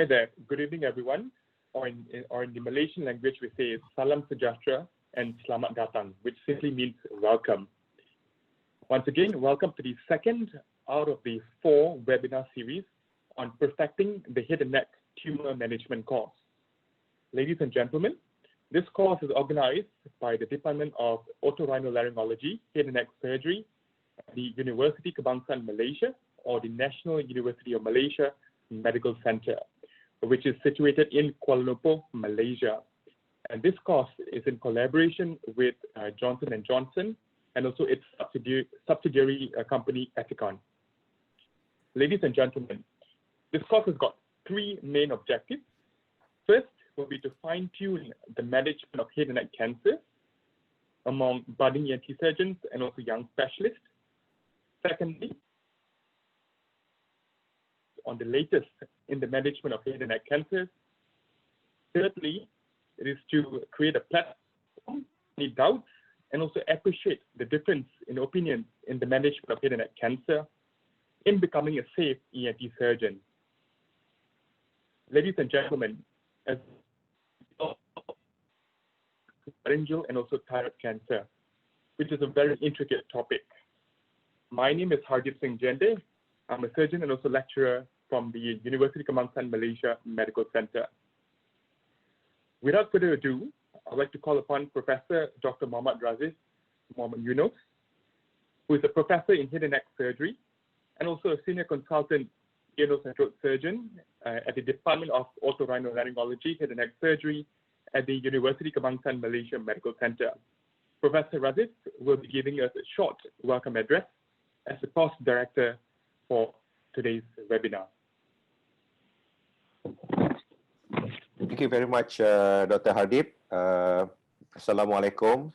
Hi there. Good evening, everyone. Or in the Malaysian language, we say Salam Sejahtera and Selamat Datang, which simply means welcome. Once again, welcome to the second out of the 4 webinar series on perfecting the head and neck tumor management course. Ladies and gentlemen, this course is organized by the Department of Otorhinolaryngology, Head and Neck Surgery, at the Universiti Kebangsaan, Malaysia, or the National University of Malaysia Medical Center, which is situated in Kuala Lumpur, Malaysia. And this course is in collaboration with Johnson & Johnson and also its subsidiary company, Ethicon. Ladies and gentlemen, this course has got 3 main objectives. First will be to fine-tune the management of head and neck cancer among budding ENT surgeons and also young specialists. Secondly, on the latest in the management of head and neck cancers. Thirdly, it is to create a platform, any doubts, and also appreciate the difference in opinions in the management of head and neck cancer in becoming a safe ENT surgeon. Ladies and gentlemen, as laryngeal and also thyroid cancer, which is a very intricate topic. My name is Hardeep Singh Jende. I'm a surgeon and also lecturer from the Universiti Kebangsaan Malaysia Medical Center. Without further ado, I'd like to call upon Professor Dr. Muhammad Yunus, who is a professor in head and neck surgery and also a senior consultant ear, nose, and throat surgeon at the Department of Otorhinolaryngology, Head and Neck Surgery at the Universiti Kebangsaan Malaysia Medical Center. Professor Raziz will be giving us a short welcome address as the course director for today's webinar. Thank you very much, Dr. Hardeep. Assalamualaikum.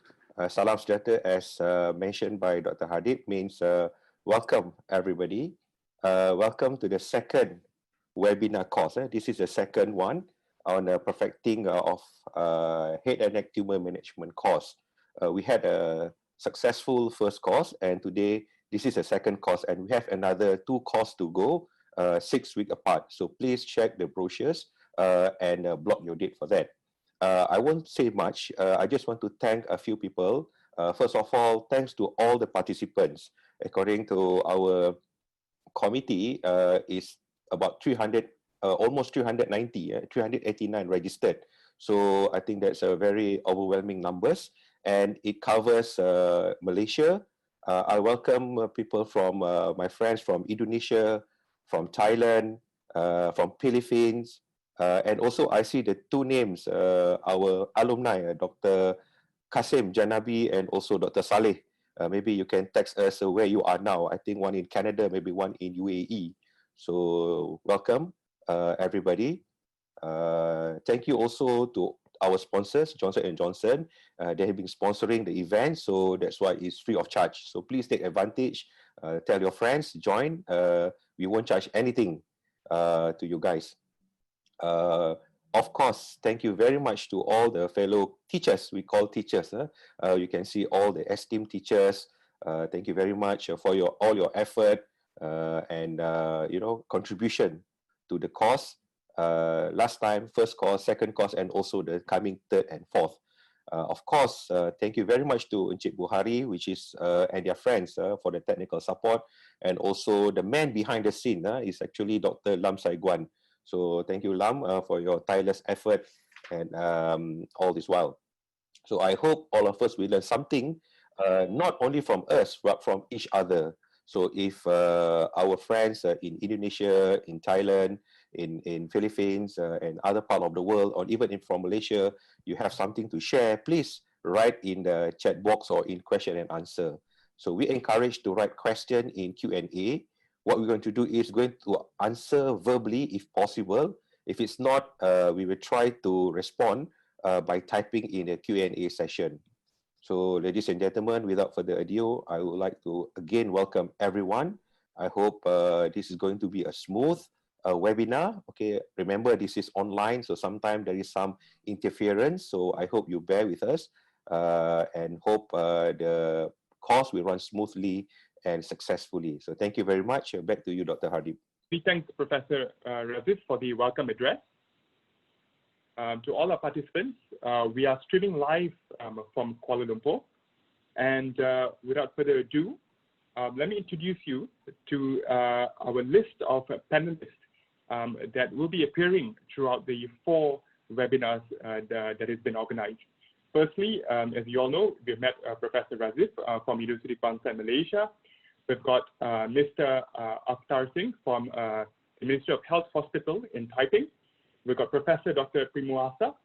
Salam Sejahtera, as mentioned by Dr. Hardeep, means welcome, everybody. Welcome to the second webinar course. This is the second one on perfecting of head and neck tumor management course. We had a successful first course, and today this is a second course, and we have another 2 courses to go, 6 weeks apart. So please check the brochures and block your date for that. I won't say much. I just want to thank a few people. First of all, thanks to all the participants. According to our committee, is about 300, almost 390, 389 registered. So I think that's a very overwhelming numbers, and it covers Malaysia. I welcome people from my friends from Indonesia, from Thailand, from Philippines, and also I see the 2 names, our alumni, Dr. Kasim Janabi and also Dr. Saleh. Maybe you can text us where you are now. I think one in Canada, maybe one in UAE. So welcome, everybody. Thank you also to our sponsors, Johnson & Johnson. They have been sponsoring the event, so that's why it's free of charge. So please take advantage, tell your friends, join. We won't charge anything to you guys. Of course, thank you very much to all the fellow teachers. We call teachers. You can see all the esteemed teachers. Thank you very much for all your effort and contribution to the course. Last time, first course, second course, and also the coming 3rd and 4th. Of course, thank you very much to Encik Buhari, which is and their friends for the technical support, and also the man behind the scene is actually Dr. Lam Saiguan. So thank you, Lam, for your tireless effort and all this while. So I hope all of us will learn something, not only from us, but from each other. So if our friends in Indonesia, in Thailand, in Philippines, and other part of the world, or even from Malaysia, you have something to share, please write in the chat box or in question and answer. So we encourage to write question in Q&A. What we're going to do is going to answer verbally if possible. If it's not, we will try to respond by typing in a Q&A session. So ladies and gentlemen, without further ado, I would like to again welcome everyone. I hope this is going to be a smooth webinar. Okay, remember this is online, so sometimes there is some interference. So I hope you bear with us and hope the course will run smoothly and successfully. So thank you very much. Back to you, Dr. Hardeep. We thank Professor Razif for the welcome address. To all our participants, we are streaming live from Kuala Lumpur. And without further ado, let me introduce you to our list of panelists that will be appearing throughout the 4 webinars that has been organized. Firstly, as you all know, we've met Professor Razif from Universiti Kebangsaan, Malaysia. We've got Mr. Avtar Singh from the Ministry of Health Hospital in Taiping. We've got Professor Dr. Primuasa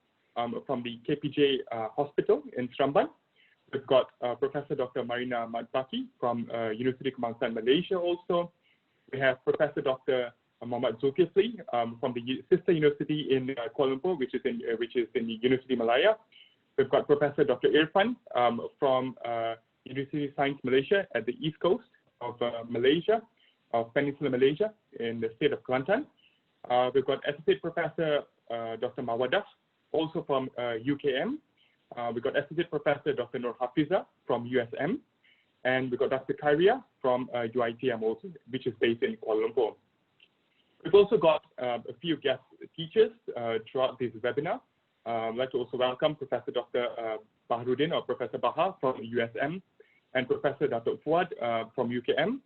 from the KPJ Hospital in Seremban. We've got Professor Dr. Marina Madbaki from Universiti Kebangsaan, Malaysia also. We have Professor Dr. Muhammad Zulkifli from the sister university in Kuala Lumpur, which is in the Universiti Malaya. We've got Professor Dr. Irfan from University Science Malaysia at the East Coast of Malaysia, of Peninsular Malaysia in the state of Kelantan. We've got Associate Professor Dr. Mawadah, also from UKM. We've got Associate Professor Dr. Nur Hafiza from USM. And we've got Dr. Kairia from UITM also, which is based in Kuala Lumpur. We've also got a few guest teachers throughout this webinar. I'd like to also welcome Professor Dr. Baharudin or Professor Bahar from USM and Professor Dr. Fuad from UKM,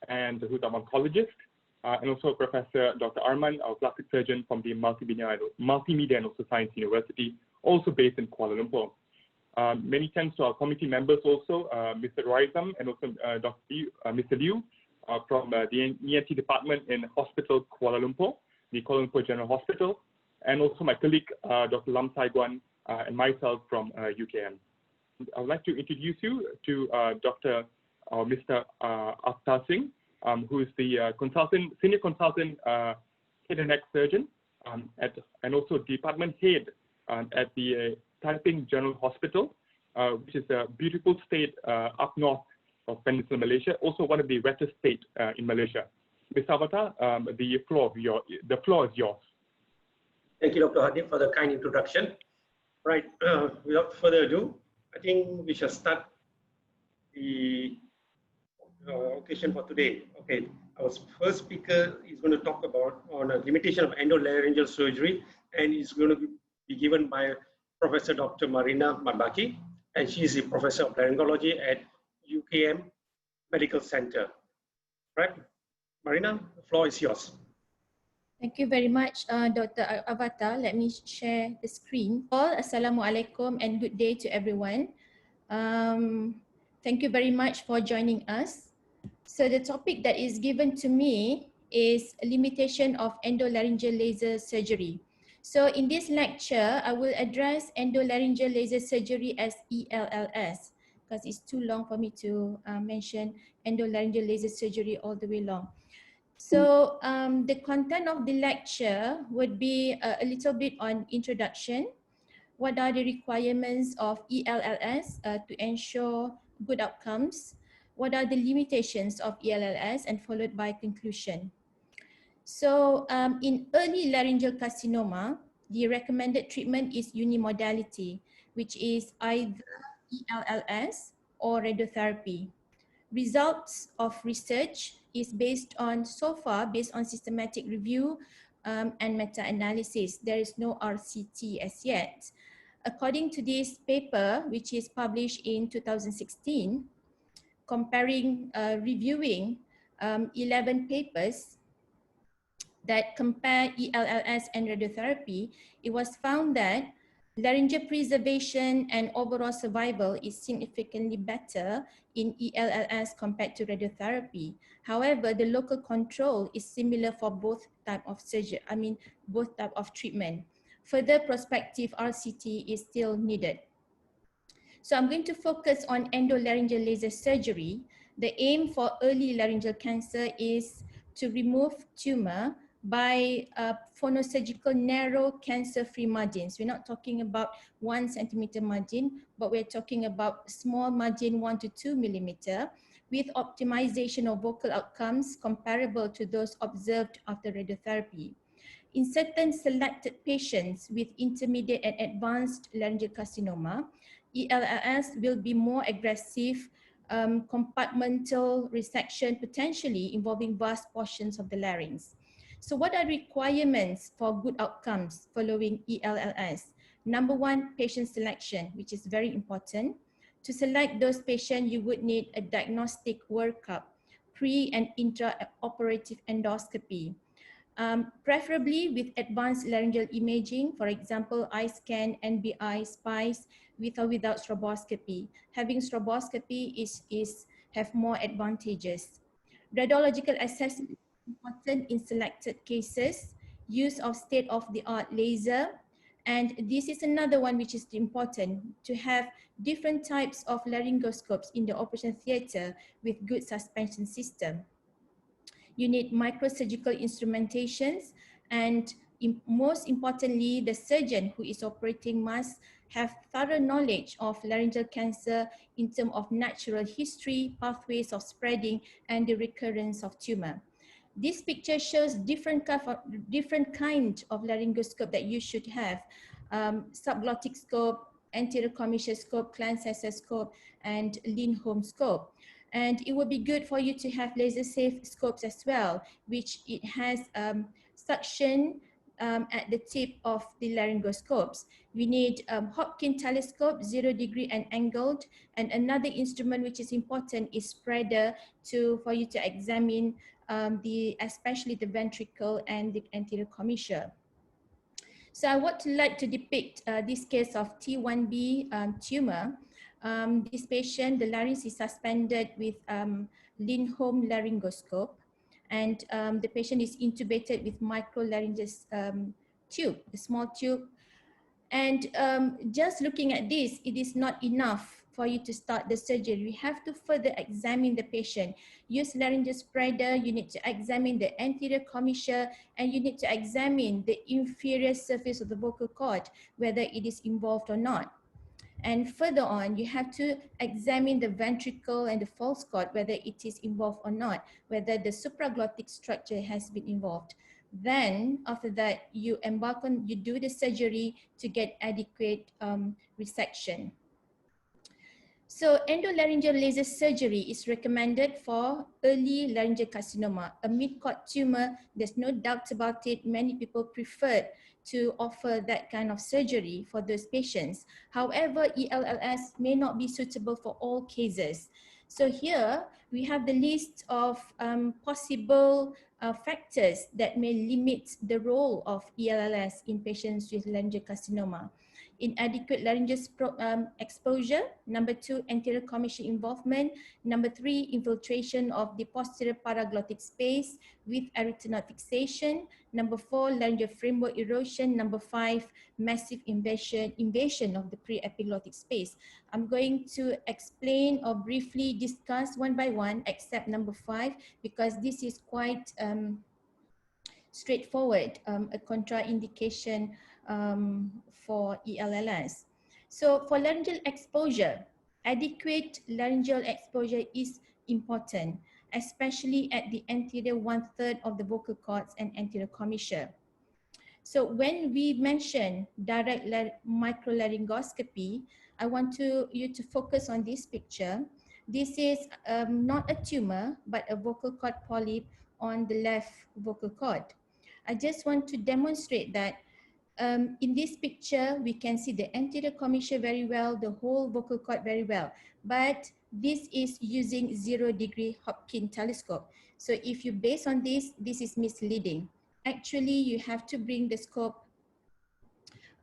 and who's an oncologist, and also Professor Dr. Arman, our plastic surgeon from the Multimedia and also Science University, also based in Kuala Lumpur. Many thanks to our committee members also, Mr. Roizam and also Mr. Liu from the ENT department in Hospital Kuala Lumpur, the Kuala Lumpur General Hospital, and also my colleague, Dr. Lam Sai Guan, and myself from UKM. I would like to introduce you to Mr. Avtar Singh, who is the senior consultant head and neck surgeon and also department head at the Taiping General Hospital, which is a beautiful state up north of Peninsular Malaysia, also one of the wettest states in Malaysia. Mr. Avtar, the floor is yours. Thank you, Dr. Hadim, for the kind introduction. Right, without further ado, I think we shall start the occasion for today. Okay, our first speaker is going to talk about on a limitation of endolaryngeal surgery, and it's going to be given by Professor Dr. Marina Madbaki, and she is a professor of laryngology at UKM Medical Center. Right, Marina, the floor is yours. Thank you very much, Dr. Avtar. Let me share the screen. Assalamualaikum and good day to everyone. Thank you very much for joining us. So the topic that is given to me is a limitation of endolaryngeal laser surgery. So in this lecture, I will address endolaryngeal laser surgery as ELLS because it's too long for me to mention endolaryngeal laser surgery all the way long. So the content of the lecture would be a little bit on introduction. What are the requirements of ELLS to ensure good outcomes? What are the limitations of ELLS, and followed by conclusion. So in early laryngeal carcinoma, the recommended treatment is unimodality, which is either ELLS or radiotherapy. Results of research is based on, so far, based on systematic review and meta-analysis. There is no RCT as yet. According to this paper, which is published in 2016, reviewing 11 papers that compare ELLS and radiotherapy, it was found that laryngeal preservation and overall survival is significantly better in ELLS compared to radiotherapy. However, the local control is similar for both type of surgery, both type of treatment. Further prospective RCT is still needed. So I'm going to focus on endolaryngeal laser surgery. The aim for early laryngeal cancer is to remove tumor by phonosurgical narrow cancer-free margins. We're not talking about 1 centimeter margin, but we're talking about small margin 1 to 2 millimeter with optimization of vocal outcomes comparable to those observed after radiotherapy. In certain selected patients with intermediate and advanced laryngeal carcinoma, ELLS will be more aggressive compartmental resection, potentially involving vast portions of the larynx. So what are requirements for good outcomes following ELLS? Number one, patient selection, which is very important. To select those patients, you would need a diagnostic workup, pre and intraoperative endoscopy, preferably with advanced laryngeal imaging, for example, eye scan, NBI, SPICE, with or without stroboscopy. Having stroboscopy have more advantages. Radiological assessment is important in selected cases, use of state-of-the-art laser, and this is another one which is important, to have different types of laryngoscopes in the operation theatre with good suspension system. You need microsurgical instrumentations, and most importantly, the surgeon who is operating must have thorough knowledge of laryngeal cancer in terms of natural history, pathways of spreading, and the recurrence of tumor. This picture shows different kind of laryngoscope that you should have. Subglottic scope, anterior commissure scope, Klein-Sesser scope, and Lindholm scope. And it would be good for you to have laser safe scopes as well, which it has suction at the tip of the laryngoscopes. We need Hopkins telescope, 0 degree and angled, and another instrument which is important is spreader for you to examine especially the ventricle and the anterior commissure. So I would like to depict this case of T1B tumor. This patient, the larynx is suspended with Lindholm laryngoscope, and the patient is intubated with microlaryngeal tube, the small tube. And just looking at this, it is not enough for you to start the surgery. We have to further examine the patient. Use laryngeal spreader, you need to examine the anterior commissure, and you need to examine the inferior surface of the vocal cord, whether it is involved or not. And further on, you have to examine the ventricle and the false cord, whether it is involved or not, whether the supraglottic structure has been involved. Then after that, you do the surgery to get adequate resection. So endolaryngeal laser surgery is recommended for early laryngeal carcinoma, a mid-cord tumor. There's no doubt about it. Many people prefer to offer that kind of surgery for those patients. However, ELLS may not be suitable for all cases. So here we have the list of possible factors that may limit the role of ELLS in patients with laryngeal carcinoma. Inadequate laryngeal exposure. Number 2, anterior commissure involvement. Number 3, infiltration of the posterior paraglottic space with arytenoid fixation. Number 4, laryngeal framework erosion. Number 5, massive invasion of the pre-epiglottic space. I'm going to explain or briefly discuss one by one, except number 5, because this is quite straightforward, a contraindication for ELLS. So for laryngeal exposure, adequate laryngeal exposure is important, especially at the anterior 1/3 of the vocal cords and anterior commissure. So when we mention direct microlaryngoscopy, I want you to focus on this picture. This is not a tumor, but a vocal cord polyp on the left vocal cord. I just want to demonstrate that in this picture, we can see the anterior commissure very well, the whole vocal cord very well, but this is using 0 degree Hopkins telescope. So if you base on this, this is misleading. Actually, you have to bring the scope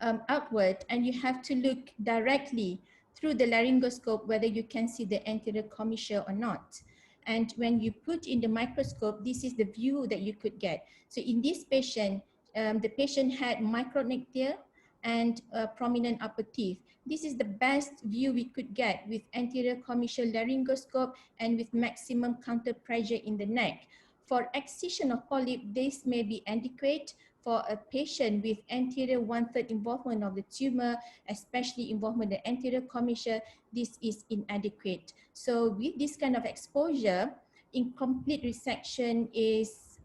outward, and you have to look directly through the laryngoscope whether you can see the anterior commissure or not. And when you put in the microscope, this is the view that you could get. So in this patient, the patient had micronictia and prominent upper teeth. This is the best view we could get with anterior commissure laryngoscope and with maximum counter pressure in the neck. For excision of polyp, this may be adequate. For a patient with anterior 1/3 involvement of the tumor, especially involvement of the anterior commissure, this is inadequate. So with this kind of exposure, incomplete resection is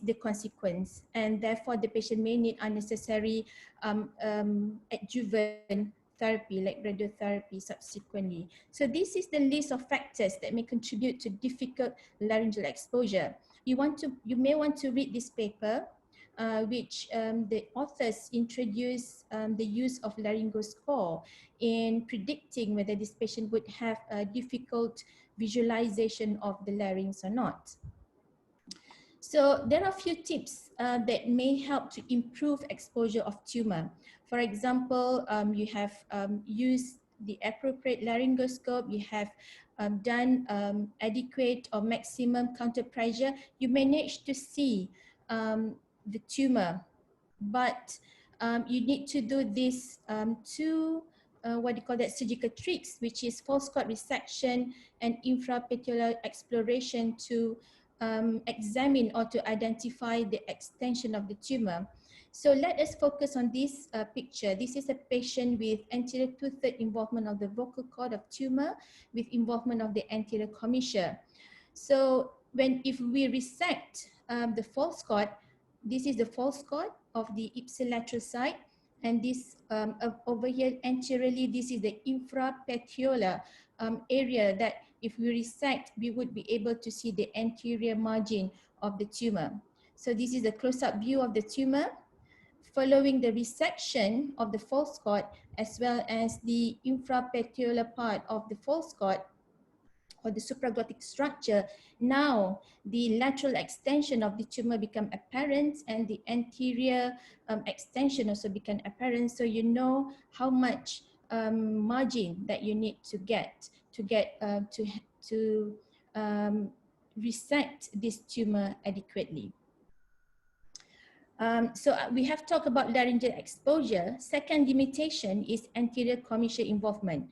the consequence, and therefore the patient may need unnecessary adjuvant therapy like radiotherapy subsequently. So this is the list of factors that may contribute to difficult laryngeal exposure. you may want to read this paper, which the authors introduce the use of laryngeal score in predicting whether this patient would have a difficult visualization of the larynx or not. So there are a few tips that may help to improve exposure of tumor. For example, you have used the appropriate laryngoscope, you have done adequate or maximum counter pressure, you manage to see the tumor, but you need to do this two what do you call that, surgical tricks, which is false cord resection and infrapetular exploration to examine or to identify the extension of the tumor. So let us focus on this picture. This is a patient with anterior 2/3 involvement of the vocal cord of tumor with involvement of the anterior commissure. So if we resect the false cord, this is the false cord of the ipsilateral side, and this over here anteriorly, this is the infrapetular area that if we resect, we would be able to see the anterior margin of the tumor. So this is a close-up view of the tumor. Following the resection of the false cord as well as the infrapetular part of the false cord or the supraglottic structure, now the lateral extension of the tumor become apparent and the anterior extension also become apparent. So you know how much margin that you need to get to resect this tumor adequately. So we have talked about laryngeal exposure. Second limitation is anterior commissure involvement.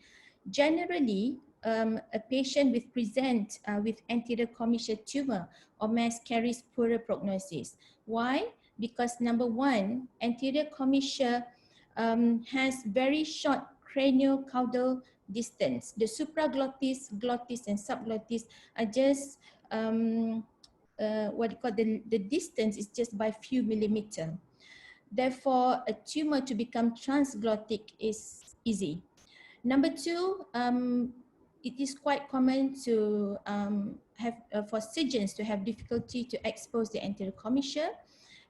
Generally, a patient with present with anterior commissure tumor or mass carries poorer prognosis. Why? Because number one, anterior commissure has very short craniocaudal distance. The supraglottis, glottis, and subglottis are just what you call the distance is just by few millimeter. Therefore, a tumor to become transglottic is easy. Number two, it is quite common to have for surgeons to have difficulty to expose the anterior commissure.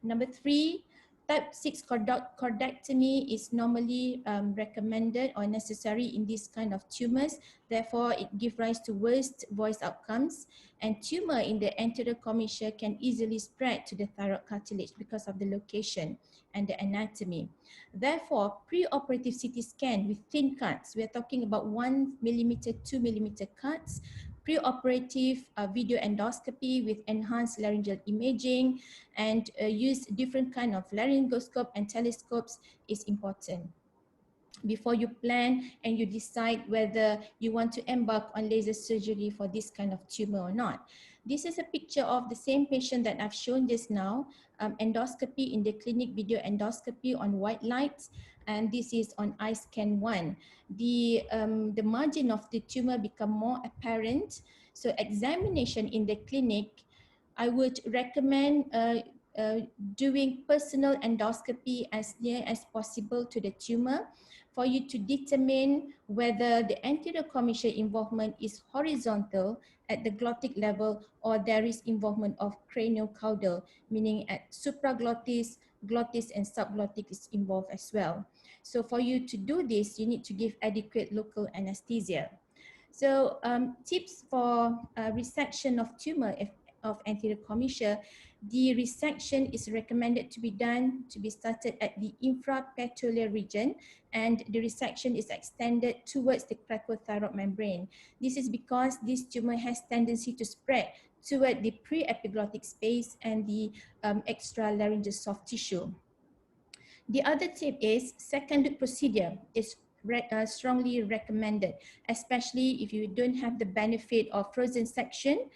Number three, type 6 chordectomy is normally recommended or necessary in this kind of tumors. Therefore, it gives rise to worst voice outcomes. And tumor in the anterior commissure can easily spread to the thyroid cartilage because of the location and the anatomy. Therefore, preoperative CT scan with thin cuts, we are talking about 1 millimeter, 2 millimeter cuts, preoperative video endoscopy with enhanced laryngeal imaging, and use different kind of laryngoscope and telescopes is important before you plan and you decide whether you want to embark on laser surgery for this kind of tumor or not. This is a picture of the same patient that I've shown just now, endoscopy in the clinic, video endoscopy on white lights, and this is on eye scan 1. The margin of the tumor become more apparent. So examination in the clinic, I would recommend doing personal endoscopy as near as possible to the tumor for you to determine whether the anterior commissure involvement is horizontal at the glottic level or there is involvement of craniocaudal, meaning at supraglottis, glottis, and subglottic is involved as well. So for you to do this, you need to give adequate local anesthesia. So tips for resection of tumor of anterior commissure, the resection is recommended to be done, to be started at the infrapetular region, and the resection is extended towards the cricothyroid membrane. This is because this tumor has tendency to spread toward the pre-epiglottic space and the extralaryngeal soft tissue. The other tip is second procedure is strongly recommended, especially if you don't have the benefit of frozen section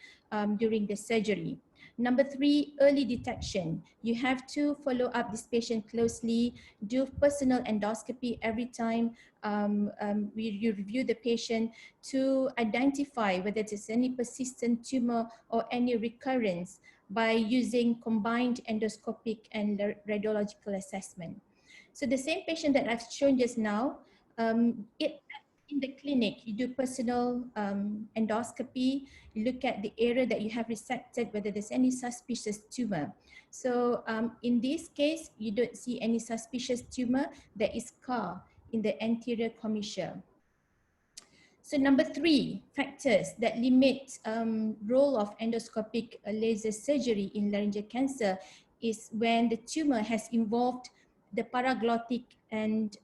during the surgery. Number 3, early detection. You have to follow up this patient closely, do personal endoscopy every time you review the patient to identify whether there's any persistent tumor or any recurrence by using combined endoscopic and radiological assessment. So the same patient that I've shown just now, in the clinic, you do personal endoscopy, you look at the area that you have resected, whether there's any suspicious tumor. So in this case, you don't see any suspicious tumor. There is scar in the anterior commissure. So number 3, factors that limit role of endoscopic laser surgery in laryngeal cancer is when the tumor has involved the paraglottic and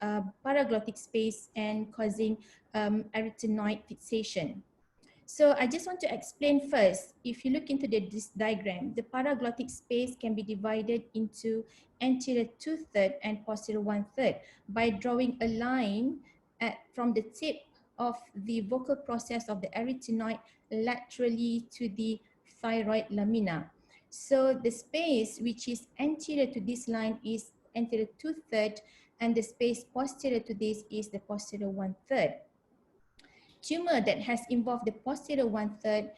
paraglottic space and causing arytenoid fixation. So I just want to explain first, if you look into this diagram, the paraglottic space can be divided into anterior 2/3 and posterior 1/3 by drawing a line from the tip of the vocal process of the arytenoid laterally to the thyroid lamina. So the space which is anterior to this line is anterior 2/3 and the space posterior to this is the posterior 1/3. Tumor that has involved the posterior 1/3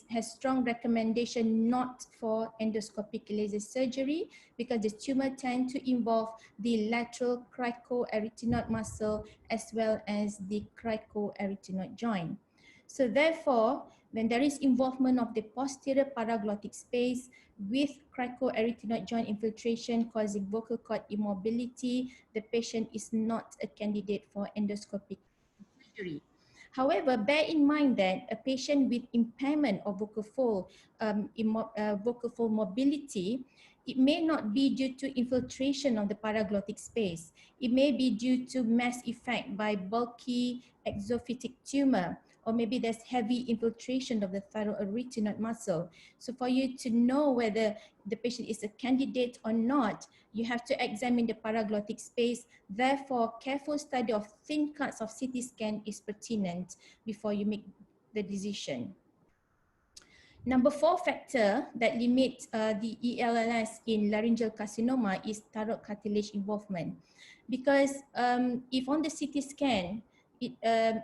has strong recommendation not for endoscopic laser surgery because the tumor tend to involve the lateral cricoarytenoid muscle as well as the cricoarytenoid joint. So therefore, when there is involvement of the posterior paraglottic space with cricoarytenoid joint infiltration causing vocal cord immobility, the patient is not a candidate for endoscopic surgery. However, bear in mind that a patient with impairment of vocal fold mobility, it may not be due to infiltration of the paraglottic space. It may be due to mass effect by bulky exophytic tumor, or maybe there's heavy infiltration of the thyroarytenoid muscle. So for you to know whether the patient is a candidate or not, you have to examine the paraglottic space. Therefore, careful study of thin cuts of CT scan is pertinent before you make the decision. Number 4 factor that limits the ELLS in laryngeal carcinoma is thyroid cartilage involvement. Because if on the CT scan, it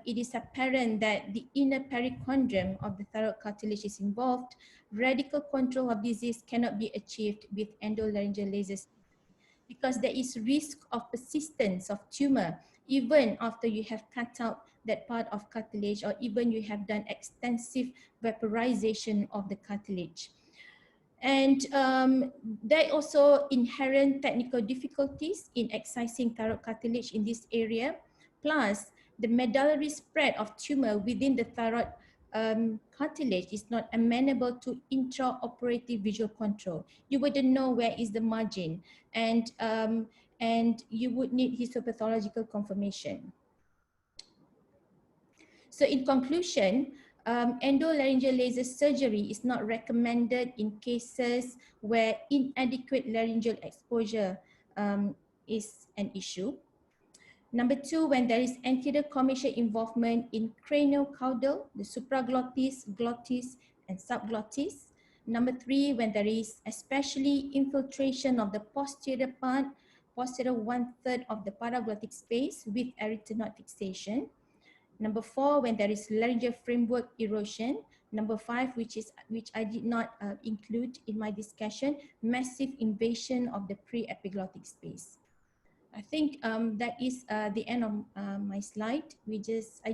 is apparent that the inner perichondrium of the thyroid cartilage is involved, radical control of disease cannot be achieved with endolaryngeal lasers because there is risk of persistence of tumor even after you have cut out that part of cartilage or even you have done extensive vaporization of the cartilage. And there are also inherent technical difficulties in excising thyroid cartilage in this area. Plus, the medullary spread of tumor within the thyroid cartilage is not amenable to intraoperative visual control. You wouldn't know where is the margin, and you would need histopathological confirmation. So in conclusion, endolaryngeal laser surgery is not recommended in cases where inadequate laryngeal exposure is an issue. Number 2, when there is anterior commissure involvement in craniocaudal, the supraglottis, glottis, and subglottis. Number 3, when there is especially infiltration of the posterior part, posterior 1/3 of the paraglottic space with arytenoid fixation. Number 4, when there is laryngeal framework erosion. Number 5, which I did not include in my discussion, massive invasion of the pre-epiglottic space. I think that is the end of my slide. I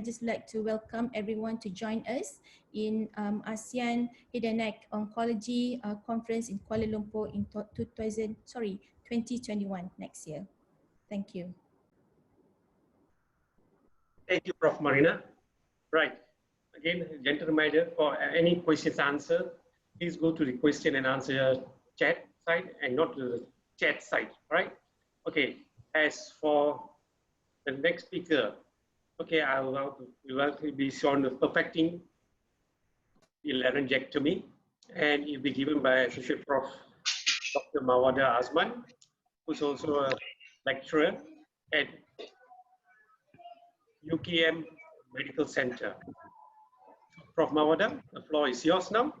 just like to welcome everyone to join us in ASEAN Head and Neck Oncology Conference in Kuala Lumpur in 2021 next year. Thank you. Thank you, Prof. Marina. Right. Again, gentle reminder, for any questions answered, please go to the question and answer chat side and not the chat side, right? Okay. As for the next speaker, okay, we will be shown the perfecting the laryngectomy, and it will be given by Associate Prof. Dr. Mawada Azman, who's also a lecturer at UKM Medical Center. Prof. Mawada, the floor is yours now.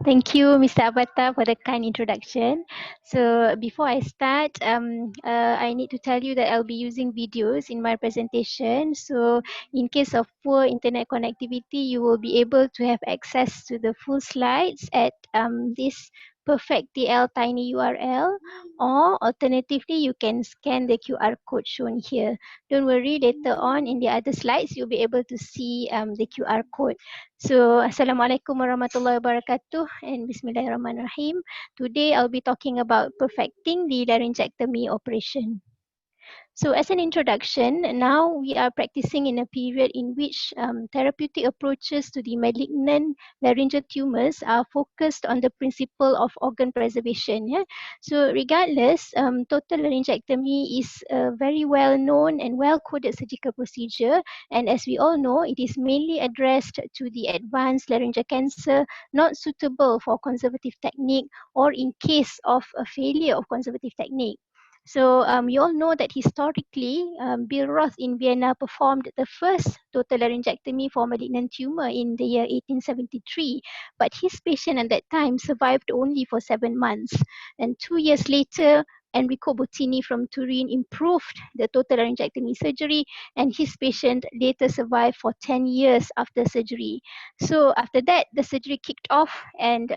Thank you, Mr. Abata, for the kind introduction. So before I start, I need to tell you that I'll be using videos in my presentation. So in case of poor internet connectivity, you will be able to have access to the full slides at this perfect TL tiny URL, or alternatively you can scan the QR code shown here. Don't worry, later on in the other slides you'll be able to see the QR code. So Assalamualaikum warahmatullahi wabarakatuh and Bismillahirrahmanirrahim. Today I'll be talking about perfecting the laryngectomy operation. So as an introduction, now we are practicing in a period in which therapeutic approaches to the malignant laryngeal tumors are focused on the principle of organ preservation. Yeah? So regardless, total laryngectomy is a very well known and well coded surgical procedure, and as we all know, it is mainly addressed to the advanced laryngeal cancer not suitable for conservative technique or in case of a failure of conservative technique. So you all know that historically, Bill Roth in Vienna performed the first total laryngectomy for malignant tumor in the year 1873, but his patient at that time survived only for 7 months. And 2 years later, Enrico Bottini from Turin improved the total laryngectomy surgery, and his patient later survived for 10 years after surgery. So after that, the surgery kicked off, and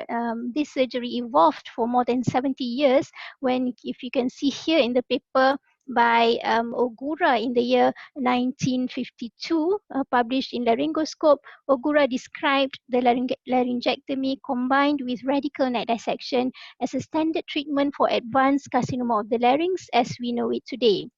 this surgery evolved for more than 70 years when, if you can see here in the paper by Ogura in the year 1952, published in Laryngoscope, Ogura described the laryngectomy combined with radical neck dissection as a standard treatment for advanced carcinoma of the larynx as we know it today.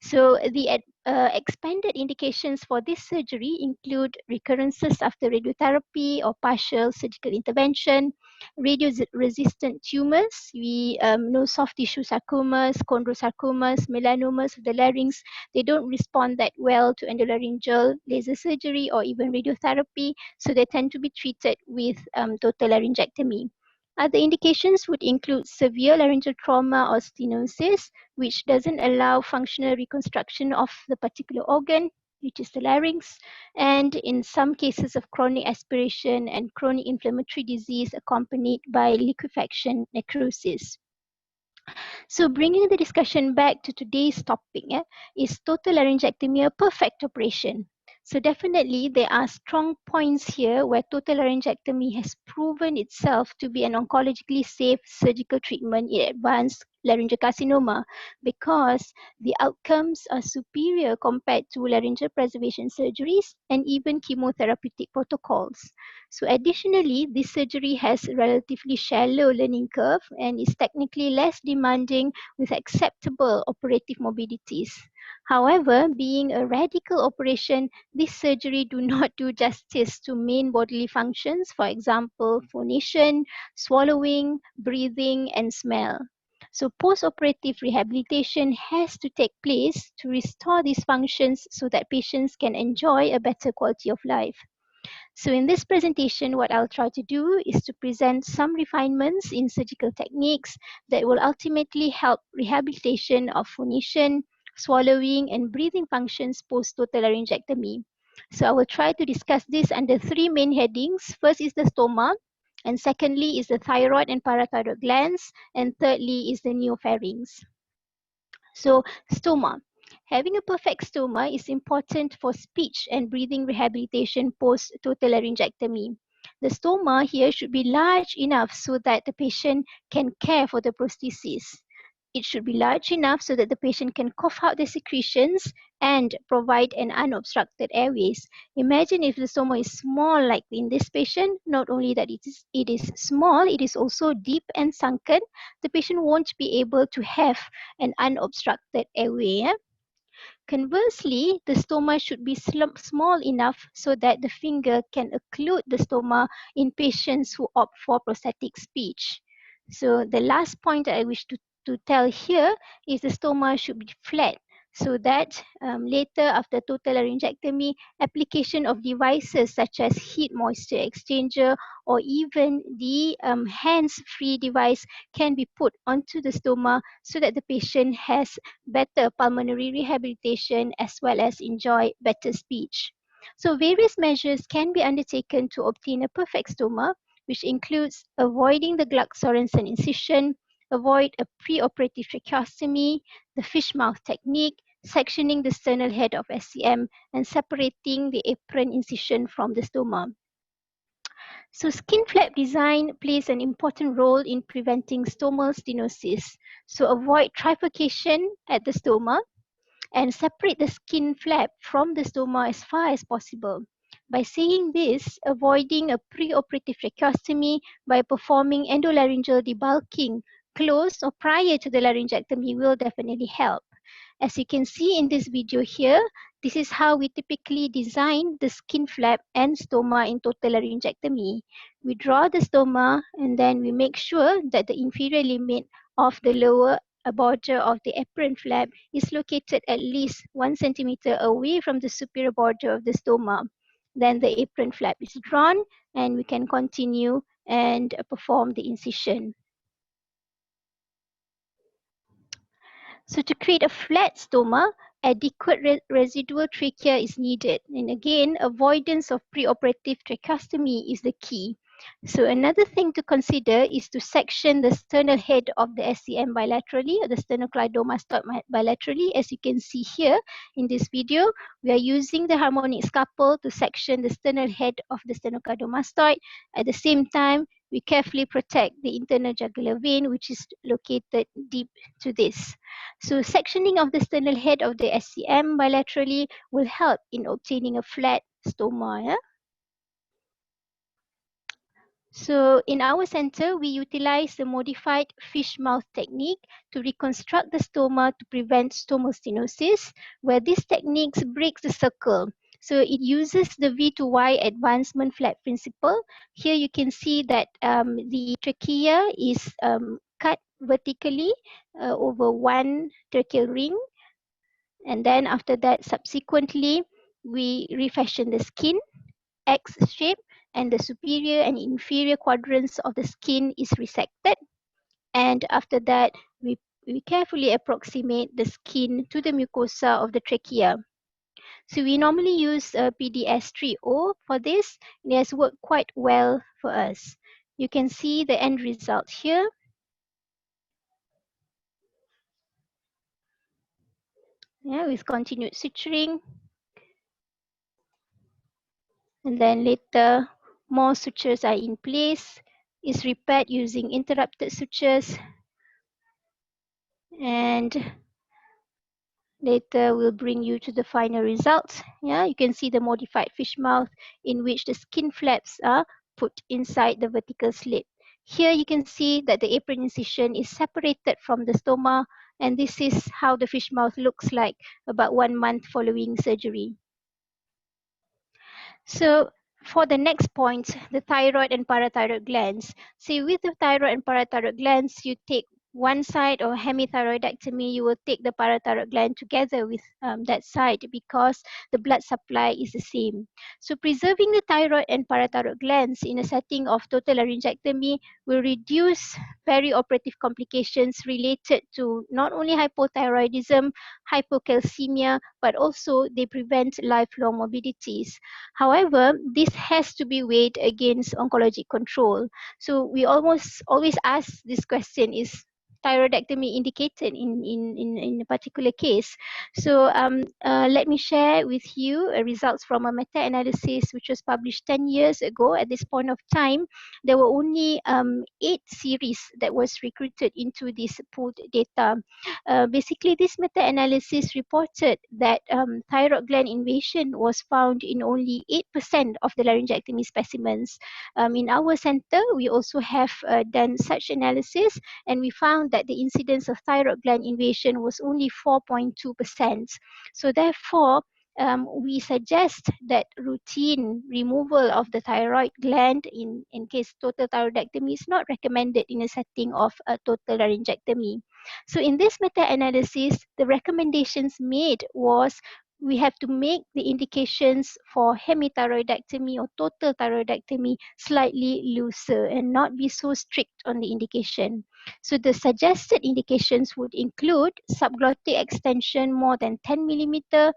So the expanded indications for this surgery include recurrences after radiotherapy or partial surgical intervention, radio-resistant tumors. We know soft tissue sarcomas, chondrosarcomas, melanomas of the larynx. They don't respond that well to endolaryngeal laser surgery or even radiotherapy, so they tend to be treated with total laryngectomy. Other indications would include severe laryngeal trauma or stenosis, which doesn't allow functional reconstruction of the particular organ, which is the larynx, and in some cases of chronic aspiration and chronic inflammatory disease accompanied by liquefaction necrosis. So bringing the discussion back to today's topic, is total laryngectomy a perfect operation? So definitely there are strong points here where total laryngectomy has proven itself to be an oncologically safe surgical treatment in advanced laryngeal carcinoma, because the outcomes are superior compared to laryngeal preservation surgeries and even chemotherapeutic protocols. So additionally, this surgery has a relatively shallow learning curve and is technically less demanding with acceptable operative morbidities. However, being a radical operation, this surgery do not do justice to main bodily functions, for example, phonation, swallowing, breathing, and smell. So post-operative rehabilitation has to take place to restore these functions so that patients can enjoy a better quality of life. So in this presentation, what I'll try to do is to present some refinements in surgical techniques that will ultimately help rehabilitation of phonation, swallowing, and breathing functions post-total laryngectomy. So I will try to discuss this under 3 main headings. First is the stoma, and secondly is the thyroid and parathyroid glands, and thirdly is the neopharynx. So stoma. Having a perfect stoma is important for speech and breathing rehabilitation post-total laryngectomy. The stoma here should be large enough so that the patient can care for the prosthesis. It should be large enough so that the patient can cough out the secretions and provide an unobstructed airways. Imagine if the stoma is small like in this patient, not only that it is small, it is also deep and sunken. The patient won't be able to have an unobstructed airway. Conversely, the stoma should be small enough so that the finger can occlude the stoma in patients who opt for prosthetic speech. So the last point I wish to tell here is the stoma should be flat, so that later after total laryngectomy, application of devices such as heat moisture exchanger or even the hands-free device can be put onto the stoma so that the patient has better pulmonary rehabilitation as well as enjoy better speech. So various measures can be undertaken to obtain a perfect stoma, which includes avoiding the Gluck-Sorensen incision, avoid a preoperative tracheostomy, the fish mouth technique, sectioning the sternal head of SCM, and separating the apron incision from the stoma. So skin flap design plays an important role in preventing stomal stenosis. So avoid trifurcation at the stoma and separate the skin flap from the stoma as far as possible. By saying this, avoiding a preoperative tracheostomy by performing endolaryngeal debulking close or prior to the laryngectomy will definitely help. As you can see in this video here, this is how we typically design the skin flap and stoma in total laryngectomy. We draw the stoma and then we make sure that the inferior limit of the lower border of the apron flap is located at least 1 centimeter away from the superior border of the stoma. Then the apron flap is drawn and we can continue and perform the incision. So to create a flat stoma, adequate residual trachea is needed. And again, avoidance of preoperative tracheostomy is the key. So another thing to consider is to section the sternal head of the SCM bilaterally, or the sternocleidomastoid bilaterally. As you can see here in this video, we are using the harmonic scalpel to section the sternal head of the sternocleidomastoid. At the same time, we carefully protect the internal jugular vein, which is located deep to this. So sectioning of the sternal head of the SCM bilaterally will help in obtaining a flat stoma. Yeah? So in our center, we utilize the modified fish mouth technique to reconstruct the stoma to prevent stomal stenosis, where this technique breaks the circle. So it uses the V to Y advancement flap principle. Here you can see that the trachea is cut vertically over one tracheal ring. And then after that, subsequently, we refashion the skin, X shape, and the superior and inferior quadrants of the skin is resected. And after that, we carefully approximate the skin to the mucosa of the trachea. So we normally use PDS3O for this. It has worked quite well for us. You can see the end result here. Yeah, with continued suturing. And then later, more sutures are in place. Is repaired using interrupted sutures. And later we'll bring you to the final results. Yeah, you can see the modified fish mouth in which the skin flaps are put inside the vertical slit. Here you can see that the apron incision is separated from the stoma, and this is how the fish mouth looks like about 1 month following surgery. So for the next point, the thyroid and parathyroid glands. See, with the thyroid and parathyroid glands, you take one side or hemithyroidectomy, you will take the parathyroid gland together with that side because the blood supply is the same. So preserving the thyroid and parathyroid glands in a setting of total laryngectomy will reduce perioperative complications related to not only hypothyroidism, hypocalcemia, but also they prevent lifelong morbidities. However, this has to be weighed against oncologic control. So we almost always ask this question, is thyroidectomy indicated in a particular case? So let me share with you results from a meta-analysis which was published 10 years ago. At this point of time, there were only 8 series that was recruited into this pooled data. Basically, this meta-analysis reported that thyroid gland invasion was found in only 8% of the laryngectomy specimens. In our center, we also have done such analysis, and we found that the incidence of thyroid gland invasion was only 4.2%. So therefore, we suggest that routine removal of the thyroid gland in case total thyroidectomy is not recommended in a setting of a total laryngectomy. So in this meta-analysis, the recommendations made was we have to make the indications for hemithyroidectomy or total thyroidectomy slightly looser and not be so strict on the indication. So the suggested indications would include subglottic extension more than 10 millimeter,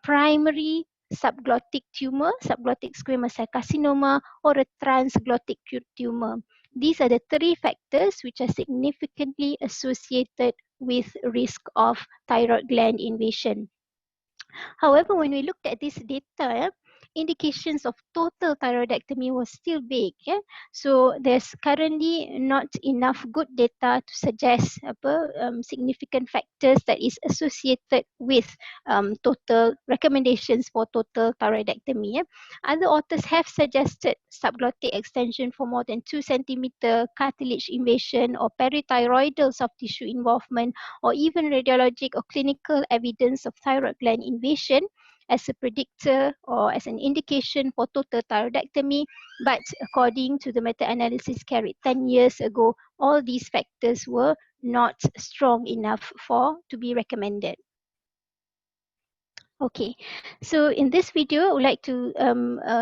primary subglottic tumor, subglottic squamous cell carcinoma, or a transglottic tumor. These are the 3 factors which are significantly associated with risk of thyroid gland invasion. However, when we looked at this data, indications of total thyroidectomy was still vague. Yeah? So there's currently not enough good data to suggest significant factors that is associated with total recommendations for total thyroidectomy. Yeah? Other authors have suggested subglottic extension for more than 2 centimeter, cartilage invasion, or parathyroidal soft tissue involvement, or even radiologic or clinical evidence of thyroid gland invasion as a predictor or as an indication for total thyroidectomy. But according to the meta-analysis carried 10 years ago, all these factors were not strong enough to be recommended. Okay, so in this video, I would like to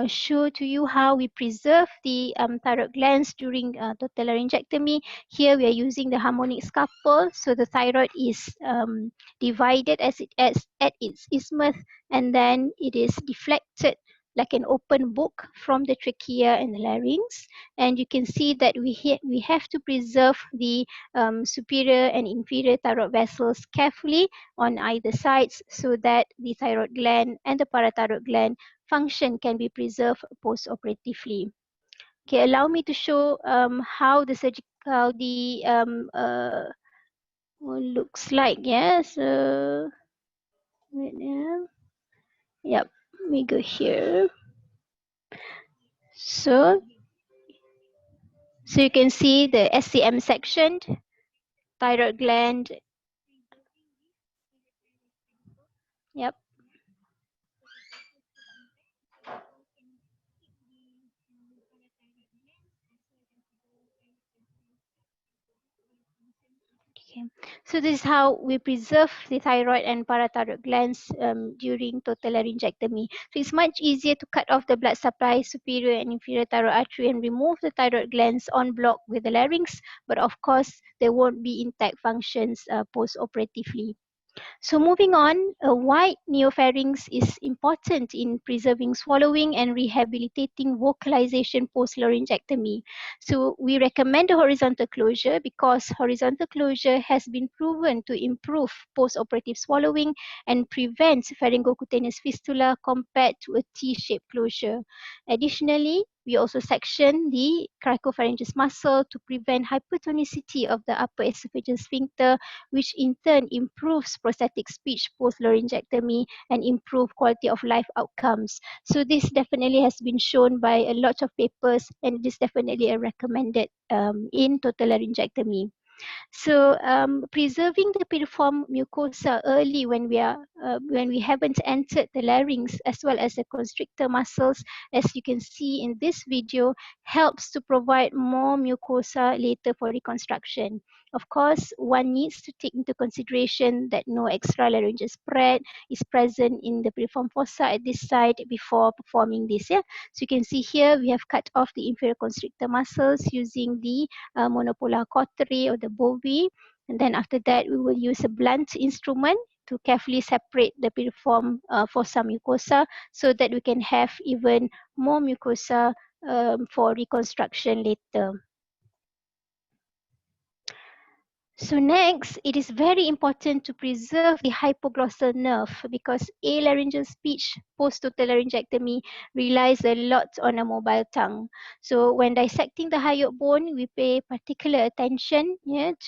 show to you how we preserve the thyroid glands during total laryngectomy. Here we are using the harmonic scalpel, so the thyroid is divided at its isthmus, and then it is deflected like an open book from the trachea and the larynx. And you can see that we have to preserve the superior and inferior thyroid vessels carefully on either sides so that the thyroid gland and the parathyroid gland function can be preserved post-operatively. Okay, allow me to show how the surgical looks like. Yes, yep, we go here. So you can see the SCM section, thyroid gland. Yep. Okay. So this is how we preserve the thyroid and parathyroid glands during total laryngectomy. So it's much easier to cut off the blood supply, superior and inferior thyroid artery, and remove the thyroid glands en bloc with the larynx. But of course, there won't be intact functions post-operatively. So moving on, a wide neopharynx is important in preserving swallowing and rehabilitating vocalization post-laryngectomy. So we recommend a horizontal closure because horizontal closure has been proven to improve post-operative swallowing and prevent pharyngocutaneous fistula compared to a T-shaped closure. Additionally, we also section the cricopharyngeal muscle to prevent hypertonicity of the upper esophageal sphincter, which in turn improves prosthetic speech post-laryngectomy and improve quality of life outcomes. So this definitely has been shown by a lot of papers, and it is definitely a recommended in total laryngectomy. So preserving the piriform mucosa early when we haven't entered the larynx, as well as the constrictor muscles, as you can see in this video, helps to provide more mucosa later for reconstruction. Of course, one needs to take into consideration that no extra laryngeal spread is present in the piriform fossa at this site before performing this. Yeah? So you can see here we have cut off the inferior constrictor muscles using the monopolar cautery or the Bowie, and then after that we will use a blunt instrument to carefully separate the piriform fossa mucosa so that we can have even more mucosa for reconstruction later. So next, it is very important to preserve the hypoglossal nerve because alaryngeal speech post-total laryngectomy relies a lot on a mobile tongue. So when dissecting the hyoid bone, we pay particular attention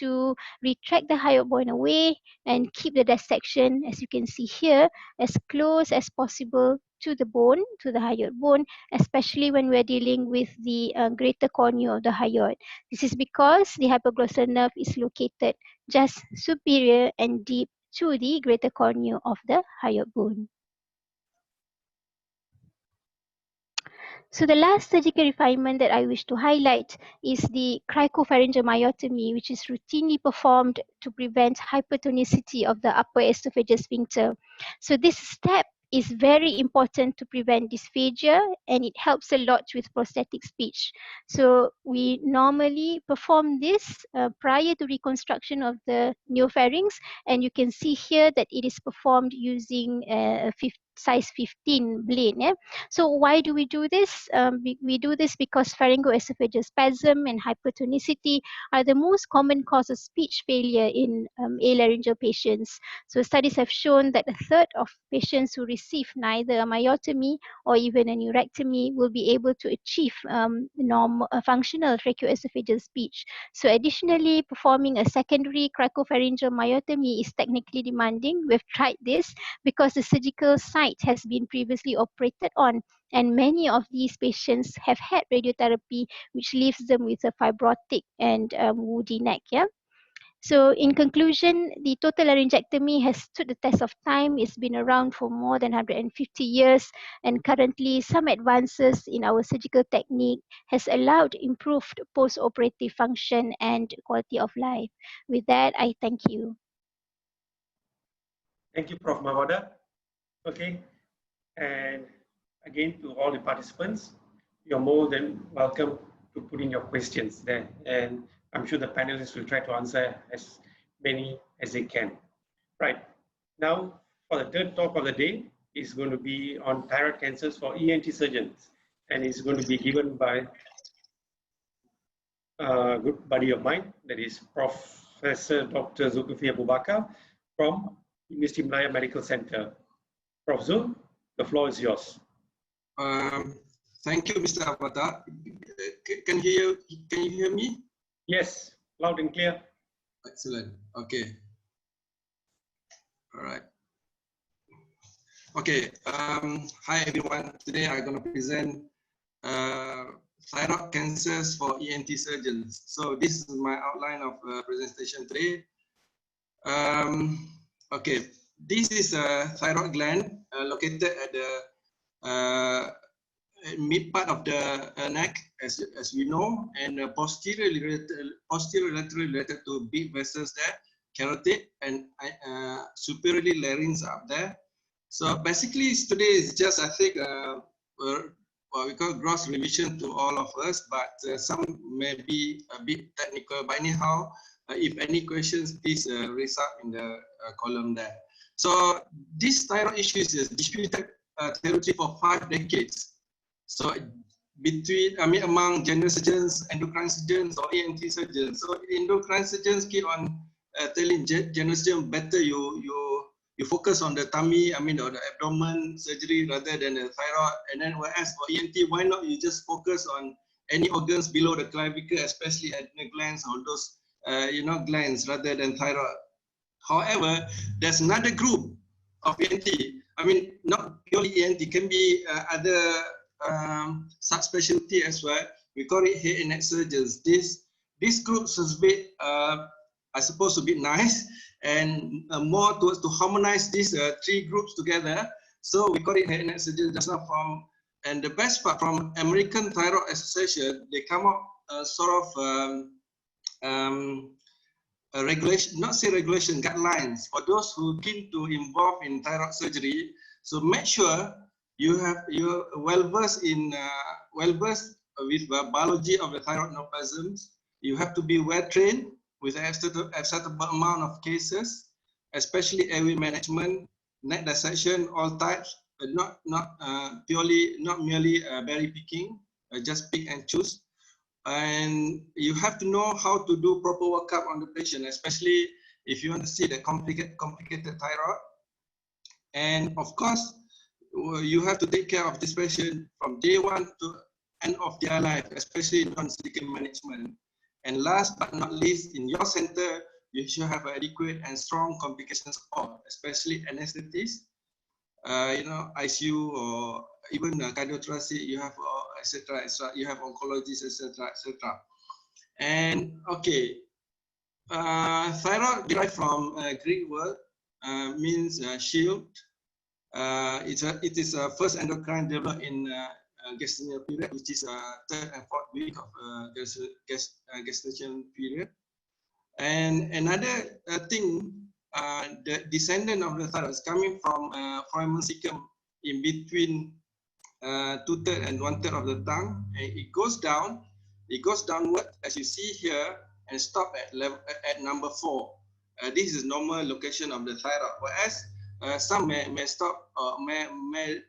to retract the hyoid bone away and keep the dissection, as you can see here, as close as possible to the bone, to the hyoid bone, especially when we're dealing with the greater cornea of the hyoid. This is because the hypoglossal nerve is located just superior and deep to the greater cornea of the hyoid bone. So the last surgical refinement that I wish to highlight is the cricopharyngeal myotomy, which is routinely performed to prevent hypertonicity of the upper esophageal sphincter. So this step is very important to prevent dysphagia, and it helps a lot with prosthetic speech. So we normally perform this prior to reconstruction of the neopharynx, and you can see here that it is performed using a size 15 blade. Yeah? So why do we do this? We do this because pharyngoesophageal spasm and hypertonicity are the most common cause of speech failure in alaryngeal patients. So studies have shown that a third of patients who receive neither a myotomy or even a neurectomy will be able to achieve functional tracheoesophageal speech. So additionally, performing a secondary cricopharyngeal myotomy is technically demanding. We've tried this because the surgical site has been previously operated on, and many of these patients have had radiotherapy, which leaves them with a fibrotic and woody neck. Yeah. So in conclusion, the total laryngectomy has stood the test of time. It's been around for more than 150 years, and currently some advances in our surgical technique has allowed improved post-operative function and quality of life. With that, I thank you. Thank you, Prof. Mawada. Okay, and again to all the participants, you're more than welcome to put in your questions there, and I'm sure the panelists will try to answer as many as they can. Right, now for the third talk of the day is going to be on thyroid cancers for ENT surgeons, and it's going to be given by a good buddy of mine, that is Professor Dr. Zulkifli Abu Bakar from Universiti Malaya Medical Center. Prof. Zul, the floor is yours. Thank you, Mr. Avatar. Can you hear me? Yes, loud and clear. Excellent. Okay. All right. Okay. Hi everyone. Today I'm going to present thyroid cancers for ENT surgeons. So this is my outline of presentation today. Okay. This is a thyroid gland located at the mid part of the neck, as we know, and posteriorly laterally related to big vessels there, carotid, and superiorly larynx up there. So basically, today is just, I think, what we call gross revision to all of us, but some may be a bit technical. But anyhow, if any questions, please raise up in the column there. So this thyroid issue is disputed territory for 5 decades. So among general surgeons, endocrine surgeons, or ENT surgeons. So endocrine surgeons keep on telling general surgeons better you focus on the tummy, or the abdomen surgery rather than the thyroid. And then whereas for ENT, why not you just focus on any organs below the clavicle, especially adrenal glands or those glands rather than thyroid. However, there's another group of ENT. Not purely ENT, can be other subspecialty as well. We call it head and neck surgeons. This group is a bit, I suppose, a bit nice and more towards to harmonize these 3 groups together. So we call it head and neck surgeons just now and the best part from American Thyroid Association, they come up sort of a regulation, not say regulation, guidelines for those who keen to involve in thyroid surgery. So make sure you're well versed with biology of the thyroid neoplasms. You have to be well trained with an acceptable amount of cases, especially airway management, neck dissection, all types, but not merely berry picking, just pick and choose. And you have to know how to do proper workup on the patient, especially if you want to see the complicated thyroid. And of course, you have to take care of this patient from day 1 to end of their life, especially non-surgical management. And last but not least, in your center, you should have adequate and strong complication support, especially anesthetists, ICU or even cardiothoracic, you have etc. You have oncologists, etc. And okay, thyroid derived from Greek word means shield. It is a first endocrine developed in gestational period, which is 3rd and 4th week of gestation period. And another thing, the descendant of the thyroid is coming from foramen cecum in between 2/3 and 1/3 of the tongue, and it goes downward as you see here and stop at number 4. This is normal location of the thyroid, whereas some may stop or may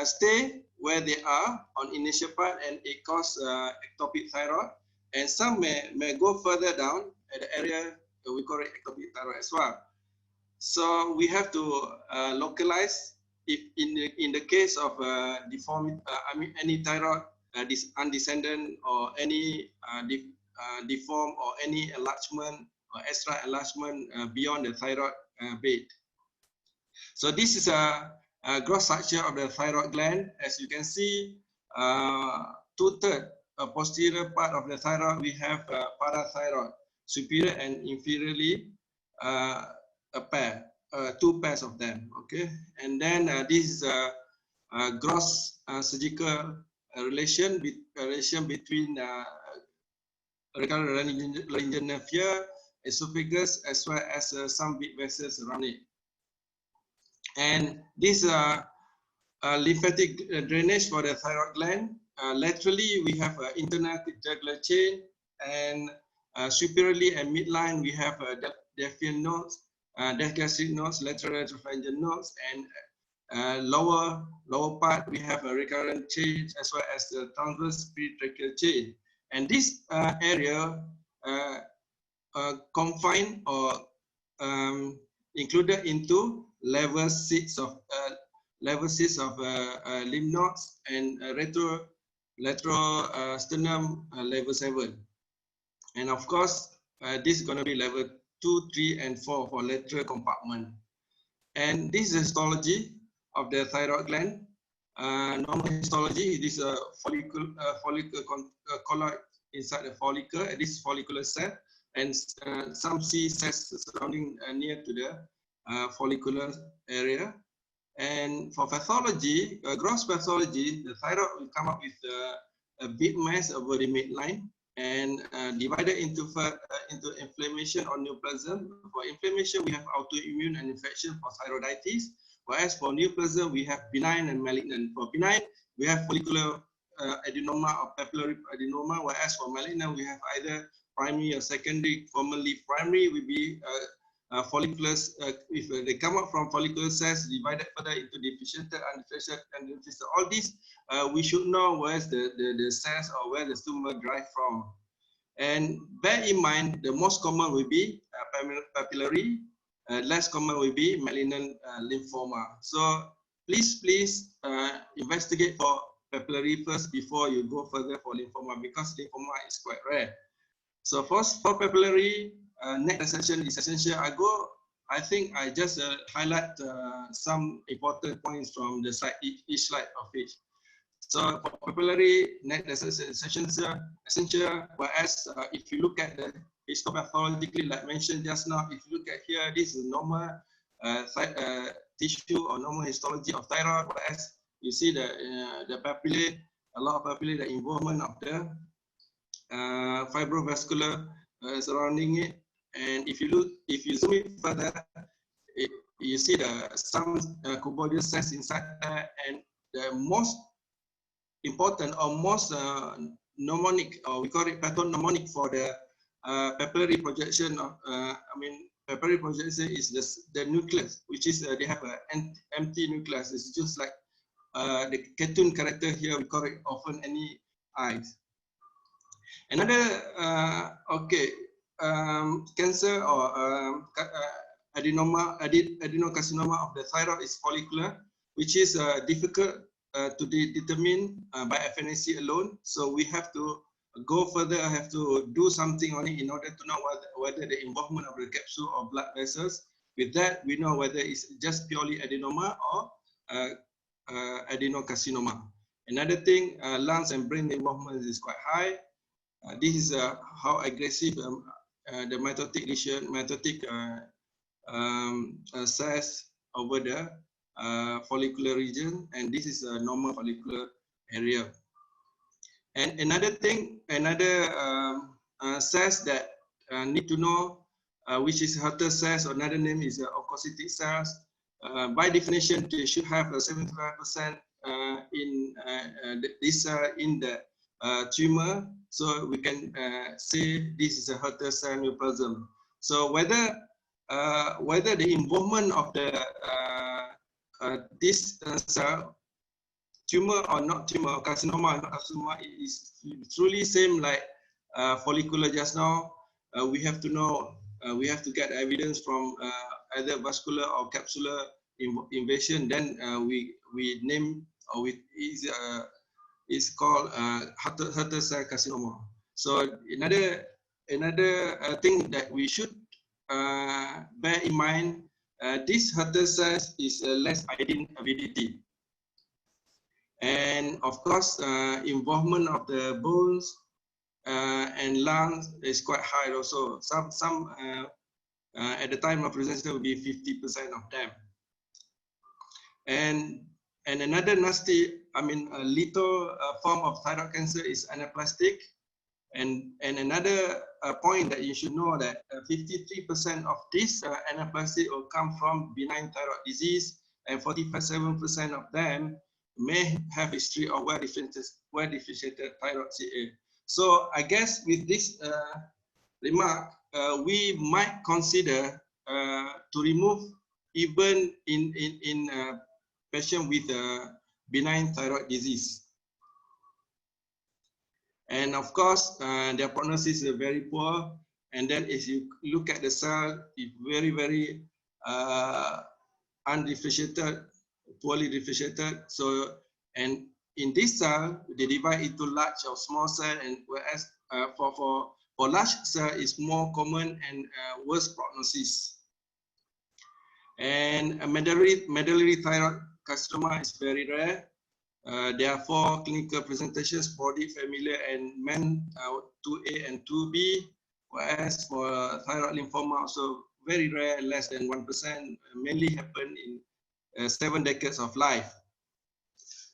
stay where they are on initial part, and it causes ectopic thyroid, and some may go further down at the area we call it ectopic thyroid as well. So we have to localize if in the case of deformity, any thyroid undescendant or any deform or any enlargement or extra enlargement beyond the thyroid bed. So this is a gross structure of the thyroid gland. As you can see, 2/3 posterior part of the thyroid, we have parathyroid, superior and inferiorly a pair, 2 pairs of them. Okay, and then this is a gross surgical relation between laryngeal nerve here, esophagus, as well as some big vessels around it. And this lymphatic drainage for the thyroid gland. Laterally, we have internal jugular chain, and superiorly and midline, we have deafean nodes, gastric nodes, lateral retropharyngeal nodes, and lower part, we have a recurrent chain as well as the transverse pretracheal chain. And this area confined or included into level 6 of lymph nodes and retrosternum level 7. And of course, this is going to be level 2, 3, and 4 for lateral compartment. And this is histology of the thyroid gland. Normal histology, it is a follicle colloid inside the follicle. This is follicular cell, and some C cells surrounding near to the follicular area. And for pathology, gross pathology, the thyroid will come up with a big mass over the midline and divided into inflammation or neoplasm. For inflammation, we have autoimmune and infection for thyroiditis, whereas for neoplasm, we have benign and malignant. For benign, we have follicular adenoma or papillary adenoma, whereas for malignant, we have either primary or secondary. Commonly, primary will be folliculars. If they come up from follicular cells, divided further into differentiated, undifferentiated, and differentiated. All these, we should know where's the cells or where the tumor derived from. And bear in mind, the most common will be papillary, less common will be malignant lymphoma. So please investigate for papillary first before you go further for lymphoma, because lymphoma is quite rare. So first, for papillary, neck dissection is essential. I think I just highlight some important points from the slide, each slide of it. So for papillary, neck dissection is essential. Whereas if you look at the histopathologically, like mentioned just now, if you look at here, this is normal tissue or normal histology of thyroid. Whereas you see the papillae, a lot of papillae, the involvement of the fibrovascular surrounding it. And if you zoom in further, you see some cuboidal cells inside there, and the most important or most mnemonic, or we call it pathognomonic for the papillary projection of, papillary projection is the nucleus, which is they have an empty nucleus. It's just like the cartoon character here. We call it often any eyes. Another cancer or adenocarcinoma of the thyroid is follicular, which is difficult to determine by FNAC alone. So we have to go further, have to do something on it in order to know whether the involvement of the capsule or blood vessels. With that, we know whether it's just purely adenoma or adenocarcinoma. Another thing, lungs and brain involvement is quite high. This is how aggressive the mitotic lesion, mitotic cells over the follicular region, and this is a normal follicular area. And another thing, cells that need to know, which is Hurter cells, or another name is oncocytic cells. By definition, they should have 75% in the tumor, so we can say this is a Hurter cell neoplasm. So whether the involvement of the this cell, tumor or not tumor, carcinoma or not carcinoma, is truly same like follicular just now. We have to know, we have to get evidence from either vascular or capsular invasion. Then we name, or it's called Hutter's cell carcinoma. So another thing that we should bear in mind, this Hutter's cells is less iodine avidity. And of course, involvement of the bones and lungs is quite high also. Some at the time of presentation will be 50% of them. And another nasty, a lethal form of thyroid cancer is anaplastic. And another point that you should know that 53% of this anaplastic will come from benign thyroid disease, and 47% of them may have history of well-differentiated thyroid CA. So I guess with this remark, we might consider to remove even in patient with benign thyroid disease. And of course, their prognosis is very poor. And then if you look at the cell, it's very, very undifferentiated, poorly differentiated. So, and in this cell, they divide into large or small cell, and whereas for large cell is more common and worse prognosis. And medullary thyroid carcinoma is very rare. There are 4 clinical presentations, sporadic, familiar, and men 2A and 2B, whereas for thyroid lymphoma also very rare, less than 1%, mainly happen in 7 decades of life.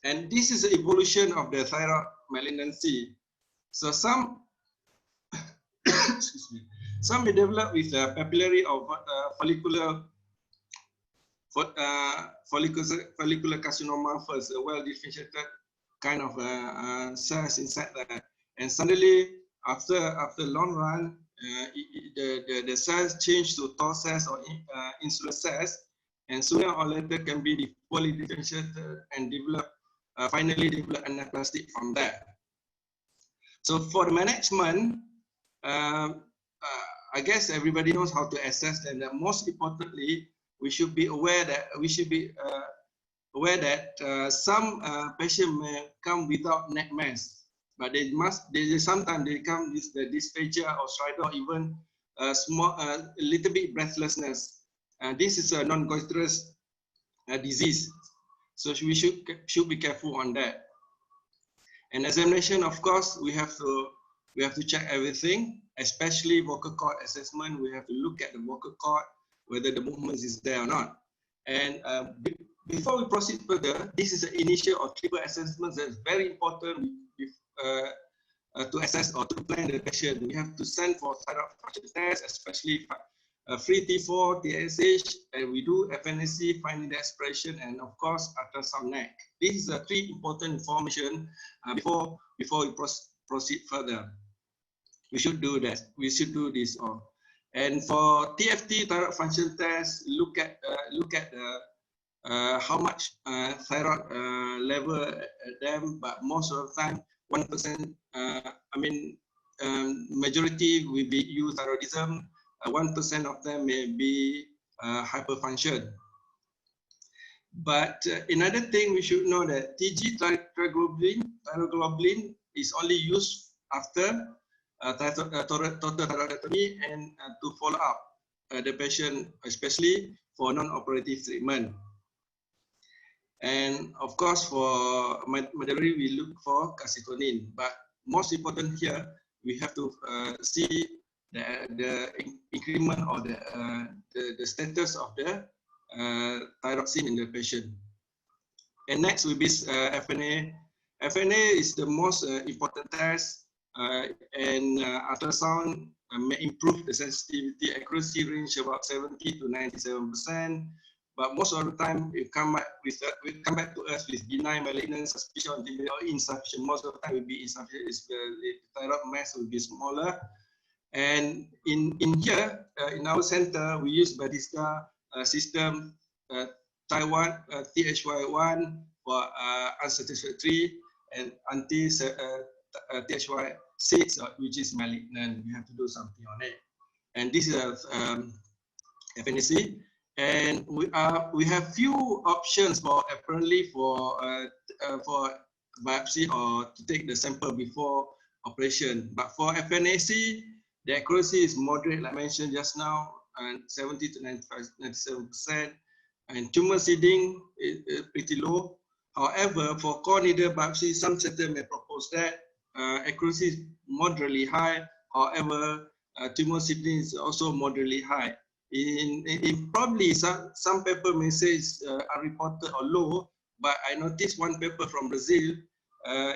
And this is the evolution of the thyroid malignancy. So some excuse me, some may develop with papillary or follicular carcinoma first, a well-differentiated kind of cells inside there. And suddenly, after long run, the cells change to tau cells or insular cells, and sooner or later can be poorly differentiated and finally develop anaplastic from there. So for the management, I guess everybody knows how to assess them. And most importantly, we should be aware that some patients may come without neck mass, but sometimes they come with the dysphagia or stridor, even a little bit breathlessness. This is a non-goitrous disease, so we should be careful on that. And examination, of course, we have to check everything, especially vocal cord assessment. We have to look at the vocal cord, whether the movement is there or not. And before we proceed further, this is an initial or triple assessment that is very important to assess or to plan the patient. We have to send for thyroid function tests, especially free T4, TSH, and we do FNAC, finding the expression, and of course, ultrasound neck. These are 3 important information before we proceed further. We should do that. We should do this all. And for TFT, thyroid function test, look at how much thyroid level at them, but most of the time, 1%, majority will be euthyroidism, 1% of them may be hyperfunction. But another thing we should know that TG thyroglobulin is only used after total thyroidectomy and to follow up the patient, especially for non-operative treatment. And of course, for medullary, we look for calcitonin. But most important here, we have to see the increment or the status of the thyroxine in the patient. And next will be FNA. FNA is the most important test. And ultrasound may improve the sensitivity, accuracy range about 70 to 97%. But most of the time, it come back to us with benign malignant suspicion or insufficient. Most of the time, will be insufficient. The thyroid mass will be smaller. And in here, in our center, we use Batista system Thyroid, THY1 for unsatisfactory, and until THY6, which is malignant. We have to do something on it. And this is FNAC. And we have few options for apparently for biopsy or to take the sample before operation. But for FNAC, the accuracy is moderate, like I mentioned just now, and 70 to 97%. And tumor seeding is pretty low. However, for core needle biopsy, some centers may propose that accuracy is moderately high. However, tumor seeding is also moderately high. In probably some paper may say it's unreported or low, but I noticed one paper from Brazil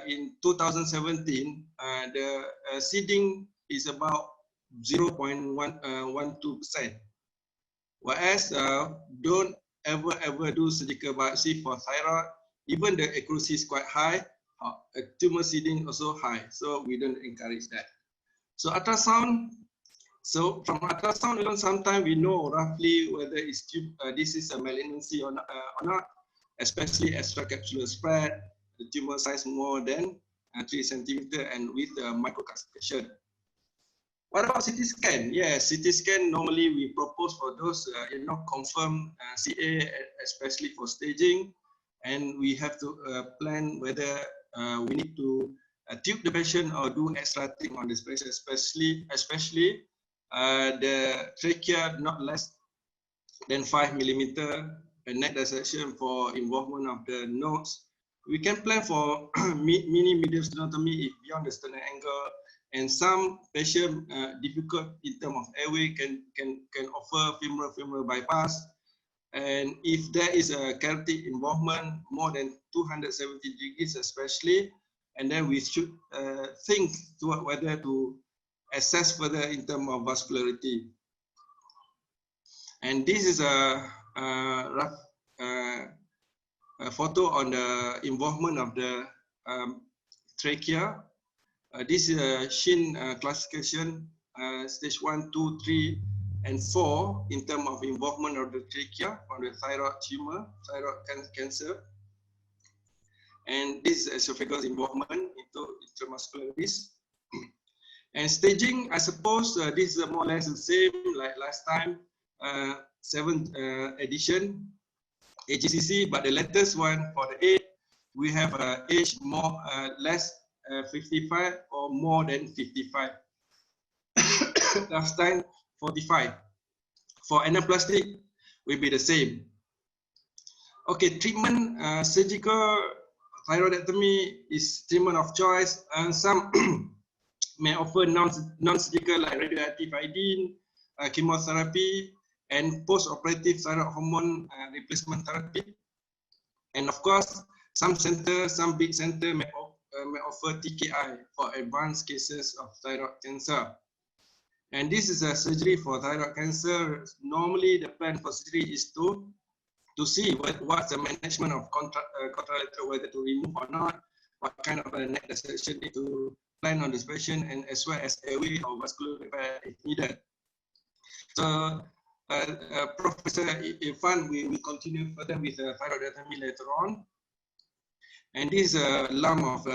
in 2017, the seeding is about 0.12%. Whereas don't ever do surgical biopsy for thyroid. Even the accuracy is quite high, tumor seeding also high, so we don't encourage that. So ultrasound. So from ultrasound alone, sometimes we know roughly whether it's this is a malignancy or not, especially extracapsular spread, the tumor size more than 3 centimeter and with microcalcification. What about CT scan? Yes, CT scan normally we propose for those confirmed CA, especially for staging, and we have to plan whether we need to tube the patient or do extra thing on this patient, especially the trachea not less than 5 millimeter, a neck dissection for involvement of the nodes. We can plan for mini medium sternotomy if beyond the sternal angle, and some patient difficult in terms of airway can offer femoral bypass. And if there is a carotid involvement more than 270 degrees especially, and then we should think toward whether to assess further in terms of vascularity. And this is a rough photo on the involvement of the trachea. This is a Shin classification, stage 1, 2, 3, and 4 in terms of involvement of the trachea on the thyroid tumor, thyroid cancer. And this is esophageal involvement into intramuscularis. And staging, I suppose this is more or less the same like last time, 7th edition, AGCC, but the latest one for the 8, we have age more less 55 or more than 55. Last time 45. For anaplastic will be the same. Okay, treatment, surgical thyroidectomy is treatment of choice, and some may offer non-surgical like radioactive iodine, chemotherapy, and post-operative thyroid hormone replacement therapy. And of course, some big center may offer TKI for advanced cases of thyroid cancer. And this is a surgery for thyroid cancer. Normally, the plan for surgery is to see what's the management of contralateral, whether to remove or not, what kind of a neck dissection need to plan on this patient, and as well as airway or vascular repair if needed. So, Professor Irfan, we will continue further with thyroidectomy later on. And this is a lump of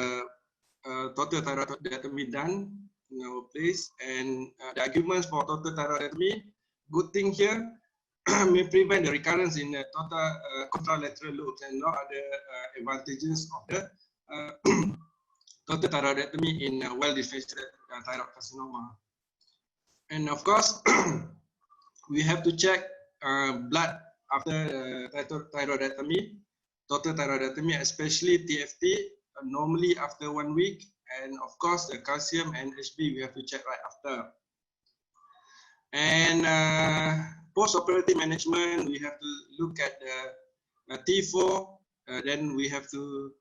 total thyroidectomy done in our place. And the arguments for total thyroidectomy, good thing here, may prevent the recurrence in the total contralateral lobes, and no other advantages of the total thyroidectomy in well-differentiated thyroid carcinoma. And of course, we have to check blood after thyroidectomy, total thyroidectomy, especially TFT, normally after 1 week. And of course, the calcium and HB we have to check right after. And post-operative management, we have to look at the T4, then we have to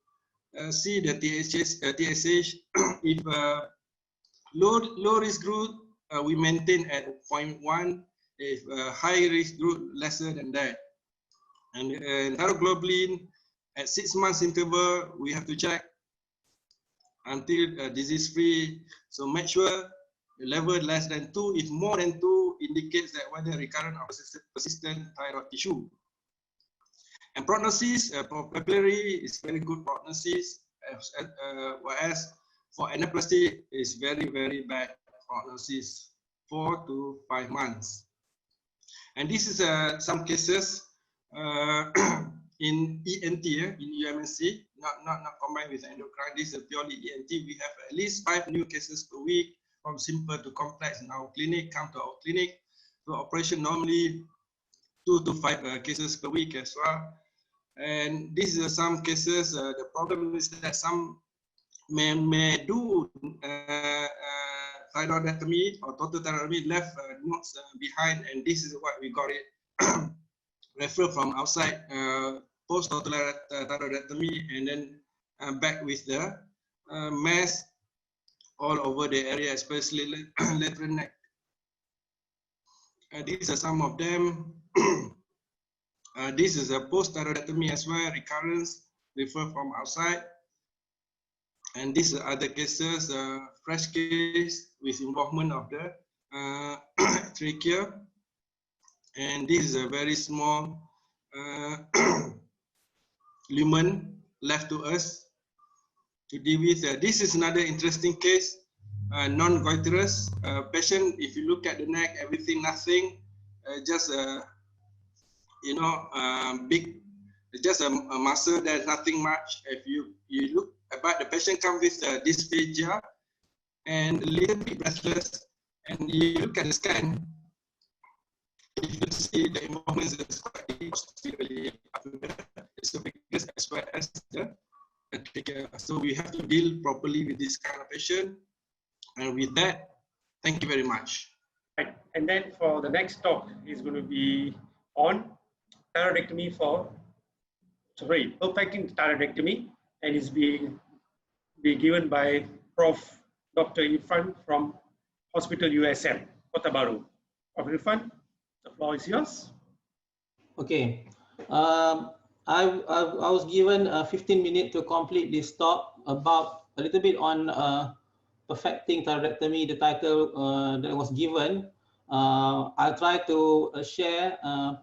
see the TSH. If low risk group, we maintain at 0.1. If high risk group, lesser than that. And thyroglobulin at 6 months interval, we have to check until disease free. So make sure the level less than 2. If more than 2, indicates that whether recurrent or persistent thyroid tissue. And prognosis, for papillary is very good prognosis, whereas for anaplasty is very, very bad prognosis, 4 to 5 months. And this is some cases in ENT, in UMNC, not combined with endocrine. This is purely ENT. We have at least 5 new cases per week, from simple to complex in our clinic, come to our clinic. So operation normally 2 to 5 cases per week as well. And these are some cases. The problem is that some may do thyroidectomy or total thyroidectomy, left notes behind, and this is what we got it referred from outside, post total thyroidectomy, and then back with the mass all over the area, especially lateral neck. These are some of them. This is a post thyroidectomy as well, recurrence, referred from outside. And these are other cases, fresh case with involvement of the trachea. And this is a very small lumen left to us to deal with. This is another interesting case, non-goitrous patient. If you look at the neck, everything, nothing, just you know, big, just a muscle. There's nothing much. If you look, but the patient comes with dysphagia and a little bit breathless, and you look at the scan, you can see the involvement is quite positively esophagus as well as the trachea. So we have to deal properly with this kind of patient. And with that, thank you very much. Right. And then for the next talk is going to be on thyroidectomy perfecting thyroidectomy, and is being given by Prof. Dr. Irfan from Hospital USM, Kota Baru. Prof. Irfan, the floor is yours. Okay. I was given 15 minutes to complete this talk about a little bit on perfecting thyroidectomy, the title that was given. I'll try to share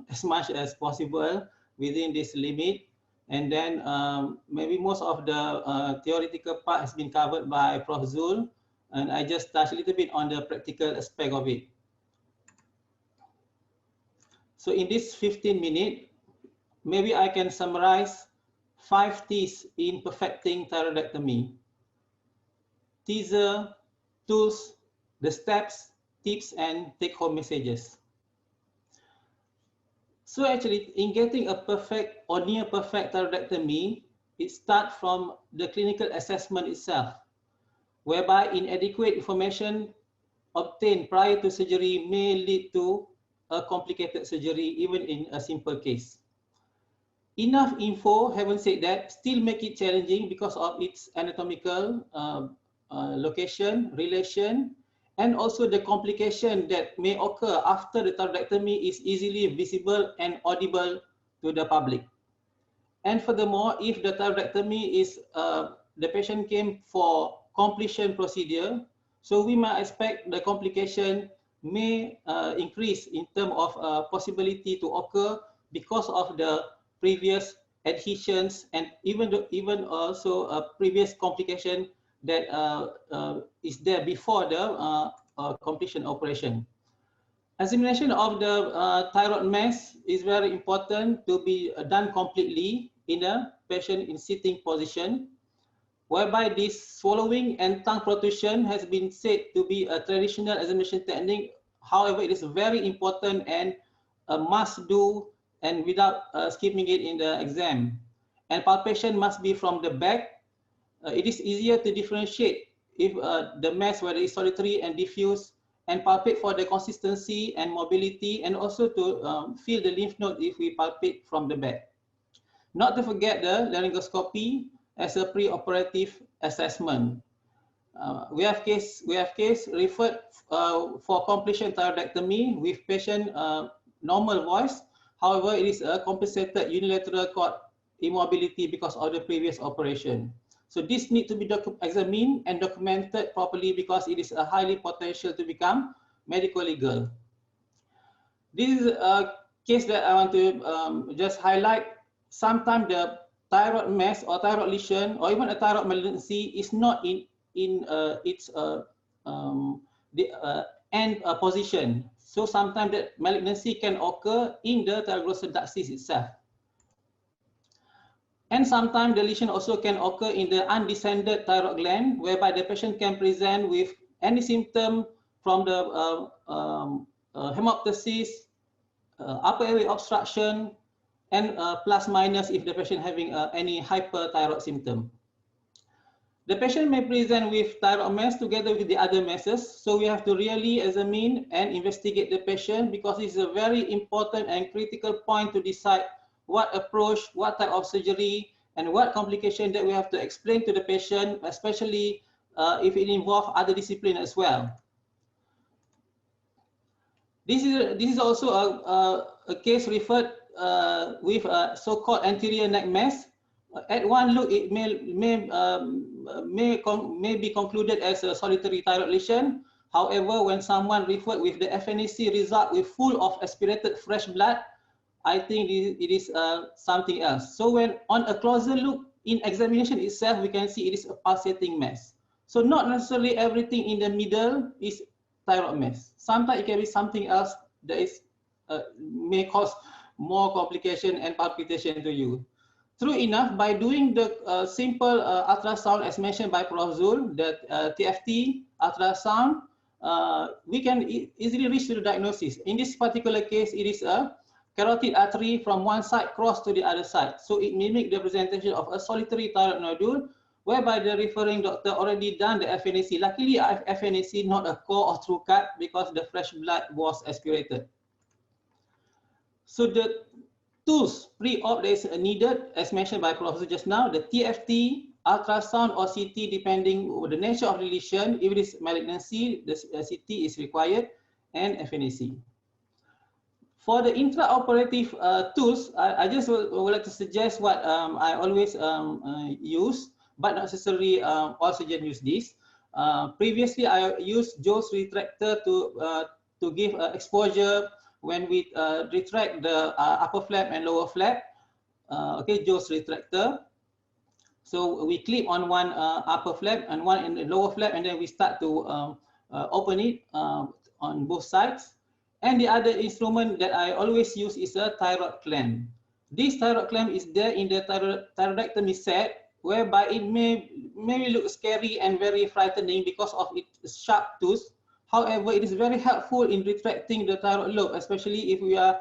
as much as possible within this limit. And then maybe most of the theoretical part has been covered by Prof. Zul, and I just touch a little bit on the practical aspect of it. So in this 15 minutes, maybe I can summarize 5 T's in perfecting thyroidectomy. Teaser, tools, the steps, tips, and take-home messages. So actually, in getting a perfect or near perfect thyroidectomy, it starts from the clinical assessment itself, whereby inadequate information obtained prior to surgery may lead to a complicated surgery, even in a simple case. Enough info, having said that, still make it challenging because of its anatomical location, relation, and also the complication that may occur after the thyroidectomy is easily visible and audible to the public. And furthermore, if the thyroidectomy is, the patient came for completion procedure, so we might expect the complication may increase in terms of possibility to occur because of the previous adhesions and even also a previous complication that is there before the completion operation. Examination of the thyroid mass is very important to be done completely in a patient in sitting position, whereby this swallowing and tongue protrusion has been said to be a traditional examination technique. However, it is very important and a must do, and without skipping it in the exam. And palpation must be from the back. It is easier to differentiate if the mass, whether it's solitary and diffuse, and palpate for the consistency and mobility, and also to feel the lymph node if we palpate from the back. Not to forget the laryngoscopy as a pre-operative assessment. We have case referred for completion thyroidectomy with patient normal voice. However, it is a compensated unilateral cord immobility because of the previous operation. So this needs to be examined and documented properly because it is a highly potential to become medical legal. This is a case that I want to just highlight sometimes the thyroid mass or thyroid lesion or even a thyroid malignancy is not in its end position. So sometimes that malignancy can occur in the thyroglosal duct cyst itself. And sometimes the lesion also can occur in the undescended thyroid gland, whereby the patient can present with any symptom from the hemoptysis, upper airway obstruction, and plus minus if the patient having any hyperthyroid symptom. The patient may present with thyroid mass together with the other masses, so we have to really examine and investigate the patient, because it's a very important and critical point to decide what approach, what type of surgery, and what complication that we have to explain to the patient, especially if it involves other discipline as well. This is also a case referred with a so-called anterior neck mass. At one look, it may be concluded as a solitary thyroid lesion. However, when someone referred with the FNAC result with full of aspirated fresh blood, I think it is something else. So when on a closer look in examination itself, we can see it is a pulsating mass. So not necessarily everything in the middle is thyroid mass. Sometimes it can be something else that is may cause more complication and palpitation to you. True enough, by doing the simple ultrasound as mentioned by Prof. Zul, the TFT ultrasound, we can easily reach to the diagnosis. In this particular case, it is a carotid artery from one side cross to the other side. So it mimics the presentation of a solitary thyroid nodule, whereby the referring doctor already done the FNAC. Luckily, I have FNAC, not a core or through cut, because the fresh blood was aspirated. So the tools pre-op that is needed, as mentioned by Professor just now, the TFT, ultrasound or CT, depending on the nature of the lesion. If it is malignancy, the CT is required, and FNAC. For the intraoperative tools, I just would like to suggest what I always use, but not necessarily all surgeons use this. Previously, I used Joe's retractor to give exposure when we retract the upper flap and lower flap. Okay, Joe's retractor. So we clip on one upper flap and one in the lower flap, and then we start to open it on both sides. And the other instrument that I always use is a thyroid clamp. This thyroid clamp is there in the thyroidectomy set, whereby it may look scary and very frightening because of its sharp tooth. However, it is very helpful in retracting the thyroid lobe, especially if we are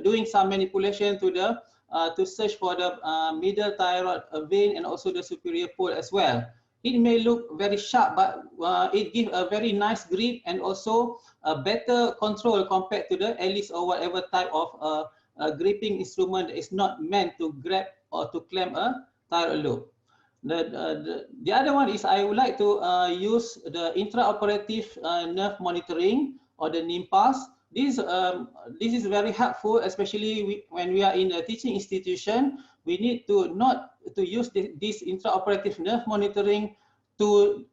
doing some manipulation to search for the middle thyroid vein and also the superior pole as well. It may look very sharp, but it gives a very nice grip and also a better control compared to the Alice or whatever type of gripping instrument that is not meant to grab or to clamp a thyroid lobe. The other one is I would like to use the intraoperative nerve monitoring or the NIMPAS. This is very helpful, especially when we are in a teaching institution. We need to not to use this intraoperative nerve monitoring to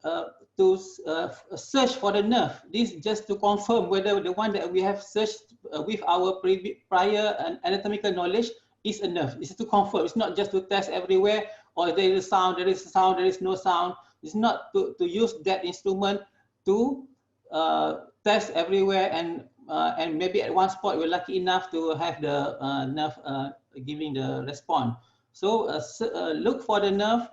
search for the nerve. This just to confirm whether the one that we have searched with our prior anatomical knowledge is a nerve. This is to confirm. It's not just to test everywhere, or there is a sound, there is a sound, there is no sound. It's not to use that instrument to test everywhere and maybe at one spot we're lucky enough to have the nerve giving the response. So look for the nerve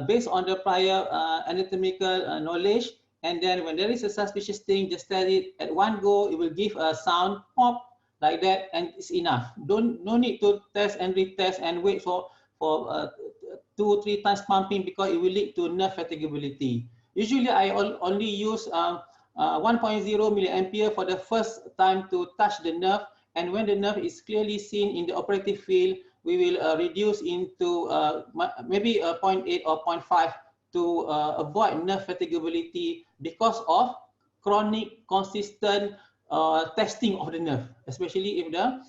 based on the prior anatomical knowledge, and then when there is a suspicious thing, just tell it at one go. It will give a sound pop like that, and it's enough. No need to test and retest and wait for 2 or 3 times pumping, because it will lead to nerve fatigability. Usually, I only use 1.0 milliampere for the first time to touch the nerve, and when the nerve is clearly seen in the operative field, we will reduce into maybe 0.8 or 0.5 to avoid nerve fatigability because of chronic, consistent testing of the nerve, especially if the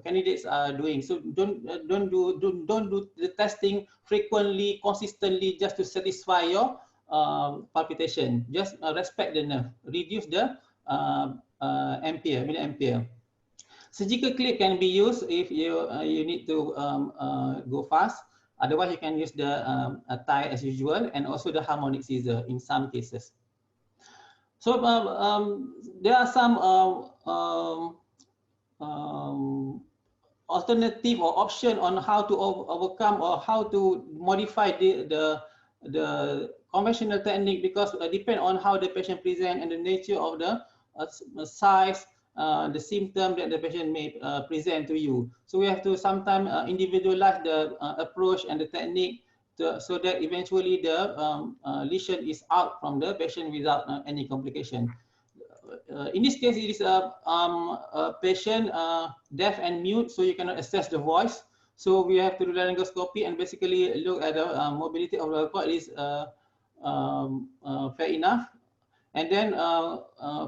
candidates are doing. So don't do the testing frequently, consistently, just to satisfy your palpitation. Just respect the nerve, reduce the milliampere. Surgical clip can be used if you need to go fast. Otherwise, you can use the tie as usual, and also the harmonic scissor in some cases. So there are some alternative or option on how to overcome or how to modify the conventional technique, because depend on how the patient present and the nature of the size, the symptom that the patient may present to you. So we have to sometimes individualize the approach and the technique so that eventually the lesion is out from the patient without any complication. In this case, it is a patient deaf and mute, so you cannot assess the voice. So we have to do laryngoscopy and basically look at the mobility of the cord is fair enough. And then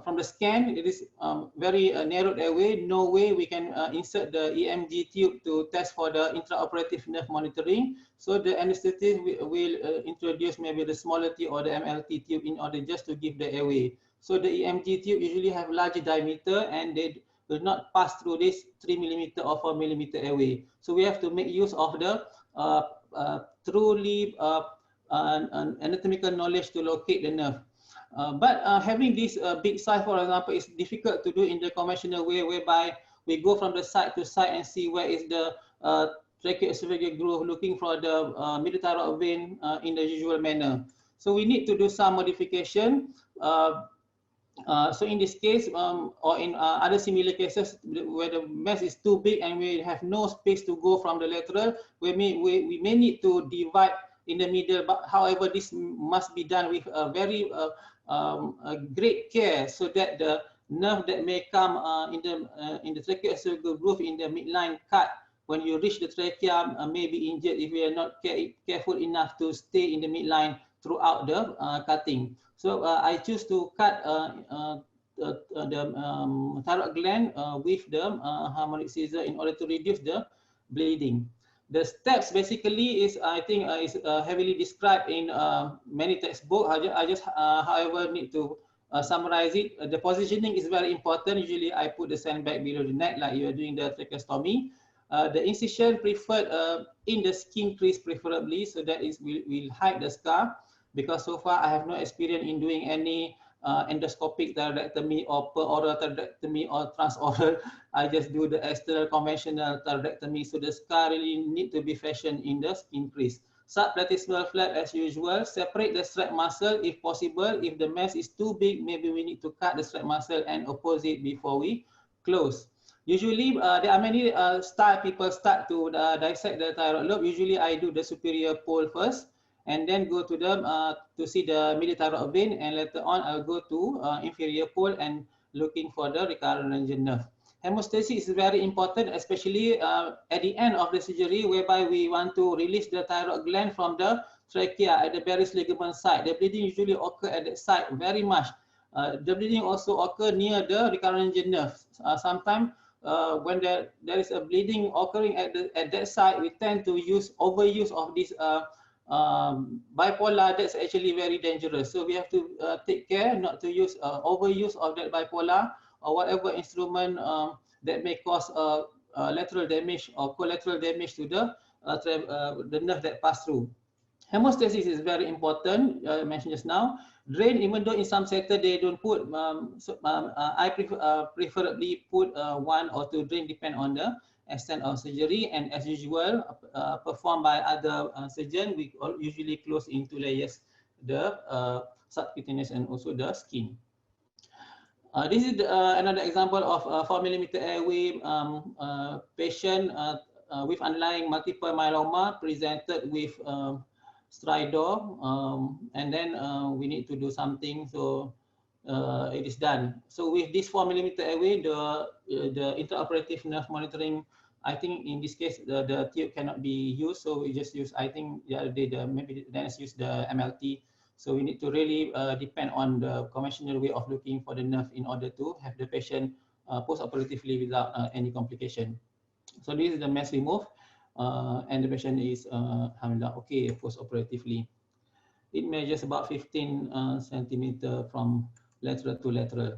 from the scan, it is very narrowed airway. No way we can insert the EMG tube to test for the intraoperative nerve monitoring. So the anesthetist will introduce maybe the smaller tube or the MLT tube in order just to give the airway. So the EMG tube usually have larger diameter and they will not pass through this 3 mm or 4 mm airway. So we have to make use of the truly anatomical knowledge to locate the nerve. But having this big size, for example, is difficult to do in the conventional way, whereby we go from the side to side and see where is the tracheoesophageal groove, looking for the middle thyroid vein in the usual manner. So we need to do some modification. So in this case, or in other similar cases where the mass is too big and we have no space to go from the lateral, we may need to divide in the middle. But however, this must be done with a very great care, so that the nerve that may come in the tracheoesophageal groove in the midline cut, when you reach the trachea, may be injured if we are not careful enough to stay in the midline throughout the cutting. So I choose to cut the thyroid gland with the harmonic scissor in order to reduce the bleeding. The steps basically is, I think, is heavily described in many textbooks. I just, however, need to summarize it. The positioning is very important. Usually, I put the sandbag below the neck, like you are doing the tracheostomy. The incision preferred in the skin crease, preferably, so that is will hide the scar. Because so far I have no experience in doing any endoscopic thyroidectomy or per-oral thyroidectomy or transoral. I just do the external conventional thyroidectomy, so the scar really need to be fashioned in the skin crease. Subplatysmal flap as usual. Separate the strap muscle if possible. If the mass is too big, maybe we need to cut the strap muscle and oppose it before we close. Usually, there are many style people start to dissect the thyroid lobe. Usually, I do the superior pole first, and then go to the to see the middle thyroid vein, and later on I'll go to inferior pole and looking for the recurrent laryngeal nerve. Hemostasis is very important, especially at the end of the surgery, whereby we want to release the thyroid gland from the trachea at the Barrett's ligament site. The bleeding usually occur at that site very much. The bleeding also occur near the recurrent laryngeal nerve. Sometimes when there is a bleeding occurring at that site, we tend to overuse of this bipolar. That's actually very dangerous. So we have to take care not to use overuse of that bipolar or whatever instrument that may cause lateral damage or collateral damage to the nerve that pass through. Hemostasis is very important. I mentioned just now. Drain, even though in some sector they don't put, I preferably put 1 or 2 drain, depend on the extent of surgery, and as usual, performed by other surgeon, we usually close in 2 layers, the subcutaneous and also the skin. This is another example of 4 mm airway patient with underlying multiple myeloma presented with stridor, and then we need to do something, so it is done. So with this 4 mm airway, the intraoperative nerve monitoring, I think in this case the tube cannot be used, so we just use, I think the other day maybe the dentist used the MLT. So we need to really depend on the conventional way of looking for the nerve in order to have the patient post-operatively without any complication. So this is the mass removed, and the patient is alhamdulillah okay post-operatively. It measures about 15 centimeter from lateral to lateral.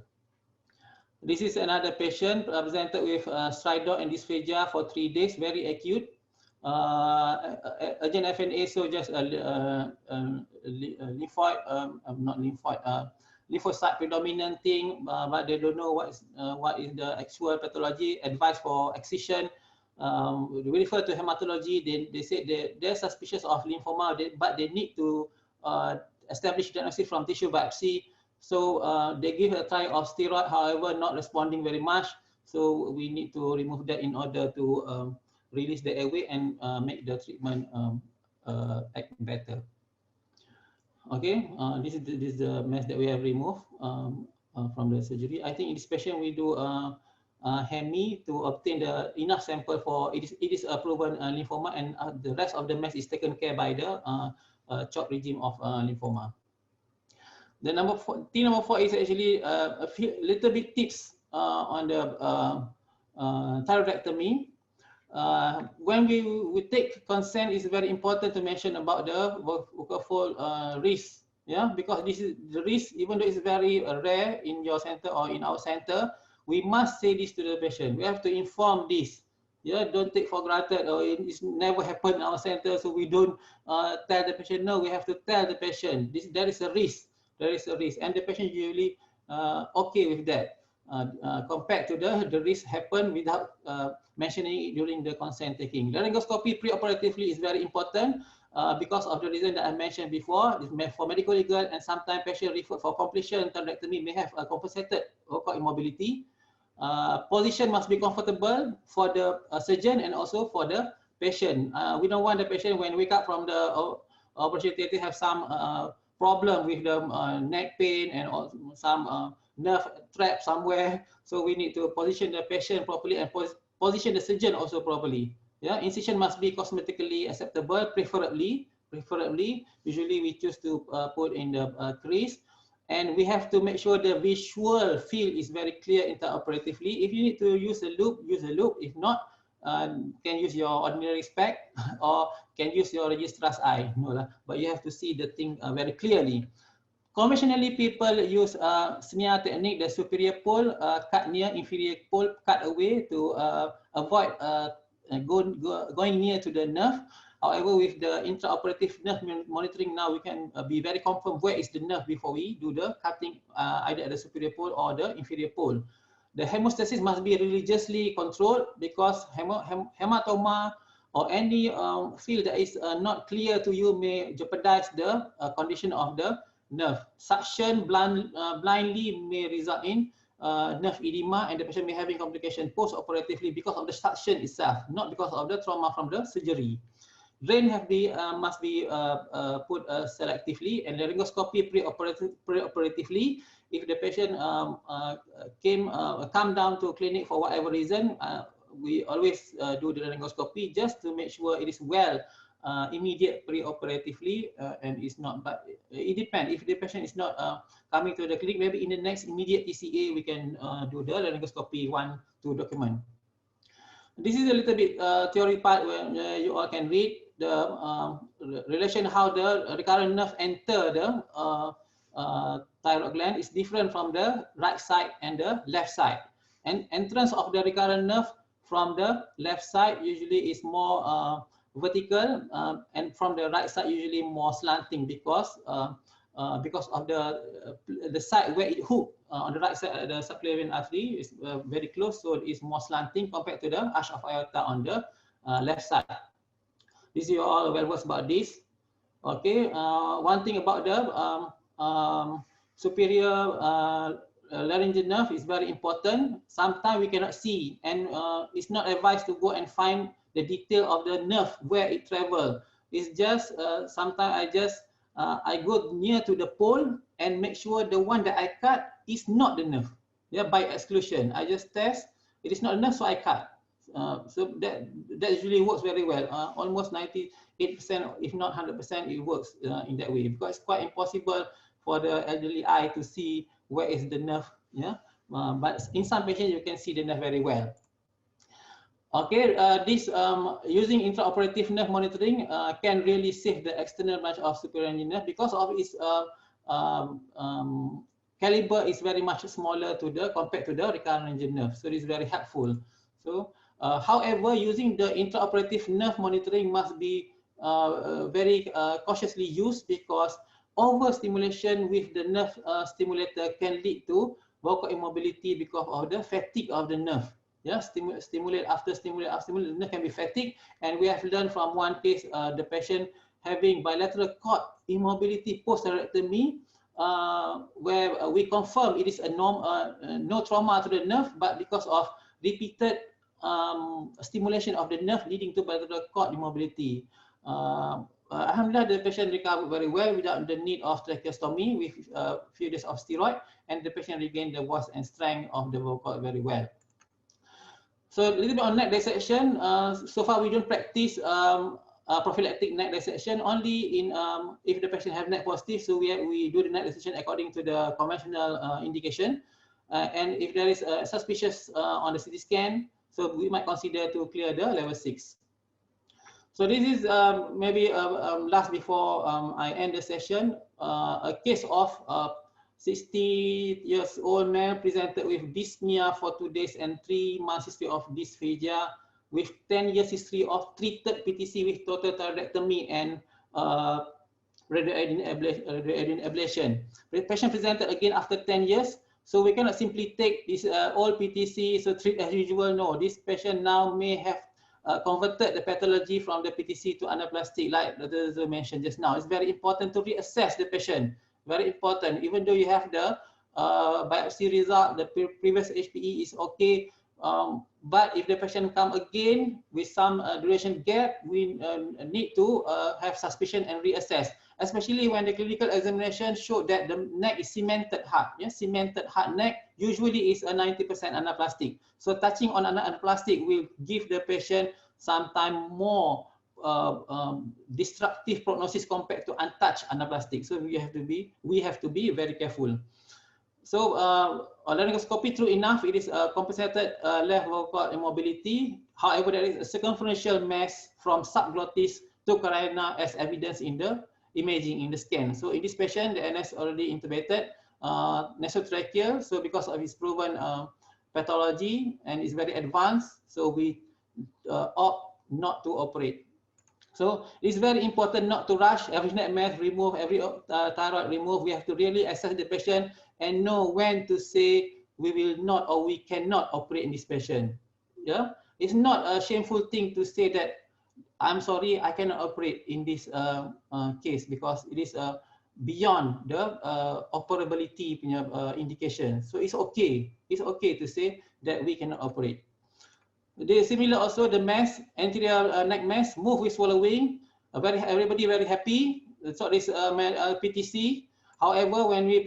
This is another patient presented with stridor and dysphagia for 3 days, very acute. Urgent FNA, so just lymphoid, not lymphoid, lymphocyte predominating, but they don't know what is the actual pathology. Advice for excision. We refer to hematology. They say they're suspicious of lymphoma, but they need to establish diagnosis from tissue biopsy. So they give a try of steroid, however, not responding very much. So we need to remove that in order to release the airway and make the treatment act better. Okay, this is the mass that we have removed from the surgery. I think in this patient we do hemi to obtain the enough sample for it is a proven lymphoma, and the rest of the mass is taken care by the CHOP regime of lymphoma. The number 4 is actually a few little bit tips on the thyroidectomy. When we take consent, it's very important to mention about the vocal risk, yeah, because this is the risk, even though it's very rare in your center or in our center, we must say this to the patient. We have to inform this. Yeah, don't take for granted, or it's never happened in our center, so we don't tell the patient. No, we have to tell the patient there is a risk. There is a risk, and the patient usually okay with that. Compared to the risk happen without mentioning it during the consent taking. Laryngoscopy preoperatively is very important because of the reason that I mentioned before. For medical legal, and sometimes patient referred for completion thyroidectomy may have a compensated vocal immobility. Position must be comfortable for the surgeon and also for the patient. We don't want the patient when wake up from the operation theatre have some problem with the neck pain and also some nerve trap somewhere. So we need to position the patient properly and position the surgeon also properly. Yeah, incision must be cosmetically acceptable, preferably. Usually we choose to put in the crease, and we have to make sure the visual field is very clear intraoperatively. If you need to use a loop, use a loop. If not, can use your ordinary spec or can use your registrar's eye. No, but you have to see the thing very clearly. Conventionally, people use smear technique, the superior pole, cut near, inferior pole, cut away to avoid going near to the nerve. However, with the intraoperative nerve monitoring now, we can be very confirmed where is the nerve before we do the cutting, either at the superior pole or the inferior pole. The hemostasis must be religiously controlled because hematoma or any field that is not clear to you may jeopardize the condition of the nerve. Suction blindly may result in nerve edema, and the patient may having complication post-operatively because of the suction itself, not because of the trauma from the surgery. Drain must be put selectively, and laryngoscopy preoperatively. If the patient come down to clinic for whatever reason, we always do the laryngoscopy just to make sure it is well immediate preoperatively, and it's not. But it depends. If the patient is not coming to the clinic, maybe in the next immediate TCA we can do the laryngoscopy to document. This is a little bit theory part where you all can read the relation how the recurrent nerve enter the thyroid gland is different from the right side and the left side. And entrance of the recurrent nerve from the left side usually is more vertical, and from the right side usually more slanting because of the side where it hook on the right side, the subclavian artery is very close, so it is more slanting compared to the arch of aorta on the left side. This you all well versed about this. Okay, one thing about the superior laryngeal nerve is very important. Sometimes we cannot see, and it's not advised to go and find the detail of the nerve where it travel. It's just sometimes I go near to the pole and make sure the one that I cut is not the nerve. Yeah, by exclusion, I just test it is not a nerve, so I cut. So that usually works very well. Almost 98%, if not 100%, it works in that way, because it's quite impossible for the elderly eye to see where is the nerve. Yeah, but in some patients you can see the nerve very well. Okay, this using intraoperative nerve monitoring can really save the external branch of superior nerve because of its caliber is very much smaller compared to the recurrent laryngeal nerve. So this is very helpful. So however, using the intraoperative nerve monitoring must be very cautiously used, because overstimulation with the nerve stimulator can lead to vocal immobility because of the fatigue of the nerve. Yeah, stimulate after stimulate after stimulate, the nerve can be fatigued, and we have learned from one case, the patient having bilateral cord immobility post-thyroidectomy, where we confirm it is a no trauma to the nerve, but because of repeated stimulation of the nerve leading to bilateral cord immobility. Alhamdulillah, the patient recovered very well without the need of tracheostomy with a few days of steroid, and the patient regained the voice and strength of the vocal very well. So a little bit on neck dissection. So far we don't practice prophylactic neck dissection, only in if the patient have neck positive. So we do the neck dissection according to the conventional indication, and if there is a suspicious on the CT scan, so we might consider to clear the level 6. So this is maybe last before I end the session, a case of 60 years old man presented with dyspnea for 2 days and 3 months history of dysphagia, with 10 years history of treated PTC with total thyroidectomy and radioiodine ablation. The patient presented again after 10 years. So we cannot simply take this old PTC, so treat as usual. No, this patient now may have converted the pathology from the PTC to anaplastic, like Dr. Zul mentioned just now. It's very important to reassess the patient. Very important. Even though you have the biopsy result, the previous HPE is okay, but if the patient come again with some duration gap, we need to have suspicion and reassess, especially when the clinical examination showed that the neck is cemented hard. Yeah? Cemented hard neck usually is a 90% anaplastic. So touching on anaplastic will give the patient sometime more destructive prognosis compared to untouched anaplastic. So we have to be very careful. So laryngoscopy, true enough, it is compensated left vocal immobility. However, there is a circumferential mass from subglottis to carina as evidence in the imaging in the scan. So in this patient, the NS already intubated, nasotracheal. So because of his proven pathology and is very advanced, so we opt not to operate. So it's very important not to rush every neck mass remove, every thyroid remove. We have to really assess the patient and know when to say we will not or we cannot operate in this patient. Yeah, it's not a shameful thing to say that I'm sorry, I cannot operate in this case, because it is beyond the operability indication. So it's okay. It's okay to say that we cannot operate. The similar also the mass, anterior neck mass, move with swallowing. Everybody very happy. So this PTC. However, when we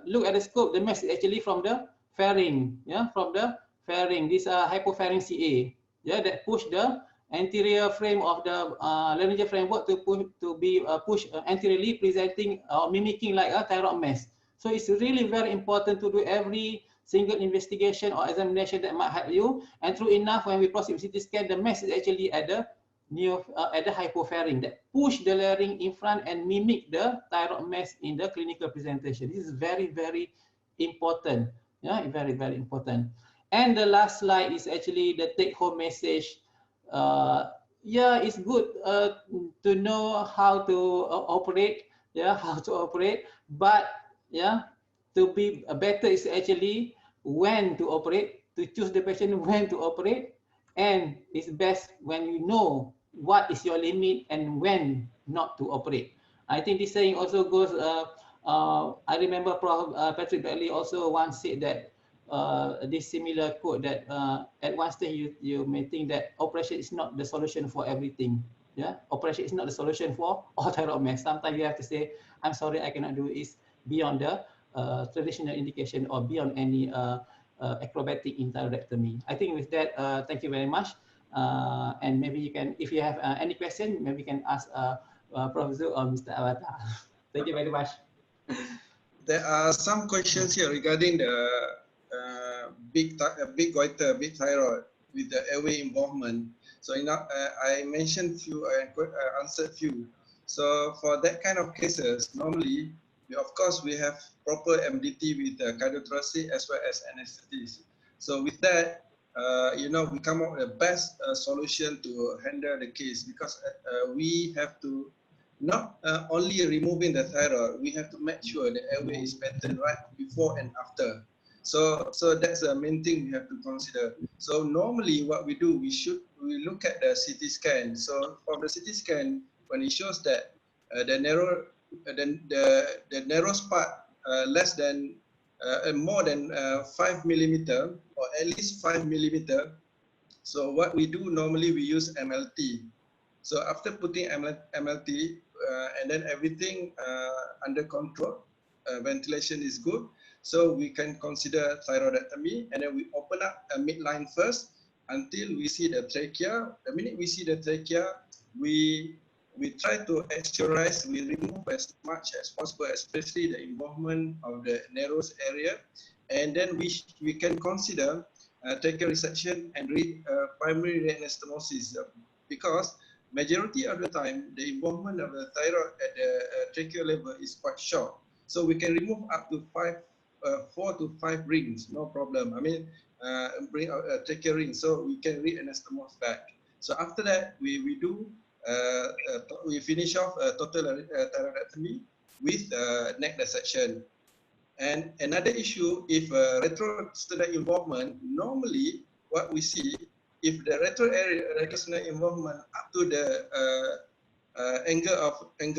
look at the scope, the mass is actually from the pharynx. Yeah, from the pharynx. This hypopharynx CA. Yeah, that push the anterior frame of the laryngeal framework to be pushed anteriorly, presenting or mimicking like a thyroid mass. So it's really very important to do every single investigation or examination that might help you. And true enough, when we proceed with CT scan, the mass is actually at the hypopharynx that push the larynx in front and mimic the thyroid mass in the clinical presentation. This is very, very important. Yeah, very, very important. And the last slide is actually the take-home message. Yeah, it's good to know how to operate. Yeah, how to operate. But yeah, to be better is actually when to operate, to choose the patient when to operate, and it's best when you know what is your limit and when not to operate. I think this saying also goes, I remember Prof. Patrick Bailey also once said that this similar quote that at one stage you may think that operation is not the solution for everything. Yeah, operation is not the solution for all thyroid mass. Sometimes you have to say, I'm sorry, I cannot do it. It's beyond the traditional indication or beyond any acrobatic in thyroidectomy. I think with that, thank you very much. And maybe you can, if you have any question, maybe you can ask Professor or Mr. Avatar. Thank you very much. There are some questions here regarding the big goiter, big thyroid with the airway involvement. So I mentioned few and answered few. So for that kind of cases, normally of course, we have proper MDT with cardiothoracic as well as anesthesia. So with that, we come up with the best solution to handle the case, because we have to not only removing the thyroid, we have to make sure the airway is maintained right before and after. So that's the main thing we have to consider. So normally what we do, we look at the CT scan. So from the CT scan, when it shows that the narrowest part less than more than 5 millimeter, or at least 5 millimeter. So what we do normally, we use MLT. So after putting MLT and then everything under control, ventilation is good, so we can consider thyroidectomy, and then we open up a midline first until we see the trachea. The minute we see the trachea, we try to externalize, we remove as much as possible, especially the involvement of the narrowest area, and then we can consider tracheal resection and primary reanastomosis, because majority of the time the involvement of the thyroid at the tracheal level is quite short, so we can remove up to 4 to 5 rings, no problem. I mean, bring out a tracheal ring, so we can reanastomose back. So after that, we do. We finish off total thyroidectomy with neck dissection. And another issue, if retrosternal involvement, normally what we see, if the retrosternal involvement up to the angle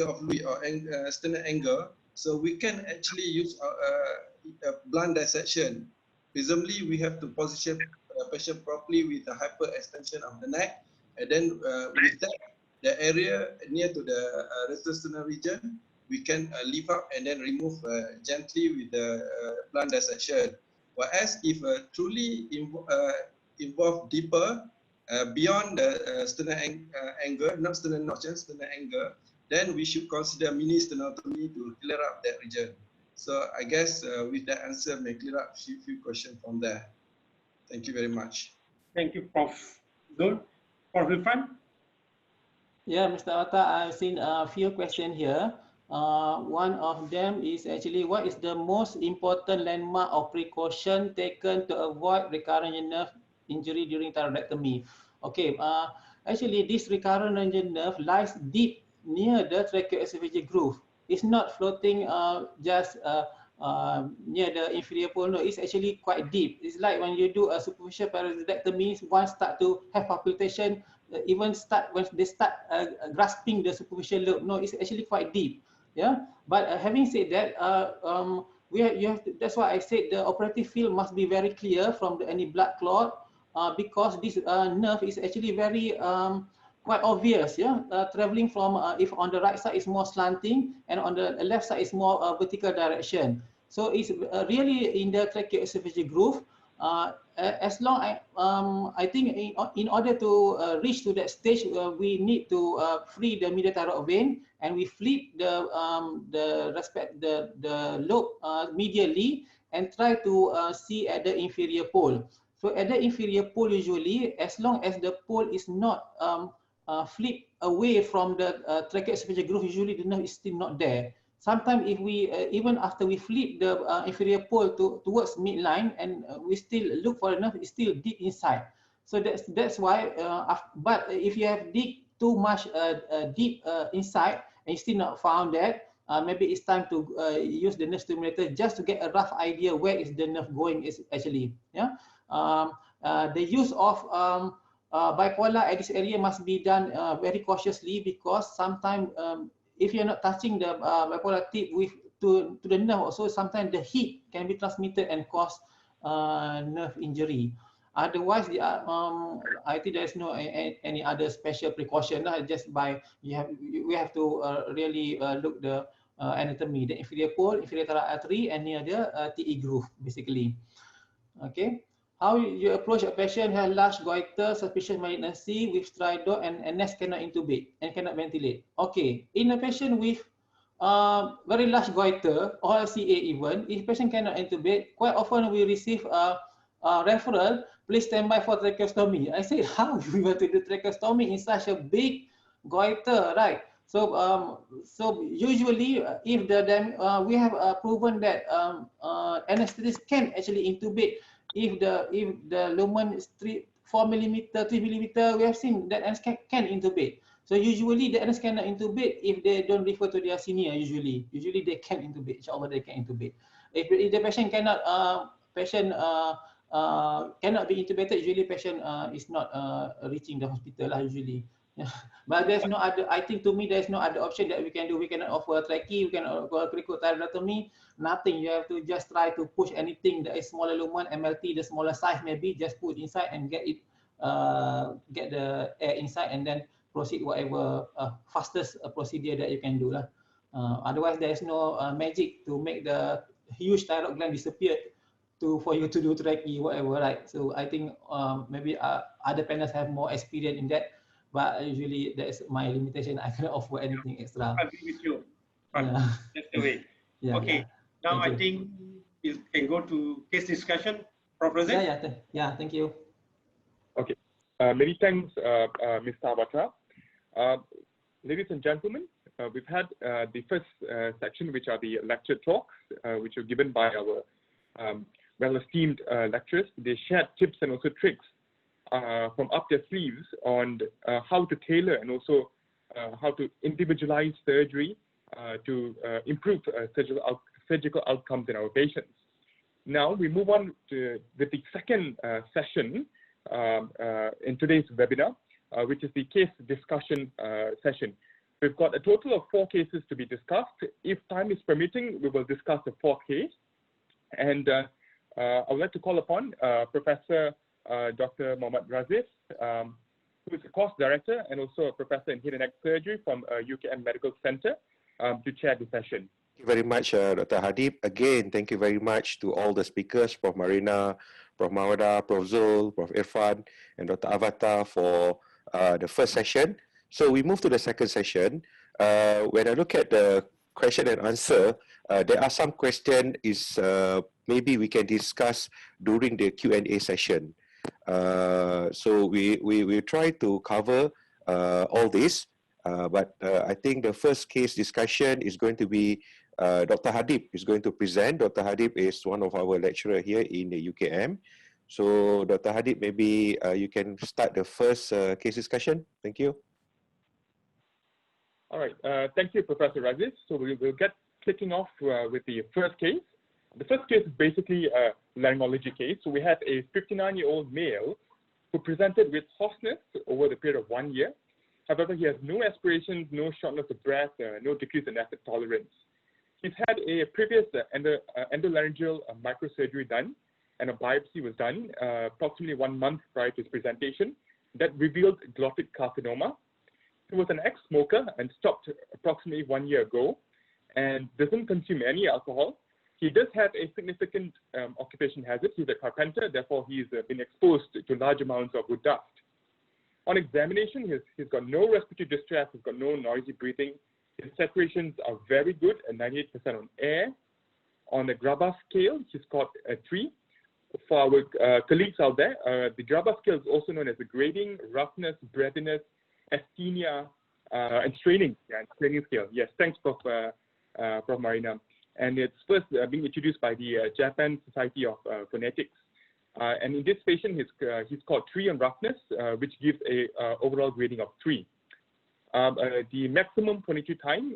of Louis, or sternal angle, so we can actually use a blunt dissection. Presumably, we have to position the patient properly with a hyperextension of the neck, and then with that, the area near to the retrosternal region, we can lift up and then remove gently with the blunt dissection. Whereas if truly involved deeper, beyond the sternal angle, not sternal notch, sternal angle, then we should consider mini sternotomy to clear up that region. So I guess with that answer, may clear up a few questions from there. Thank you very much. Thank you, Prof. Good. Prof. Irfan? Yeah, Mr. Atta, I've seen a few questions here. One of them is actually, what is the most important landmark or precaution taken to avoid recurrent nerve injury during thyroidectomy? Okay, actually this recurrent nerve lies deep near the tracheoesophageal groove. It's not floating just near the inferior pole. No, it's actually quite deep. It's like when you do a superficial parasitectomy, one start to have palpitation, even when they start grasping the superficial lobe. No, it's actually quite deep. Yeah, but having said that, that's why I said the operative field must be very clear from any blood clot, because this nerve is actually very quite obvious. Yeah, traveling from if on the right side is more slanting and on the left side is more vertical direction. So it's really in the tracheoesophageal groove. As long I think in order to reach to that stage, we need to free the medial thyroid vein, and we flip the lobe medially and try to see at the inferior pole. So at the inferior pole, usually, as long as the pole is not flipped away from the tracheoesophageal groove, usually the nerve is still not there. Sometimes if we, even after we flip the inferior pole towards midline, and we still look for the nerve, it's still deep inside. So that's why, but if you have dig too much deep inside and you still not found that, maybe it's time to use the nerve stimulator just to get a rough idea where is the nerve going is actually. Yeah, the use of bipolar at this area must be done very cautiously, because sometimes if you're not touching the bipolar tip to the nerve, also sometimes the heat can be transmitted and cause nerve injury. Otherwise, I think there's no any other special precaution. Just we have to really look the anatomy, the inferior pole, inferior thyroid artery, and near the TE groove, basically. Okay. How you approach a patient who has large goiter, suspicious malignancy with stridor and NS cannot intubate and cannot ventilate. Okay, in a patient with very large goiter or CA even, if patient cannot intubate, quite often we receive a referral, please stand by for tracheostomy. I said, how we want to do tracheostomy in such a big goiter, right? So usually, if we have proven that anesthetist can actually intubate if the lumen is 4 millimeter, 3 millimeter. We have seen that anesthetic can intubate. So usually the anesthetic cannot intubate if they don't refer to their senior. Usually they can intubate. Inshallah they can intubate. If the patient cannot cannot be intubated, usually patient is not reaching the hospital lah usually. But there's no other. I think to me there's no other option that we can do. We cannot offer a trachea. We cannot offer cricothyroidotomy. Nothing. You have to just try to push anything that is smaller lumen, MLT, the smaller size maybe, just put inside and get it, get the air inside, and then proceed whatever fastest procedure that you can do lah. Otherwise, there is no magic to make the huge thyroid gland disappear for you to do trachea, whatever, right? So I think maybe other panels have more experience in that. But usually that is my limitation. I cannot offer anything extra. I agree with you. Yeah. That's the way. Yeah, okay. Yeah. Now I think we can go to case discussion. Professor. Yeah. Thank you. Okay. Many thanks, Mr. Awata. Ladies and gentlemen, we've had the first section, which are the lecture talks, which are given by our well-esteemed lecturers. They shared tips and also tricks from up their sleeves on how to tailor and also how to individualize surgery to improve surgical outcomes in our patients. Now we move on with the second session in today's webinar, which is the case discussion session. We've got a total of 4 cases to be discussed. If time is permitting, we will discuss the 4th case. And I would like to call upon Professor Dr. Mohammad Razif, who is a course director and also a professor in head and neck surgery from UKM Medical Center, to chair the session. Thank you very much, Dr. Hadib. Again, thank you very much to all the speakers, Prof. Marina, Prof. Mawada, Prof. Zul, Prof. Irfan, and Dr. Avata for the first session. So we move to the second session. When I look at the question and answer, there are some questions maybe we can discuss during the Q&A session. So we try to cover all this, but I think the first case discussion is going to be Dr. Hadib is going to present. Dr. Hadib is one of our lecturers here in the UKM. So Dr. Hadib, maybe you can start the first case discussion. Thank you. All right, thank you, Professor Razif. So we'll get kicking off with the first case. The first case is basically a laryngology case. So we have a 59-year-old male who presented with hoarseness over the period of 1 year. However, he has no aspirations, no shortness of breath, no decrease in acid tolerance. He's had a previous endolaryngeal microsurgery done, and a biopsy was done approximately 1 month prior to his presentation that revealed glottic carcinoma. He was an ex-smoker and stopped approximately 1 year ago and doesn't consume any alcohol. He does have a significant occupation hazard. He's a carpenter, therefore he's been exposed to large amounts of wood dust. On examination, he's got no respiratory distress, he's got no noisy breathing. His saturations are very good at 98% on air. On the Graba scale, he's got a 3. For our colleagues out there, the Graba scale is also known as the grading, roughness, breathiness, asthenia, and straining. Yeah, straining scale. Yes, thanks, Prof. Marina. And it's first being introduced by the Japan Society of Phonetics. And in this patient, he's scored 3 on roughness, which gives a overall grading of 3. The maximum phonatory time,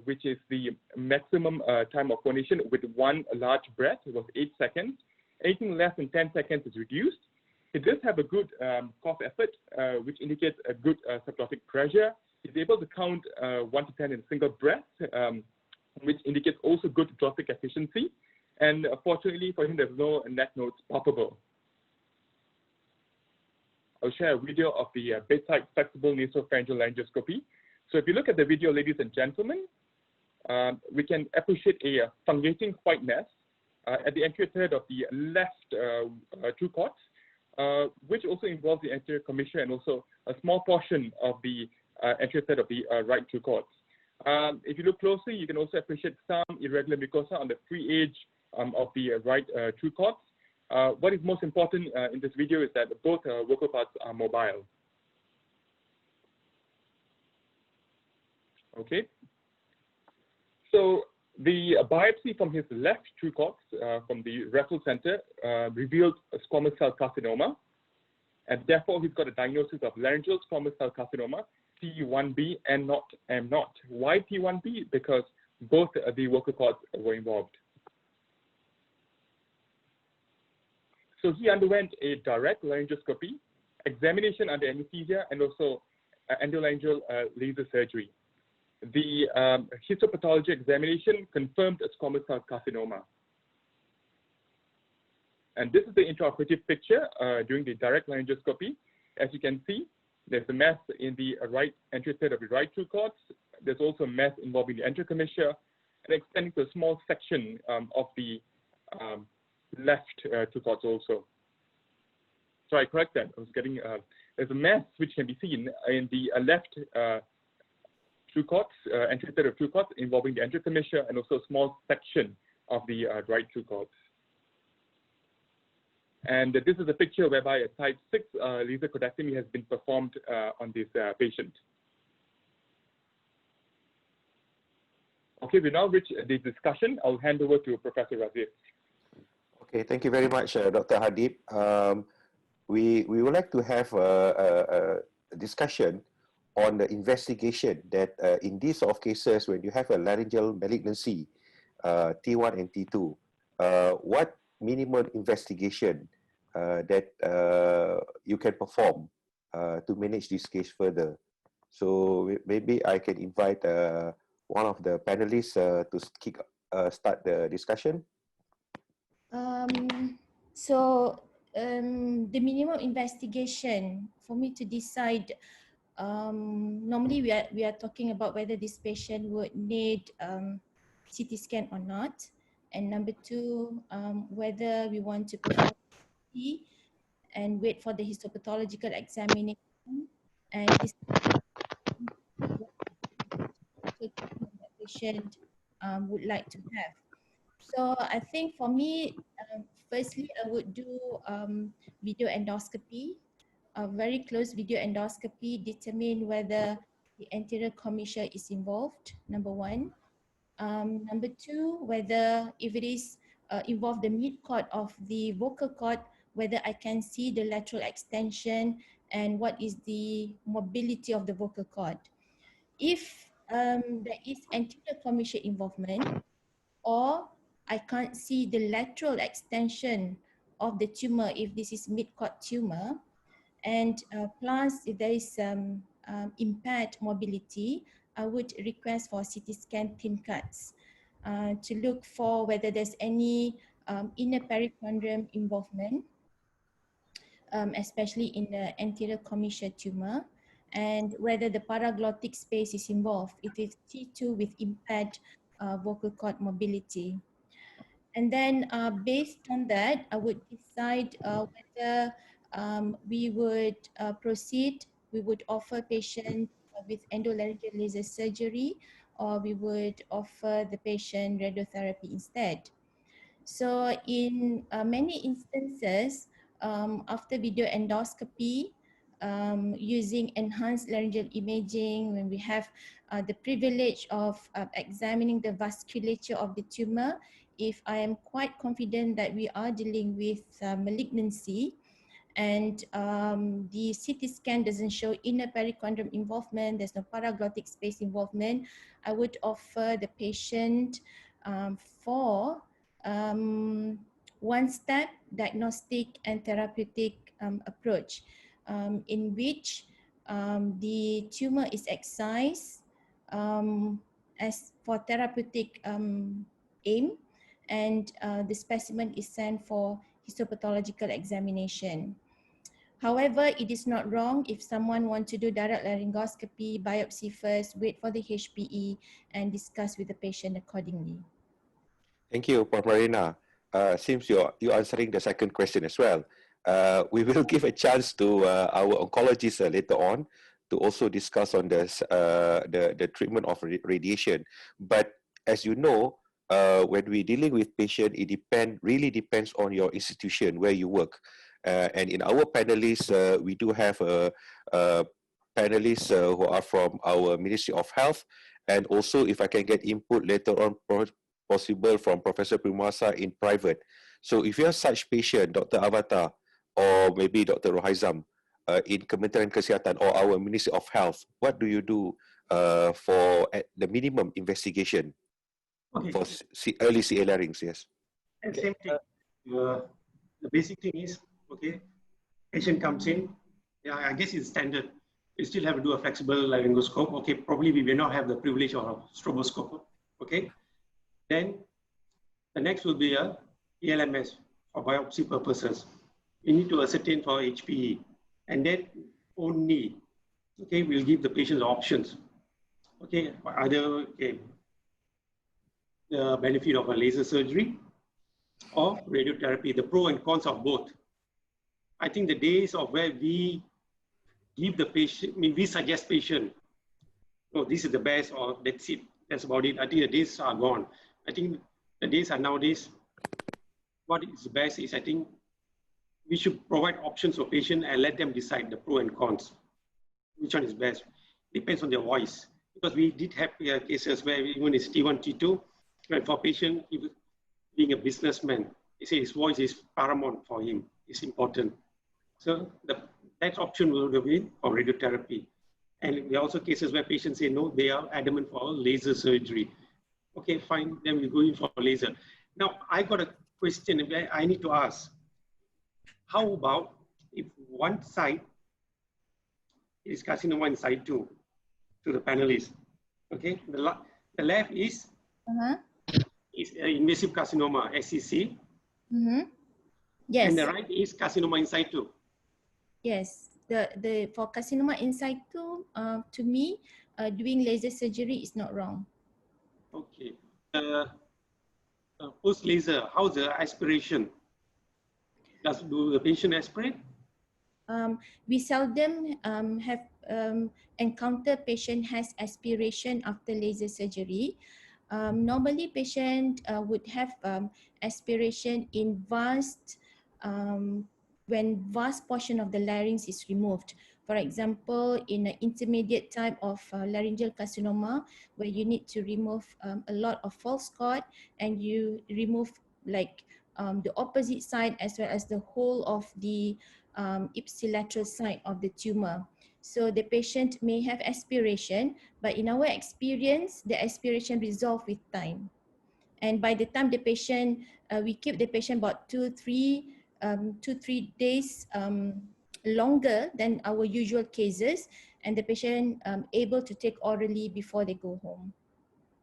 which is the maximum time of phonation with 1 large breath, was 8 seconds. Anything less than 10 seconds is reduced. He does have a good cough effort, which indicates a good subglottic pressure. He's able to count 1 to 10 in a single breath, which indicates also good glottic efficiency. And fortunately for him, there's no neck nodes palpable. I'll share a video of the bedside flexible nasopharyngeal laryngoscopy. So if you look at the video, ladies and gentlemen, we can appreciate a fungating white mass at the anterior third of the left true cords, which also involves the anterior commissure and also a small portion of the anterior third of the right true cords. If you look closely, you can also appreciate some irregular mucosa on the free edge of the right true cords. What is most important in this video is that both vocal parts are mobile. Okay. So the biopsy from his left true cortex from the retinal center revealed a squamous cell carcinoma, and therefore he's got a diagnosis of laryngeal squamous cell carcinoma, T1B and not M0. Why T1B? Because both the vocal cords were involved. So he underwent a direct laryngoscopy, examination under anesthesia, and also endolaryngeal laser surgery. The histopathology examination confirmed a squamous cell carcinoma. And this is the intraoperative picture during the direct laryngoscopy. As you can see, there's a mass in the right anterior third of the right true cortex. There's also a mass involving the enterocommissure and extending to a small section of the left true cortex also. So I correct that. I was getting there's a mass which can be seen in the left true cortex, anterior third of true cortex, involving the enterocommissure and also a small section of the right true cortex. And this is a picture whereby a type 6 laser codectomy has been performed on this patient. Okay, we now reach the discussion. I'll hand over to Professor Razif. Okay, thank you very much, Dr. Hadib. We would like to have a discussion on the investigation that in these sort of cases, when you have a laryngeal malignancy, T1 and T2, what minimal investigation that you can perform to manage this case further. So maybe I can invite one of the panelists to start the discussion. The minimum investigation for me to decide, normally we are talking about whether this patient would need CT scan or not, and number two, whether we want to perform CT and wait for the histopathological examination, and this that patient would like to have. So I think for me, firstly, I would do video endoscopy, a very close video endoscopy, determine whether the anterior commissure is involved, number one. Number two, whether if it is involved the mid-cord of the vocal cord, whether I can see the lateral extension and what is the mobility of the vocal cord. If there is anterior commissure involvement, or I can't see the lateral extension of the tumor if this is mid-cord tumor, and plus if there is impaired mobility, I would request for CT scan thin cuts to look for whether there's any inner perichondrium involvement, especially in the anterior commissure tumor, and whether the paraglottic space is involved, if it's T2 with impaired vocal cord mobility. And then based on that, I would decide whether we would proceed, we would offer patient with endolaryngeal laser surgery, or we would offer the patient radiotherapy instead. So in many instances, after video endoscopy, using enhanced laryngeal imaging, when we have the privilege of examining the vasculature of the tumor, if I am quite confident that we are dealing with malignancy, and the CT scan doesn't show inner perichondrium involvement, there's no paraglottic space involvement, I would offer the patient for one-step diagnostic and therapeutic approach, in which the tumor is excised as for therapeutic aim, and the specimen is sent for histopathological examination. However, it is not wrong if someone wants to do direct laryngoscopy, biopsy first, wait for the HPE, and discuss with the patient accordingly. Thank you, Prof. Marina. Seems you're answering the second question as well. We will give a chance to our oncologists later on to also discuss on this, the treatment of radiation. But as you know, when we're dealing with patient, it really depends on your institution where you work. And in our panelists, we do have panelists who are from our Ministry of Health, and also if I can get input later on possible from Professor Primasa in private. So if you have such patient, Dr. Avatar, or maybe Dr. Rohaizam, in Kementerian Kesihatan or our Ministry of Health, what do you do for the minimum investigation for early CA larynx? Yes. And same thing. The basic thing is, okay, patient comes in, yeah, I guess it's standard. You still have to do a flexible laryngoscope. Okay, probably we may not have the privilege of a stroboscope. Okay, then the next will be a ELMS for biopsy purposes. You need to ascertain for HPE, and then only, okay, we'll give the patient options. Okay, either the benefit of a laser surgery or radiotherapy, the pro and cons of both. I think the days of where we give the patient, I mean, we suggest patient, oh, this is the best, or that's it, that's about it. I think the days are gone. I think the days are nowadays, what is best is, I think, we should provide options for patient and let them decide the pro and cons. Which one is best? Depends on their voice. Because we did have cases where even it's T1, T2, and for patient, being a businessman, he says his voice is paramount for him, it's important. So the next option will be for radiotherapy. And there are also cases where patients say, no, they are adamant for laser surgery. Okay, fine, then we go in for laser. Now, I got a question I need to ask. How about if one side is carcinoma in side 2 to the panelists? Okay, the left is invasive carcinoma, SCC. Yes. And the right is carcinoma in side 2. Yes, for carcinoma in situ, to me, doing laser surgery is not wrong. Okay. Post laser, how's the aspiration? Do the patient aspirate? We seldom have encounter patient has aspiration after laser surgery. Normally, patient would have aspiration in when vast portion of the larynx is removed. For example, in an intermediate type of laryngeal carcinoma, where you need to remove a lot of false cord, and you remove like the opposite side as well as the whole of the ipsilateral side of the tumor. So the patient may have aspiration, but in our experience, the aspiration resolves with time. And by the time the patient, we keep the patient about 2-3 days longer than our usual cases, and the patient able to take orally before they go home.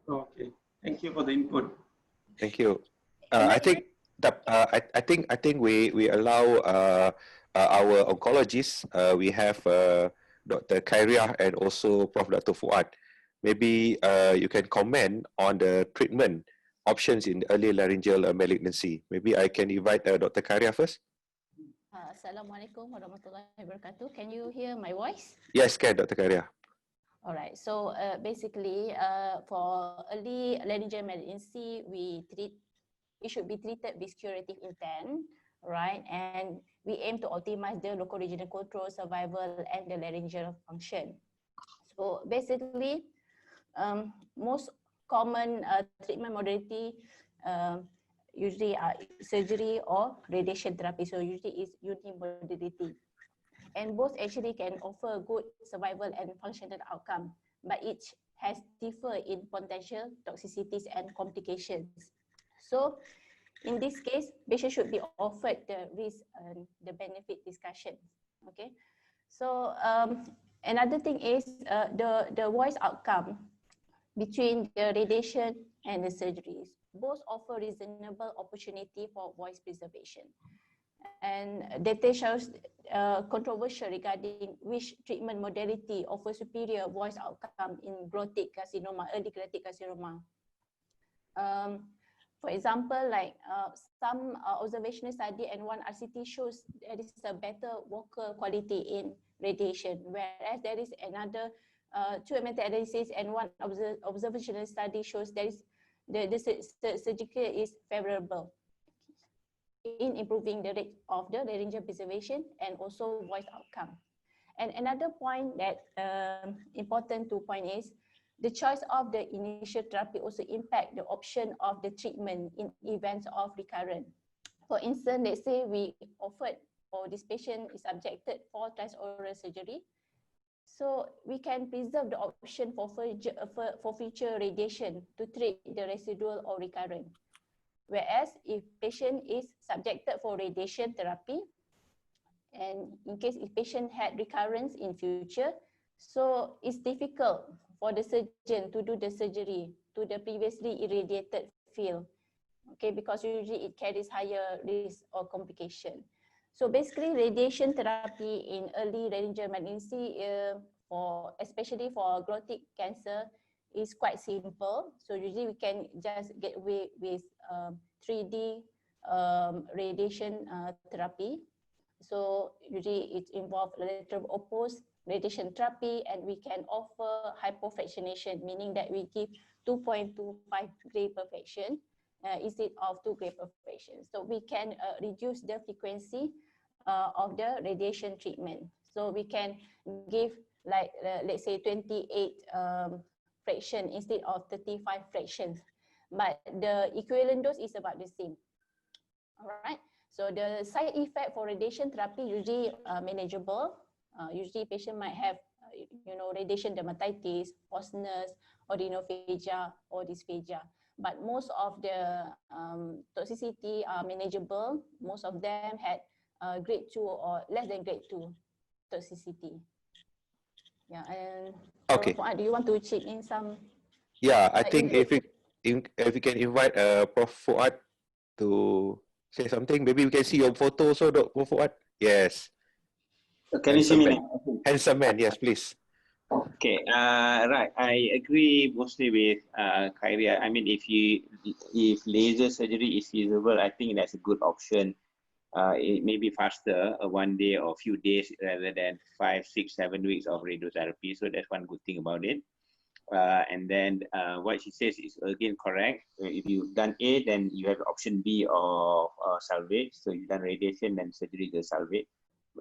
Okay, thank you for the input. Thank you. I think we allow our oncologists. We have Dr. Khairia and also Prof. Dr. Fuad. Maybe you can comment on the treatment options in early laryngeal malignancy. Maybe I can invite Dr. Khairia first. Assalamualaikum warahmatullahi wabarakatuh. Can you hear my voice? Yes, can, Dr. Khairia. All right. So basically, for early laryngeal malignancy, it should be treated with curative intent, right? And we aim to optimize the local regional control, survival, and the laryngeal function. So basically, most common treatment modality usually are surgery or radiation therapy. So usually it's unimodality. And both actually can offer good survival and functional outcome, but each has differ in potential toxicities and complications. So in this case, patient should be offered the risk and the benefit discussion. Okay. So another thing is the voice outcome between the radiation and the surgeries. Both offer reasonable opportunity for voice preservation. And data shows controversial regarding which treatment modality offers superior voice outcome in glottic carcinoma, early glottic carcinoma. For example, like some observational study and one RCT shows there is a better vocal quality in radiation, whereas there is another two meta-analysis and one observational study shows there is the surgical is favorable in improving the rate of the laryngeal preservation and also voice outcome. And another point that important to point is the choice of the initial therapy also impact the option of the treatment in events of recurrent. For instance, let's say we offered or this patient is subjected for transoral surgery, so we can preserve the option for future radiation to treat the residual or recurrent. Whereas if patient is subjected for radiation therapy, and in case if patient had recurrence in future, so it's difficult for the surgeon to do the surgery to the previously irradiated field, okay, because usually it carries higher risk or complication. So basically, radiation therapy in early laryngeal malignancy, especially for glottic cancer, is quite simple. So usually we can just get away with 3D radiation therapy. So usually it involves lateral opposed radiation therapy, and we can offer hypofractionation, meaning that we give 2.25 gray per fraction instead of 2 gray per fraction. So we can reduce the frequency of the radiation treatment. So we can give like let's say 28 fraction instead of 35 fractions, but the equivalent dose is about the same. All right. So the side effect for radiation therapy usually manageable. Usually patient might have radiation dermatitis, hoarseness, odynophagia or dysphagia. But most of the toxicity are manageable. Most of them had grade 2 or less than grade 2 toxicity. Yeah, and okay. Fuad, do you want to chip in some? Yeah, I think if we can invite Prof. Fuad to say something, maybe we can see your photo also, Prof. Fuad. Yes. Can you see me now? Handsome man, yes, please. Okay, right. I agree mostly with Khairia. I mean, if laser surgery is feasible, I think that's a good option. It may be faster, 1 day or a few days rather than 5, 6, 7 weeks of radiotherapy. So that's one good thing about it. And then what she says is again correct. If you've done A, then you have option B of salvage. So you've done radiation, then surgery is salvage.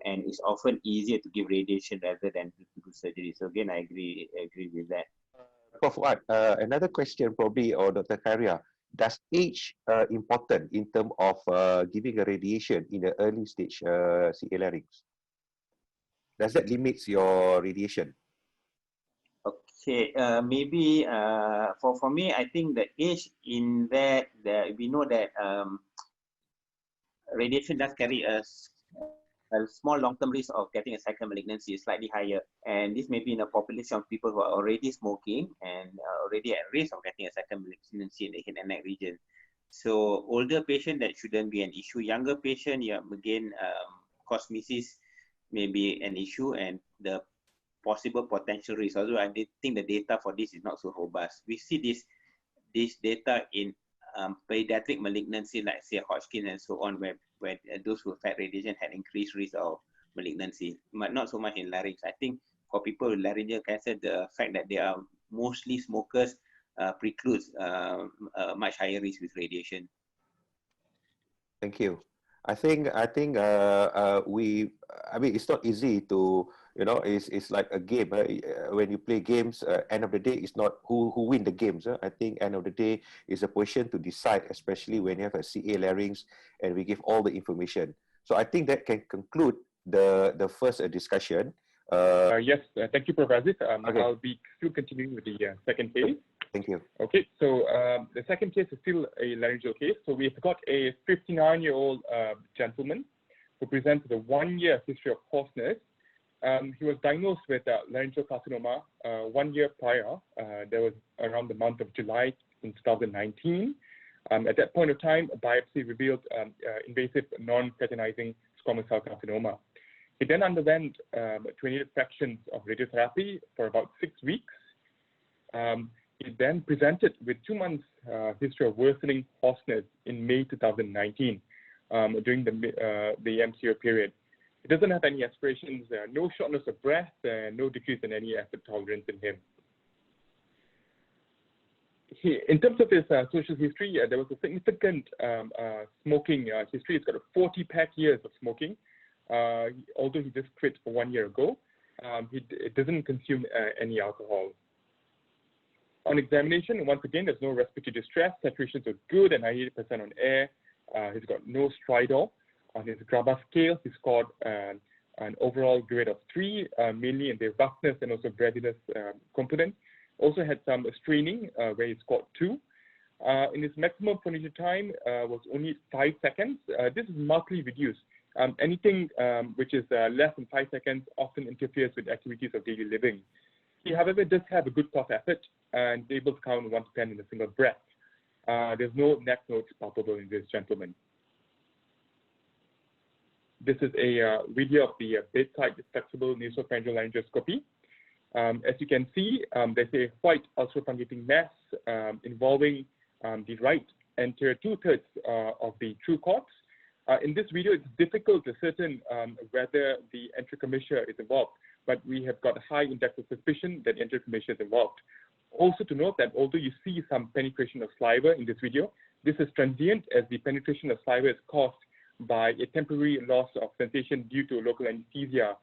And it's often easier to give radiation rather than to do surgery. So again, I agree with that. Prof. Fuad, another question probably, or Dr. Khairia, does age important in terms of giving a radiation in the early stage CA larynx? Does that limit your radiation? Okay, maybe for me, I think the age in that we know that radiation does carry a small long-term risk of getting a second malignancy is slightly higher, and this may be in a population of people who are already smoking and already at risk of getting a second malignancy in the head and neck region. So older patient, that shouldn't be an issue. Younger patient, yeah, again, cosmesis may be an issue, and the possible potential risk. Although I think the data for this is not so robust. We see this data in pediatric malignancy, like say Hodgkin and so on, where those who had radiation had increased risk of malignancy, but not so much in larynx. I think for people with laryngeal cancer, the fact that they are mostly smokers precludes a much higher risk with radiation. Thank you. I mean, it's not easy to, it's like a game. When you play games, end of the day, it's not who win the games. I think end of the day is a position to decide, especially when you have a CA larynx and we give all the information. So I think that can conclude the first discussion. Yes, thank you, Prof. Aziz. Okay. I'll be still continuing with the second case. Thank you. Okay, so the second case is still a laryngeal case. So we've got a 59-year-old gentleman who presents with a 1-year history of hoarseness. He was diagnosed with laryngeal carcinoma 1 year prior. That was around the month of July in 2019. At that point of time, a biopsy revealed invasive non-keratinizing squamous cell carcinoma. He then underwent 28 fractions of radiotherapy for about 6 weeks. He then presented with 2 months history of worsening hoarseness in May 2019 during the MCO period. He doesn't have any aspirations, no shortness of breath, no decrease in any effort tolerance in him. In terms of his social history, there was a significant smoking history. He's got a 40 pack years of smoking, although he just quit 1 year ago. It doesn't consume any alcohol. On examination, once again, there's no respiratory distress. Saturations are good and 98% on air. He's got no stridor. On his GRABA scale, he scored an overall grade of 3, mainly in the roughness and also breathiness component. Also had some straining where he scored 2. In his maximum phonation time was only 5 seconds. This is markedly reduced. Anything which is less than 5 seconds often interferes with activities of daily living. He, however, does have a good cough effort and is able to count 1 to 10 in a single breath. There's no neck notes palpable in this gentleman. This is a video of the bedside flexible nasopharyngeal laryngoscopy. As you can see, there's a white ultrafungulating mass involving the right anterior 2/3 of the true cords. In this video, it's difficult to ascertain whether the anterior commissure is involved, but we have got a high index of suspicion that anterior commissure is involved. Also to note that although you see some penetration of saliva in this video, this is transient as the penetration of saliva is caused by a temporary loss of sensation due to local anesthesia,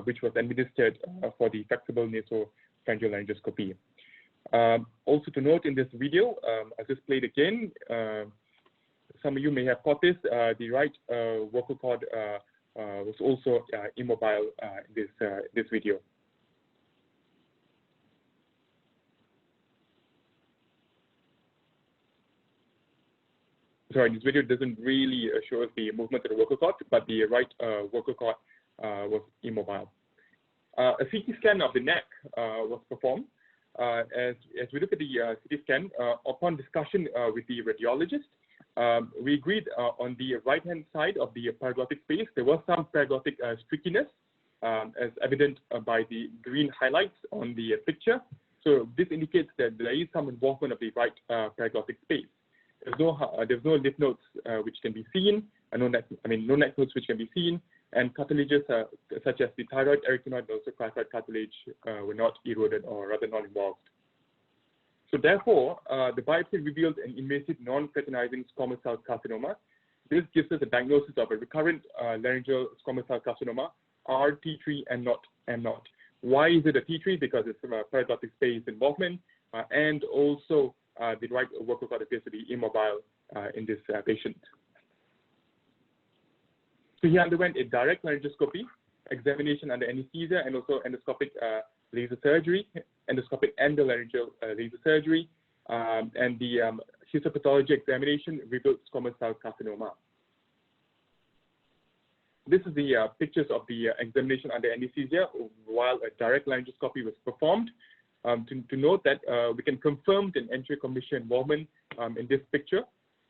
which was administered for the flexible nasopharyngeal laryngoscopy. Also to note in this video, I'll just play it again. Some of you may have caught this, the right vocal cord was also immobile in this video. Sorry, this video doesn't really show us the movement of the vocal cord, but the right vocal cord was immobile. A CT scan of the neck was performed. As we look at the CT scan, upon discussion with the radiologist, we agreed on the right-hand side of the paraglottic space, there was some paraglottic streakiness, as evident by the green highlights on the picture. So this indicates that there is some involvement of the right paraglottic space. There's no lymph nodes which can be seen, no neck nodes which can be seen, and cartilages such as the thyroid, arytenoid, and also cricoid cartilage were not eroded or rather not involved. So therefore, the biopsy revealed an invasive non-fraternizing squamous cell carcinoma. This gives us a diagnosis of a recurrent laryngeal squamous cell carcinoma, RT3 and not M0. Why is it a T3? Because it's a paraglottic space involvement, and also the right vocal cord appears to be immobile in this patient. So he underwent a direct laryngoscopy, examination under anesthesia, and also endoscopic laser surgery, endoscopic endolaryngeal laser surgery, and the histopathology examination revealed squamous cell carcinoma. This is the pictures of the examination under anesthesia while a direct laryngoscopy was performed. To note that we can confirm the anterior commissure involvement in this picture.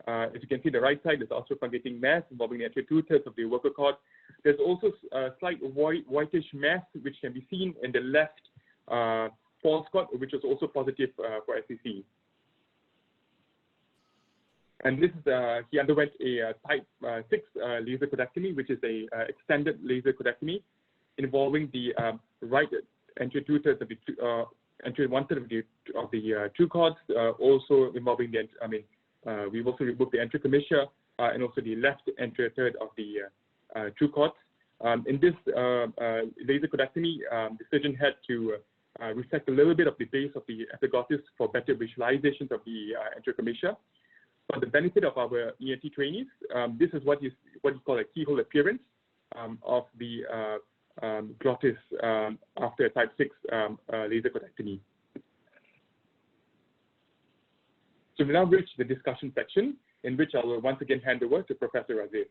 As you can see, the right side is ultrafungulating mass involving the anterior 2/3 of the vocal cord. There's also a slight whitish mass which can be seen in the left false cord, which is also positive for SCC. And this is he underwent a type 6 laser codectomy, which is a extended laser codectomy involving the right anterior 2/3 of the anterior 1/3 of the true cords, also involving the we've also removed the anterior commissure and also the left anterior 1/3 of the true cords. In this laser codectomy, the surgeon had to resect a little bit of the base of the epiglottis for better visualizations of the anterior commissure. For the benefit of our ENT trainees, this is what you call a keyhole appearance of the glottis after a type 6 laser codectomy. So we now reach the discussion section, in which I will once again hand over to Professor Razif.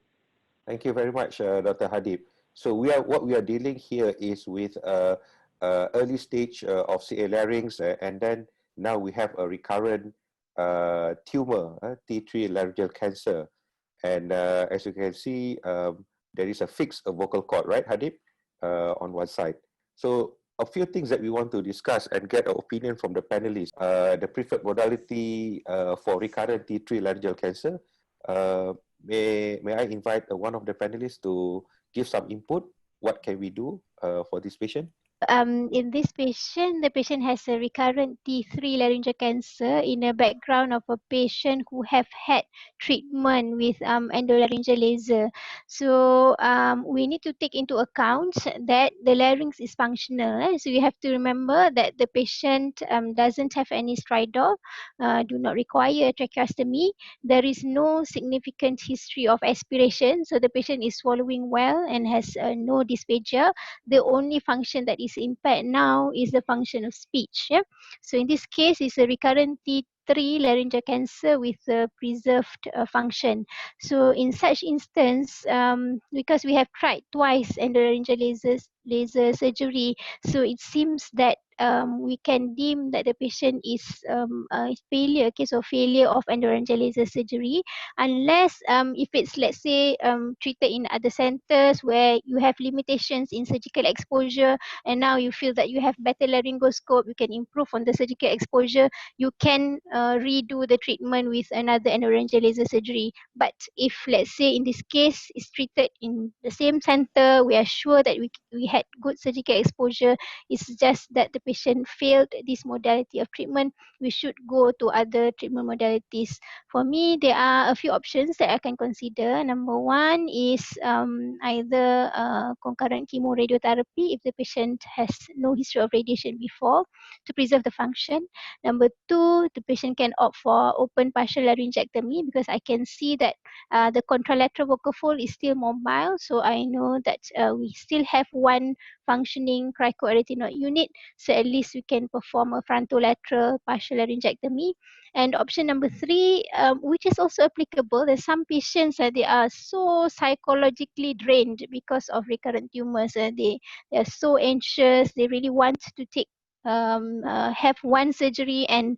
Thank you very much, Dr. Hadib. So what we are dealing here is with early stage of CA larynx, and then now we have a recurrent tumor, T3 laryngeal cancer. And as you can see, there is a fixed vocal cord, right, Hadib, on one side. So a few things that we want to discuss and get an opinion from the panelists. The preferred modality for recurrent T3 laryngeal cancer. May I invite one of the panelists to give some input? What can we do for this patient? In this patient, the patient has a recurrent T3 laryngeal cancer in a background of a patient who have had treatment with endolaryngal laser. So we need to take into account that the larynx is functional. So you have to remember that the patient doesn't have any stridor, do not require tracheostomy. There is no significant history of aspiration. So the patient is swallowing well and has no dysphagia. The only function that is impaired now is the function of speech. Yeah? So in this case, it's a recurrent T3 laryngeal cancer with a preserved function. So in such instance, because we have tried twice endolaryngal laser surgery, so it seems that we can deem that the patient is a case of failure of endolaryngal laser surgery, unless if it's, let's say, treated in other centers where you have limitations in surgical exposure, and now you feel that you have better laryngoscope, you can improve on the surgical exposure, you can redo the treatment with another endolaryngal laser surgery. But if, let's say, in this case is treated in the same center, we are sure that we had good surgical exposure, it's just that the patient failed this modality of treatment, we should go to other treatment modalities. For me, there are a few options that I can consider. Number one is either concurrent chemoradiotherapy if the patient has no history of radiation before to preserve the function. Number two, the patient can opt for open partial laryngectomy because I can see that the contralateral vocal fold is still mobile. So I know that we still have one functioning cricoarytenoid unit. So at least we can perform a frontolateral partial laryngectomy. And option number three, which is also applicable, there's some patients they are so psychologically drained because of recurrent tumors. They are so anxious. They really want to have one surgery and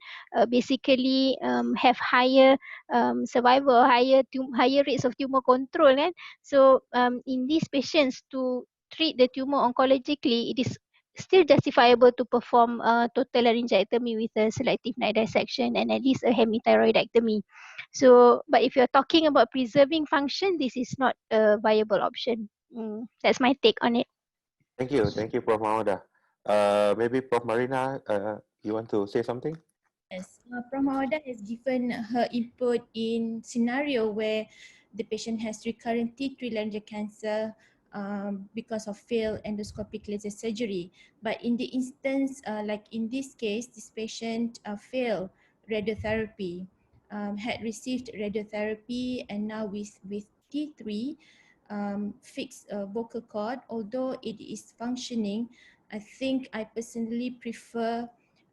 basically have higher survival, higher rates of tumor control. So in these patients, to treat the tumor oncologically, it is still justifiable to perform total laryngectomy with a selective night dissection and at least a hemithyroidectomy. So, but if you're talking about preserving function, this is not a viable option. That's my take on it. Thank you, Prof. Mahmoda. Maybe Prof. Marina, you want to say something? Yes, Prof. Mahmoda has given her input in scenario where the patient has recurrent T3 laryngeal cancer because of failed endoscopic laser surgery. But in the instance, like in this case, this patient failed radiotherapy, had received radiotherapy, and now with T3 fixed vocal cord, although it is functioning, I think I personally prefer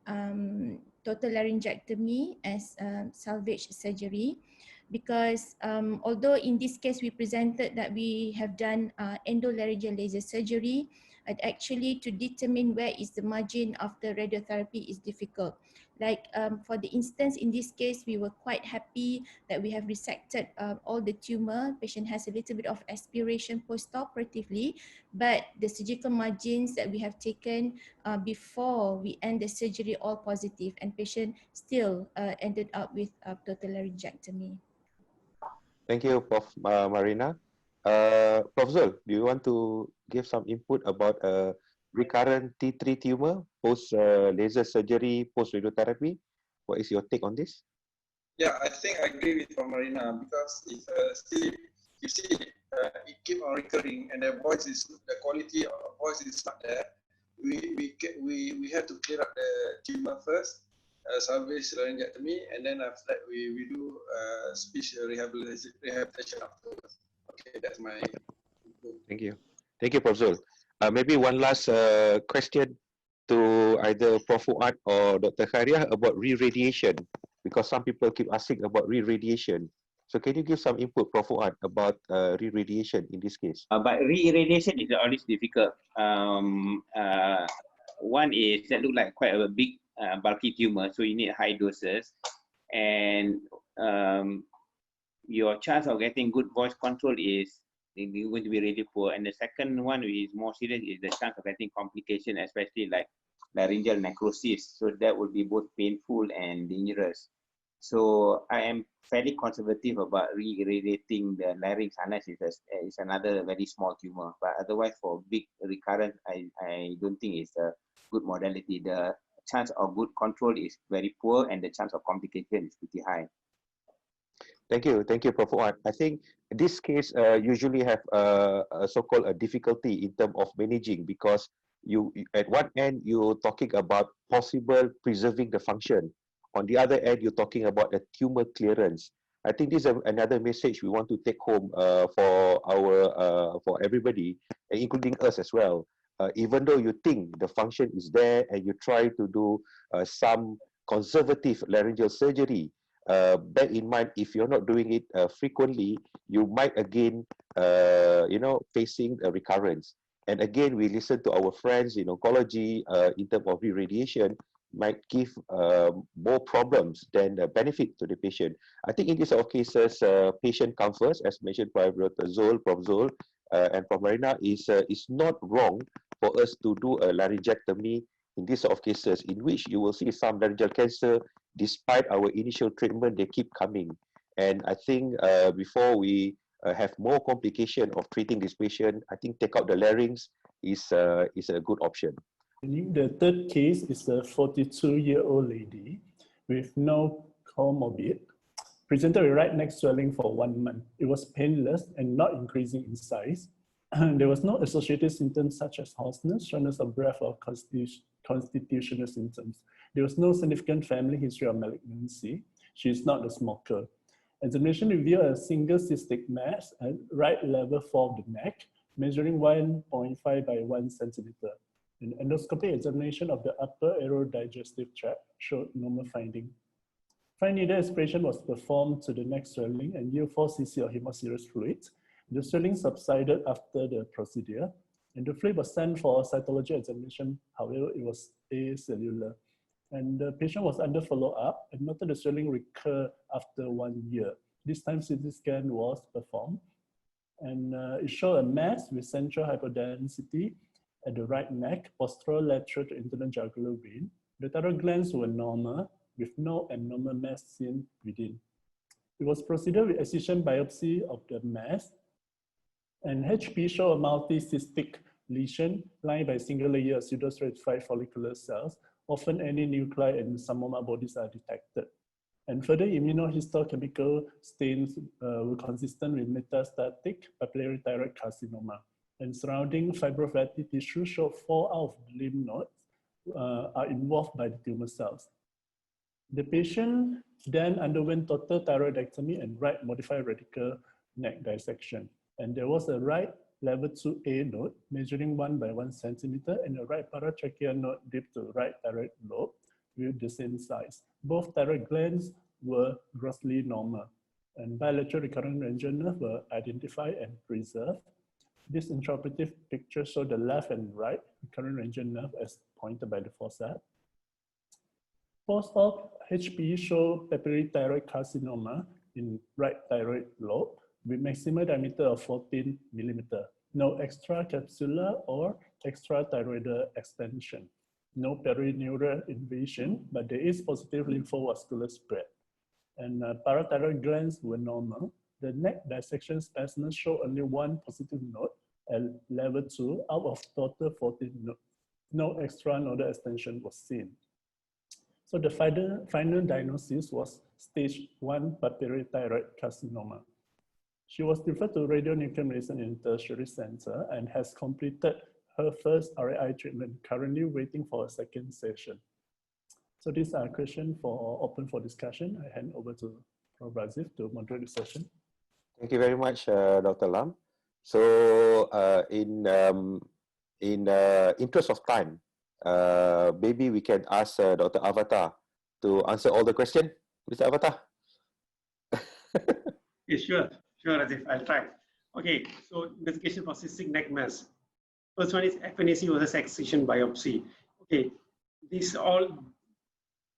total laryngectomy as salvage surgery, because although in this case we presented that we have done endolaryngeal laser surgery, actually to determine where is the margin of the radiotherapy is difficult. Like for the instance, in this case, we were quite happy that we have resected all the tumor. Patient has a little bit of aspiration post-operatively, but the surgical margins that we have taken before we end the surgery all positive, and patient still ended up with total laryngectomy. Thank you, Prof. Marina. Prof. Zul, do you want to give some input about recurrent T3 tumor post laser surgery, post radiotherapy? What is your take on this? Yeah, I think I agree with Prof. Marina, because if still you see it keep on recurring and the quality of voice is not there, we have to clear up the tumor first, salvage laryngectomy, and then after that we do speech rehabilitation afterwards. Okay, that's my input. Thank you, Prof. Zul. Maybe one last question to either Prof. Fuad or Dr. Khairiyah about re-radiation, because some people keep asking about re-radiation. So can you give some input, Prof. Fuad, about re-radiation in this case? But re-irradiation is always difficult. One is that look like quite a big bulky tumor, so you need high doses, and your chance of getting good voice control is going to be really poor. And the second one, which is more serious, is the chance of getting complication, especially like laryngeal necrosis. So that would be both painful and dangerous. So I am fairly conservative about re-irradiating the larynx unless it's another very small tumor. But otherwise, for big recurrent, I don't think it's a good modality. The chance of good control is very poor, and the chance of complication is pretty high. Thank you, Prof. Wan. I think this case usually have a so-called a difficulty in terms of managing, because you at one end you're talking about possible preserving the function. On the other end, you're talking about a tumor clearance. I think this is another message we want to take home for everybody, including us as well. Even though you think the function is there and you try to do some conservative laryngeal surgery, bear in mind, if you're not doing it frequently, you might again, facing a recurrence. And again, we listen to our friends in oncology in terms of irradiation might give more problems than benefit to the patient. I think in these cases, patient comfort, as mentioned by Dr. Zul, Prof. Zul, and Prof. Marina, is not wrong for us to do a laryngectomy in these sort of cases, in which you will see some laryngeal cancer, despite our initial treatment, they keep coming. And I think before we have more complication of treating this patient, I think take out the larynx is a good option. The third case is a 42-year-old lady with no comorbid, presented with right neck swelling for 1 month. It was painless and not increasing in size. There was no associated symptoms such as hoarseness, shortness of breath, or constitutional symptoms. There was no significant family history of malignancy. She is not a smoker. Examination revealed a single cystic mass at right level 4 of the neck, measuring 1.5 by 1 centimeter. An endoscopic examination of the upper aerodigestive tract showed normal finding. Fine needle aspiration was performed to the neck swelling and yielded 4 cc of hemoserous fluid. The swelling subsided after the procedure, and the fluid was sent for cytology examination. However, it was acellular. And the patient was under follow-up and noted the swelling recur after 1 year. This time CT scan was performed, and it showed a mass with central hypodensity at the right neck, posterolateral to internal jugular vein. The thyroid glands were normal, with no abnormal mass seen within. It was proceeded with excision biopsy of the mass, and HP showed a multicystic lesion lined by single layer of pseudostratified follicular cells. Often any nuclei and psammoma bodies are detected. And further immunohistochemical stains were consistent with metastatic papillary thyroid carcinoma. And surrounding fibrofatty tissue showed 4 out of the lymph nodes are involved by the tumor cells. The patient then underwent total thyroidectomy and right modified radical neck dissection. And there was a right level 2A node measuring 1 by 1 centimeter and a right paratracheal node deep to right thyroid lobe with the same size. Both thyroid glands were grossly normal, and bilateral recurrent laryngeal nerve were identified and preserved. This intraoperative picture showed the left and right recurrent laryngeal nerve as pointed by the forceps. Post-op HPE showed papillary thyroid carcinoma in right thyroid lobe with maximal diameter of 14 millimeter. No extracapsular or extrathyroidal extension. No perineural invasion, but there is positive lymphovascular spread. And parathyroid glands were normal. The neck dissection specimens show only 1 positive node at level 2 out of total 14 nodes. No extranodal extension was seen. So the final diagnosis was stage 1 papillary thyroid carcinoma. She was referred to radionuclear medicine in tertiary center and has completed her first RAI treatment, currently waiting for a second session. So these are questions open for discussion. I hand over to Prof. Razif to moderate the session. Thank you very much, Dr. Lam. So in interest of time, maybe we can ask Dr. Avatar to answer all the questions. Mr. Avatar. Yeah, sure, Razif, I'll try. Okay, so investigation for cystic neck mass. First one is FNAC versus excision biopsy. Okay, these all,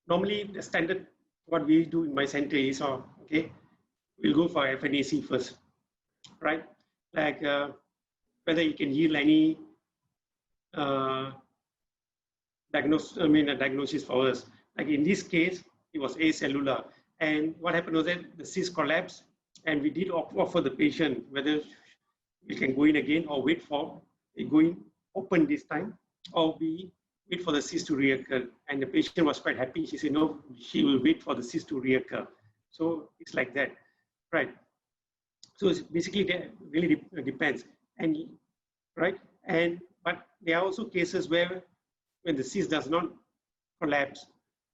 normally the standard, what we do in my center is, okay, we'll go for FNAC first, right? Like whether you can yield any diagnosis for us. Like in this case, it was acellular. And what happened was that the cyst collapsed, and we did offer the patient whether we can go in again or wait for it going open this time, or we wait for the cyst to reoccur. And the patient was quite happy. She said, no, she will wait for the cyst to reoccur. So it's like that, right? So it's basically that really depends. And right, but there are also cases where when the cyst does not collapse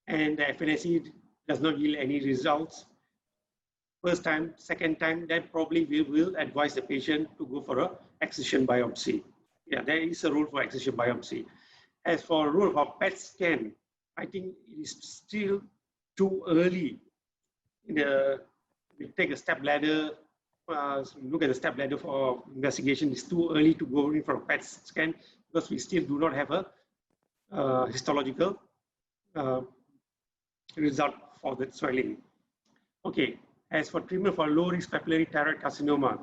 and the FNSE does not yield any results, first time, second time, then probably we will advise the patient to go for a excision biopsy. Yeah, there is a role for excision biopsy. As for a role for PET scan, I think it is still too early. We take a step ladder, look at the step ladder for investigation. It's too early to go in for a PET scan because we still do not have a histological result for the swelling. Okay, as for treatment for low-risk papillary thyroid carcinoma,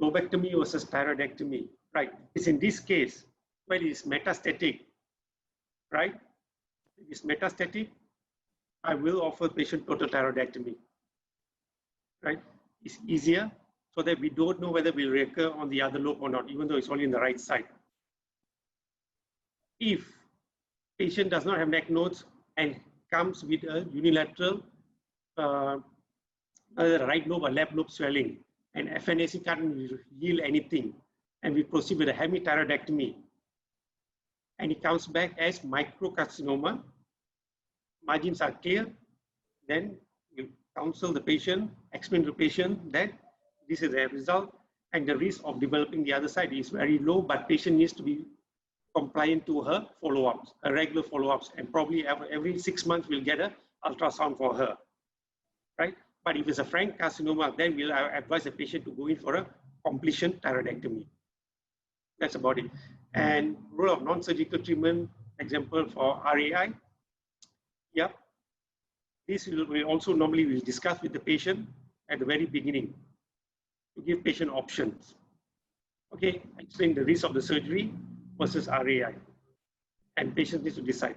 lobectomy versus thyroidectomy, right? It's in this case, well, it is metastatic, right? If it's metastatic, I will offer patient total thyroidectomy, right? It's easier so that we don't know whether it will recur on the other lobe or not, even though it's only in the right side. If patient does not have neck nodes and comes with a unilateral right lobe or left lobe swelling, and FNAC can't yield anything, and we proceed with a hemithyroidectomy, and it comes back as microcarcinoma, margins are clear, then you counsel the patient, explain to the patient that this is the result, and the risk of developing the other side is very low, but patient needs to be compliant to her follow-ups, regular follow-ups, and probably every 6 months we'll get an ultrasound for her, right? But if it's a frank carcinoma, then we'll advise the patient to go in for a completion thyroidectomy. That's about it. And role of non-surgical treatment, example for RAI. Yeah, this we also normally will discuss with the patient at the very beginning to give patient options. Okay, explain the risk of the surgery versus RAI, and patients need to decide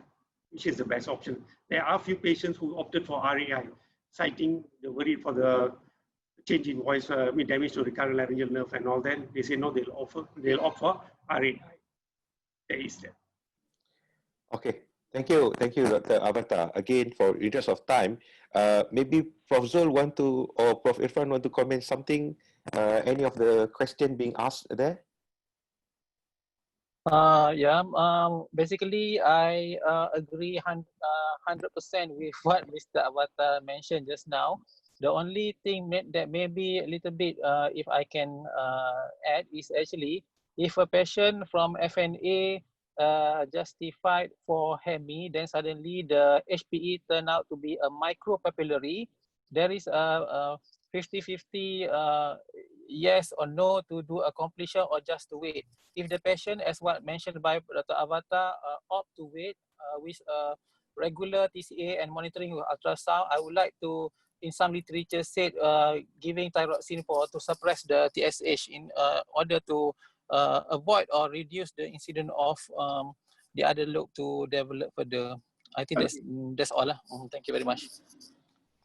which is the best option. There are a few patients who opted for RAI, citing the worry for the change in voice, damage to recurrent laryngeal nerve and all that. They say no, they'll opt for RAI. There is that. Okay, thank you, Dr. Avatar. Again, for interest of time, maybe Prof. Zul want to, or Prof. Irfan want to comment something, any of the question being asked there? Basically, I agree 100% with what Mr. Avatar mentioned just now. The only thing that maybe a little bit, if I can add, is actually if a patient from FNA justified for hemi, then suddenly the HPE turned out to be a micropapillary, there is a 50-50 yes or no to do a completion or just to wait. If the patient, as what mentioned by Dr. Avatar, opt to wait with regular TCA and monitoring with ultrasound, I would like to, in some literature said, giving thyroxine to suppress the TSH in order to avoid or reduce the incidence of the other lobe to develop further. I think that's all. Thank you very much.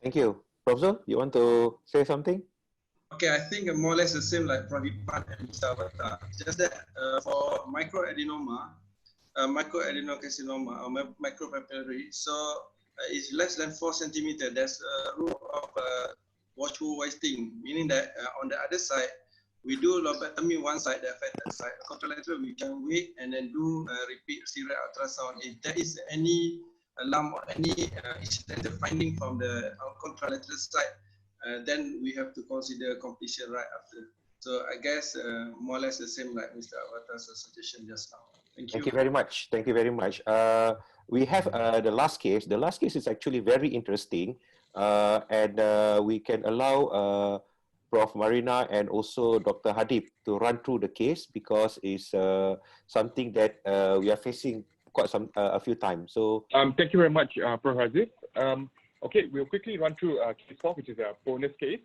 Thank you. Prof. Zul, you want to say something? Okay, I think more or less the same like Prof. Irfan and Mr. Avatar. Just that for microadenoma, microadenocarcinoma or micropapillary, so it's less than 4 centimeter. There's a rule of watchful waiting, meaning that on the other side, we do lobectomy one side, the affected side. Contralateral, we can wait and then do repeat serial ultrasound. If there is any alarm or any incidental finding from the contralateral side, then we have to consider completion right after. So I guess more or less the same like Mr. Avatar's suggestion just now. Thank you. Thank you very much. Thank you very much. We have the last case. The last case is actually very interesting, and we can allow Prof. Marina and also Dr. Hadib to run through the case because it's something that we are facing quite a few times. So thank you very much, Prof. Hadib. Okay, we'll quickly run through case 4, which is a bonus case.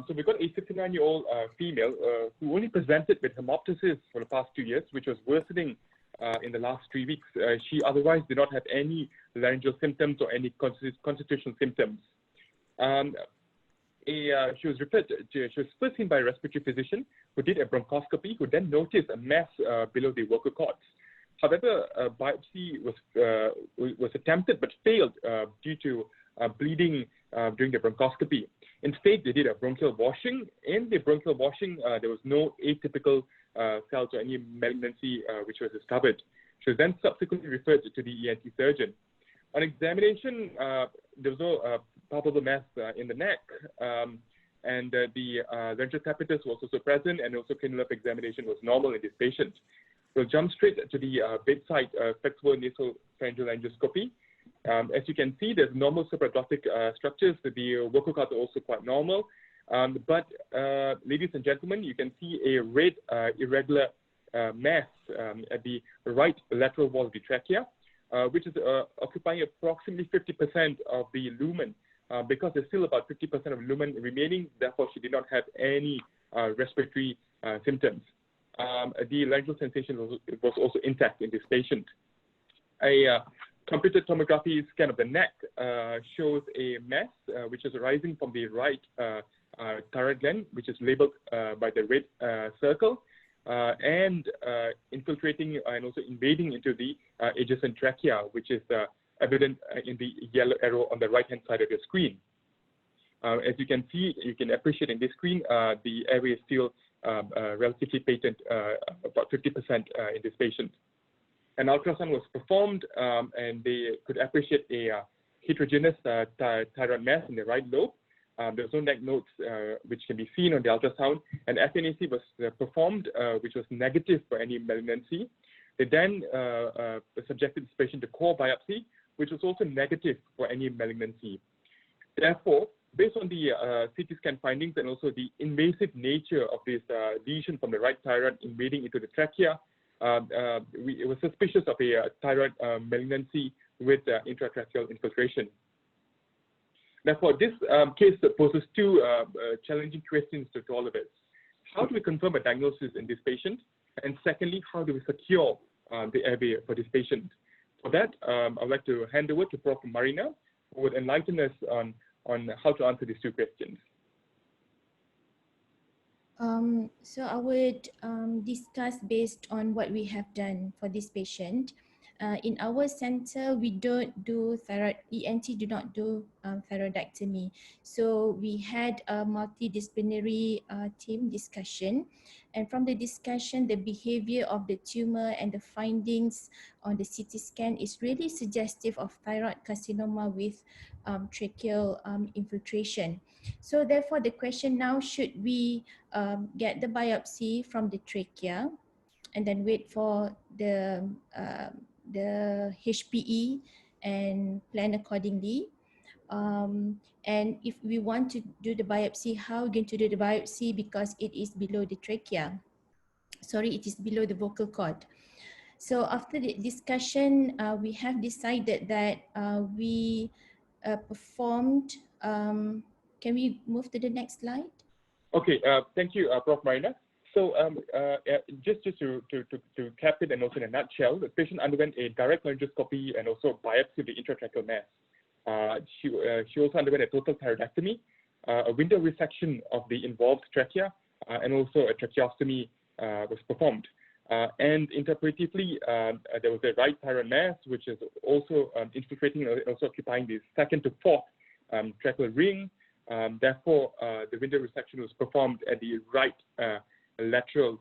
So we've got a 69-year-old female who only presented with hemoptysis for the past 2 years, which was worsening in the last 3 weeks. She otherwise did not have any laryngeal symptoms or any constitutional symptoms. She was first seen by a respiratory physician who did a bronchoscopy, who then noticed a mass below the vocal cords. However, a biopsy was attempted but failed due to bleeding during the bronchoscopy. Instead, they did a bronchial washing. In the bronchial washing, there was no atypical cells or any malignancy which was discovered. She was then subsequently referred to the ENT surgeon. On examination, there was no palpable mass in the neck, and the laryngeal capitis was also present, and also cannula examination was normal in this patient. We'll jump straight to the bedside flexible nasal pharyngeal angioscopy. As you can see, there's normal supraglottic structures. The vocal cords are also quite normal. But ladies and gentlemen, you can see a red irregular mass at the right lateral wall of the trachea, which is occupying approximately 50% of the lumen. Because there's still about 50% of lumen remaining, therefore she did not have any respiratory symptoms. The laryngeal sensation was also intact in this patient. A computer tomography scan of the neck shows a mass which is arising from the right thyroid gland, which is labeled by the red circle, and infiltrating and also invading into the adjacent trachea, which is evident in the yellow arrow on the right-hand side of your screen. As you can see, you can appreciate in this screen, the area is still relatively patent, about 50% in this patient. An ultrasound was performed, and they could appreciate a heterogeneous thyroid mass in the right lobe. There was no neck nodes which can be seen on the ultrasound, and FNAC was performed, which was negative for any malignancy. They then subjected this patient to core biopsy, which was also negative for any malignancy. Therefore, based on the CT scan findings and also the invasive nature of this lesion from the right thyroid invading into the trachea, it was suspicious of a thyroid malignancy with intratracheal infiltration. Therefore, this case poses two challenging questions to all of us. How do we confirm a diagnosis in this patient? And secondly, how do we secure the airway for this patient? For that, I'd like to hand over to Prof. Marina, who would enlighten us on how to answer these two questions. So I would discuss based on what we have done for this patient. In our center, we don't do thyroid, ENT do not do thyroidectomy. So we had a multidisciplinary team discussion. And from the discussion, the behavior of the tumor and the findings on the CT scan is really suggestive of thyroid carcinoma with tracheal infiltration. So therefore, the question now, should we get the biopsy from the trachea and then wait for the HPE and plan accordingly? And if we want to do the biopsy, how are we going to do the biopsy, because it is below the trachea? Sorry, it is below the vocal cord. So after the discussion, we have decided that we performed, can we move to the next slide? Okay, thank you, Prof. Marina. So just to cap it and also in a nutshell, the patient underwent a direct laryngoscopy and also biopsy of the intratracheal mass. She also underwent a total thyroidectomy, a window resection of the involved trachea, and also a tracheostomy was performed. And interpretively, there was a right thyroid mass, which is also infiltrating, also occupying the second to fourth tracheal ring. Therefore, the window resection was performed at the right lateral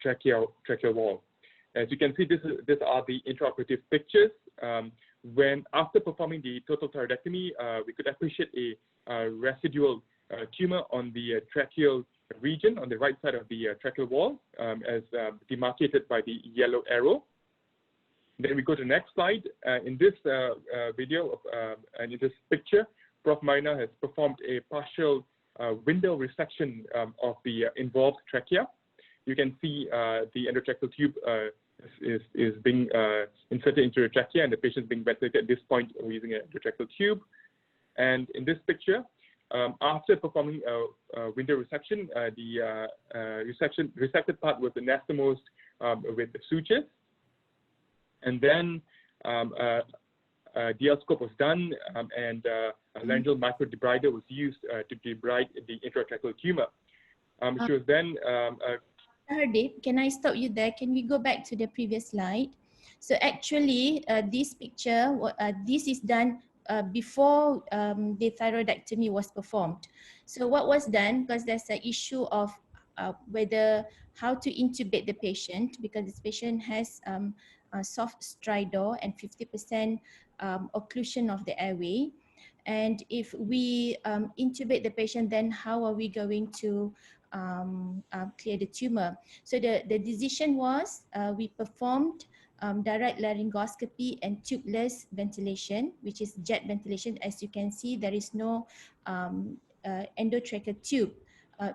tracheal wall. As you can see, these are the intraoperative pictures. When after performing the total thyroidectomy, we could appreciate a residual tumor on the tracheal region on the right side of the tracheal wall, as demarcated by the yellow arrow. Then we go to the next slide. In this video and in this picture, Prof. Marina has performed a partial window resection of the involved trachea. You can see the endotracheal tube is being inserted into the trachea, and the patient is being ventilated at this point using an endotracheal tube. And in this picture, after performing a window resection, the resected part was anastomosed with the sutures. And then DL scope was done, and a laryngeal microdebrider was used to debride the intratracheal tumor. She was then Hardeep, can I stop you there? Can we go back to the previous slide? So actually, this picture, this is done before the thyroidectomy was performed. So what was done, because there's an issue of how to intubate the patient, because this patient has a soft stridor and 50% occlusion of the airway. And if we intubate the patient, then how are we going to clear the tumor? So the decision was we performed direct laryngoscopy and tubeless ventilation, which is jet ventilation. As you can see, there is no endotracheal tube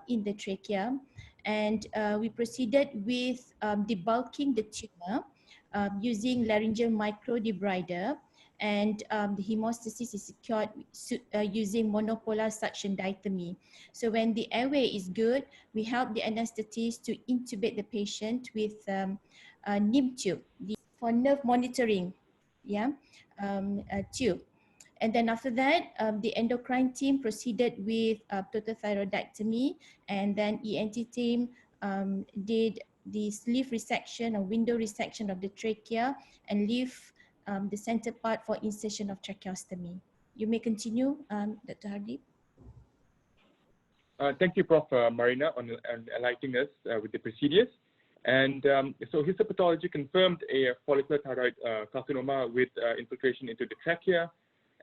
in the trachea. And we proceeded with debulking the tumor using laryngeal microdebrider, and the hemostasis is secured using monopolar suction diathermy. So when the airway is good, we help the anesthetist to intubate the patient with a NIM tube for nerve monitoring, tube. And then after that, the endocrine team proceeded with total thyroidectomy, and then ENT team did the sleeve resection or window resection of the trachea and leave the center part for insertion of tracheostomy. You may continue, Dr. Hardeep. Thank you, Prof. Marina, on enlightening us with the procedures. And so histopathology confirmed a follicular thyroid carcinoma with infiltration into the trachea.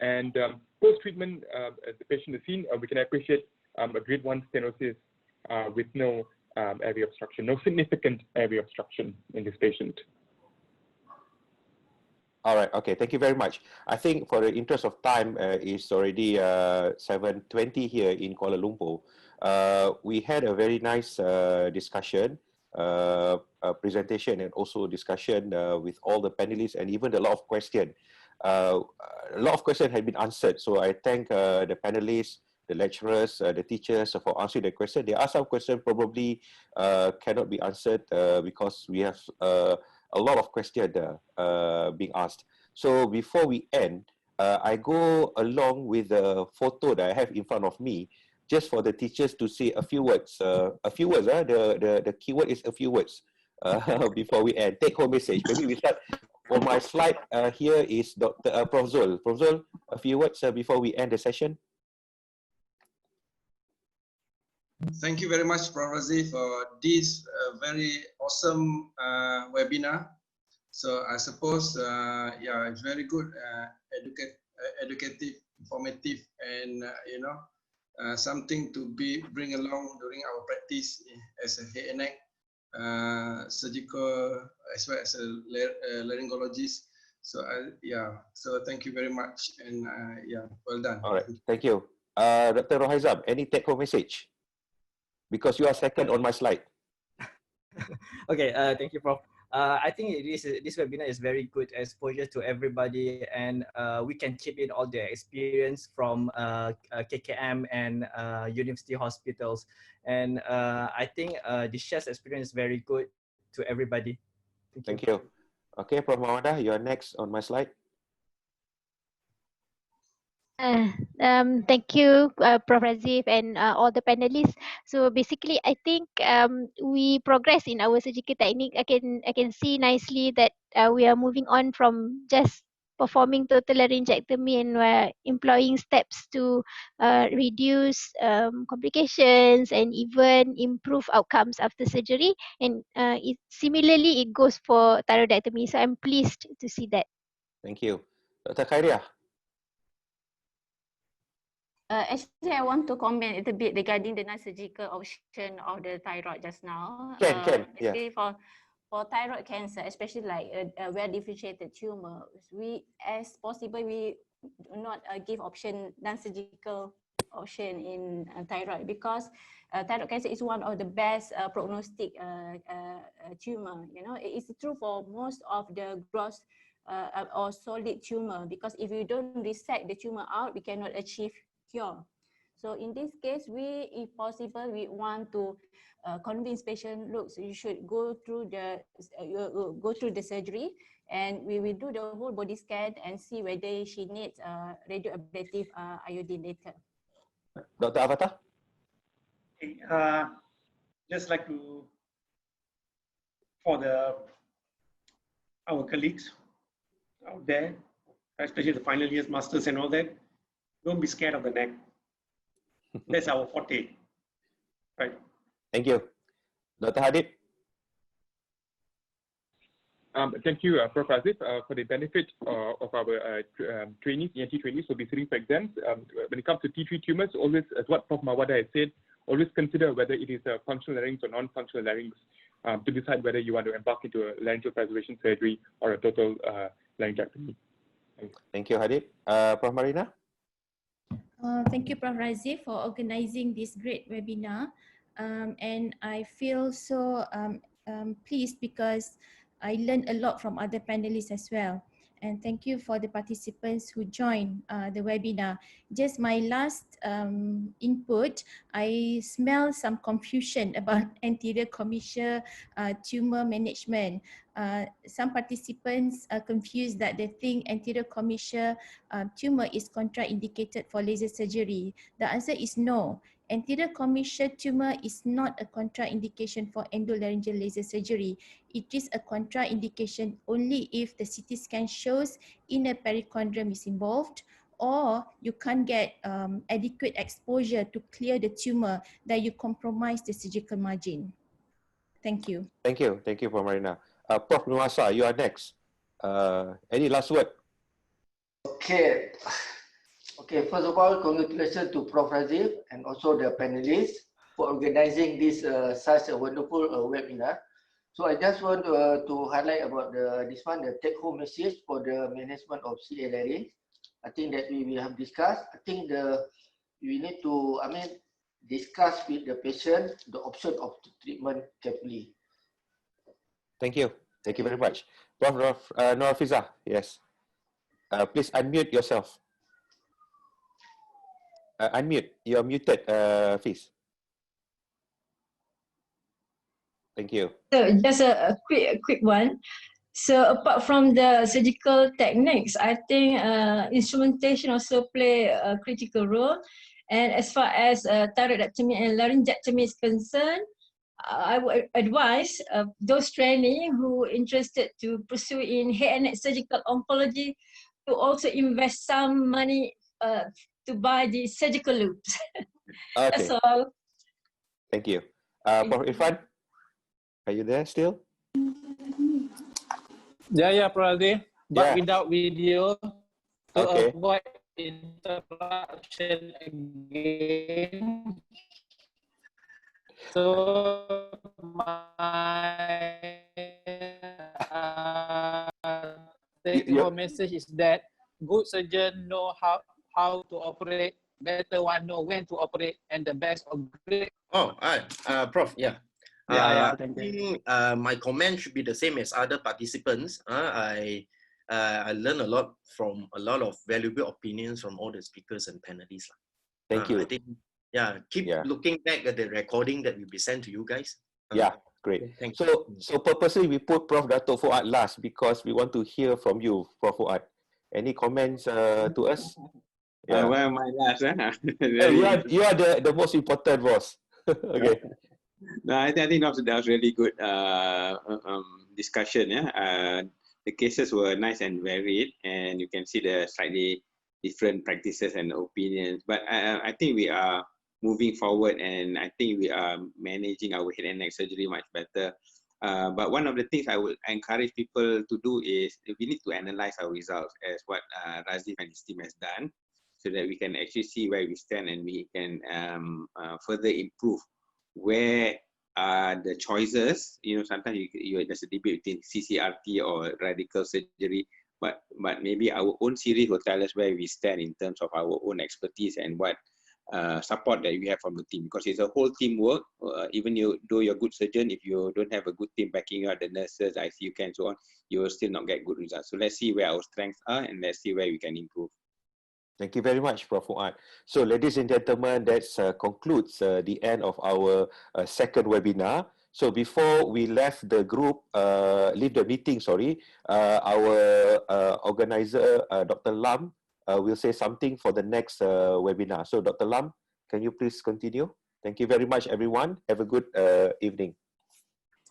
And post-treatment, as the patient is seen, we can appreciate a grade 1 stenosis with no airway obstruction, no significant airway obstruction in this patient. All right. Okay. Thank you very much. I think for the interest of time, it's already 7:20 here in Kuala Lumpur. We had a very nice discussion, presentation, and also discussion with all the panelists, and even a lot of questions. A lot of questions have been answered. So I thank the panelists, the lecturers, the teachers for answering the question. There are some questions probably cannot be answered because we have a lot of questions being asked. So before we end, I go along with the photo that I have in front of me, just for the teachers to say a few words. The keyword is a few words before we end. Take home message. Maybe we start. For my slide here is Dr. Prof. Zul. Prof. Zul, a few words before we end the session. Thank you very much, Prof. Razi, for this very awesome webinar. So I suppose, yeah, it's very good, educative, informative, and something to bring along during our practice as a head and neck surgical as well as a laryngologist. So yeah, so thank you very much, and yeah, well done. All right, thank you. Dr. Rohaizam, any take-home message? Because you are second on my slide. Okay, thank you, Prof. I think this webinar is very good exposure to everybody, and we can keep in all the experience from KKM and university hospitals. And I think the shared experience is very good to everybody. Thank you. Okay, Prof. Mawada, you are next on my slide. Thank you, Prof. Razif, and all the panelists. So basically, I think we progress in our surgical technique. I can see nicely that we are moving on from just performing total laryngectomy, and we're employing steps to reduce complications and even improve outcomes after surgery. And similarly, it goes for thyroidectomy. So I'm pleased to see that. Thank you. Dr. Khairia. Actually, I want to comment a little bit regarding the non-surgical option of the thyroid just now. Yeah. For thyroid cancer, especially like a well-differentiated tumor, as possible, we do not give option non-surgical option in thyroid, because thyroid cancer is one of the best prognostic tumor. You know, it is true for most of the gross or solid tumor, because if you don't resect the tumor out, we cannot achieve cure. So in this case, we, if possible, we want to convince patient, look, so you should go through the surgery, and we will do the whole body scan and see whether she needs radioablative iodine later. Dr. Avatar? Okay, just like to, for our colleagues out there, especially the final years, masters and all that, don't be scared of the neck. That's our forte. Right. Thank you. Dr. Hadid? Thank you, Prof. Azif, for the benefit of our trainees, ENT trainees who will be sitting for exams. When it comes to T3 tumors, always, as what Prof. Mawada has said, always consider whether it is a functional larynx or non-functional larynx to decide whether you want to embark into a laryngeal preservation surgery or a total laryngectomy. Thank you, Hadid. Prof. Marina? Thank you, Prof. Razif, for organizing this great webinar. And I feel so pleased because I learned a lot from other panelists as well. And thank you for the participants who joined the webinar. Just my last input, I smell some confusion about anterior commissure tumor management. Some participants are confused that they think anterior commissure tumor is contraindicated for laser surgery. The answer is no. Anterior commissure tumor is not a contraindication for endolaryngeal laser surgery. It is a contraindication only if the CT scan shows inner perichondrium is involved, or you can't get adequate exposure to clear the tumor that you compromise the surgical margin. Thank you. Thank you. Thank you, Prof. Marina. Prof. Nuasa, you are next. Any last word? Okay. Okay, first of all, congratulations to Prof. Razif and also the panelists for organizing this such a wonderful webinar. So I just want to highlight about this one, the take-home message for the management of CA larynx. I think that we have discussed. I think we need to, discuss with the patient the option of treatment carefully. Thank you. Thank you very much. Prof. Norafiza, yes. Please unmute yourself. Unmute. You're muted, Fiz. Thank you. So just a quick one. So apart from the surgical techniques, I think instrumentation also play a critical role. And as far as thyroidectomy and laryngectomy is concerned, I would advise those training who are interested to pursue in head and neck surgical oncology to also invest some money to buy the surgical loops. Okay. That's all. Thank you. Prof. Irfan, are you there still? Yeah, probably, but without video to avoid interruption again. So my take-home message is that good surgeon know how to operate, better one know when to operate, and the best of great. Prof, yeah. I think my comment should be the same as other participants. I learned a lot from a lot of valuable opinions from all the speakers and panelists. Thank you. I think, keep looking back at the recording that will be sent to you guys. Great. Thank you. So purposely we put Prof. Dato' Fuad last because we want to hear from you, Prof. Fuad. Any comments to us? Well, my last. You are the most important, boss. Okay. No, I think that was really good discussion. The cases were nice and varied, and you can see the slightly different practices and opinions. But I think we are moving forward, and I think we are managing our head and neck surgery much better. But one of the things I would encourage people to do is we need to analyze our results as what Razif and his team has done, so that we can actually see where we stand and we can further improve. Where are the choices? Sometimes there's a debate between CCRT or radical surgery, but maybe our own series will tell us where we stand in terms of our own expertise and what support that we have from the team, because it's a whole team work. Even though you're a good surgeon, if you don't have a good team backing you up, the nurses, ICU and so on, you will still not get good results. So let's see where our strengths are and let's see where we can improve. Thank you very much, Prof. Fuad. So, ladies and gentlemen, that concludes the end of our second webinar. So, before we left the group, leave the meeting, sorry, our organizer, Dr. Lam, will say something for the next webinar. So, Dr. Lam, can you please continue? Thank you very much, everyone. Have a good evening.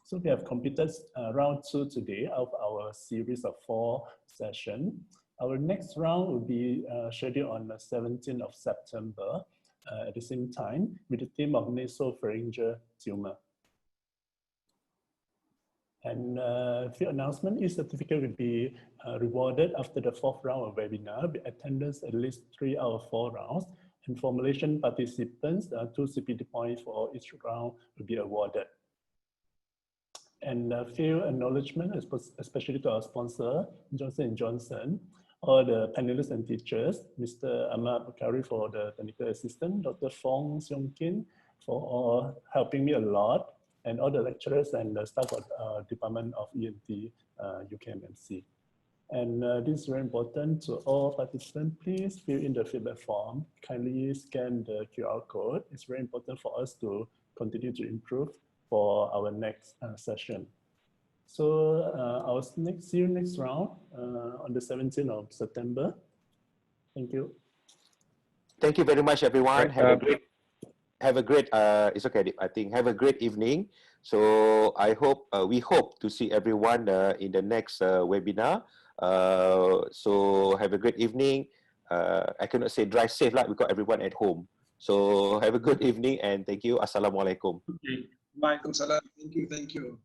So we have completed round 2 today of our series of 4 sessions. Our next round will be scheduled on the 17th of September at the same time with the theme of nasopharyngeal tumor. And a few announcements, each certificate will be rewarded after the 4th round of webinar with attendance at least 3 out of 4 rounds. And for Malaysian participants, 2 CPD points for each round will be awarded. And a few acknowledgements, especially to our sponsor, Johnson & Johnson, all the panelists and teachers, Mr. Ahmad Bukhari for the technical assistant, Dr. Fong Seong Kin for helping me a lot, and all the lecturers and the staff of Department of ENT, UKMMC. And this is very important to all participants. Please fill in the feedback form. Kindly scan the QR code. It's very important for us to continue to improve for our next session. So I'll see you next round on the 17th of September. Thank you. Thank you very much, everyone. Right, have a great, it's okay, I think, have a great evening. So I hope, we hope to see everyone in the next webinar. So have a great evening. I cannot say drive safe, like we got everyone at home. So have a good evening and thank you. Assalamualaikum. Okay. Bye. Thank you. Thank you.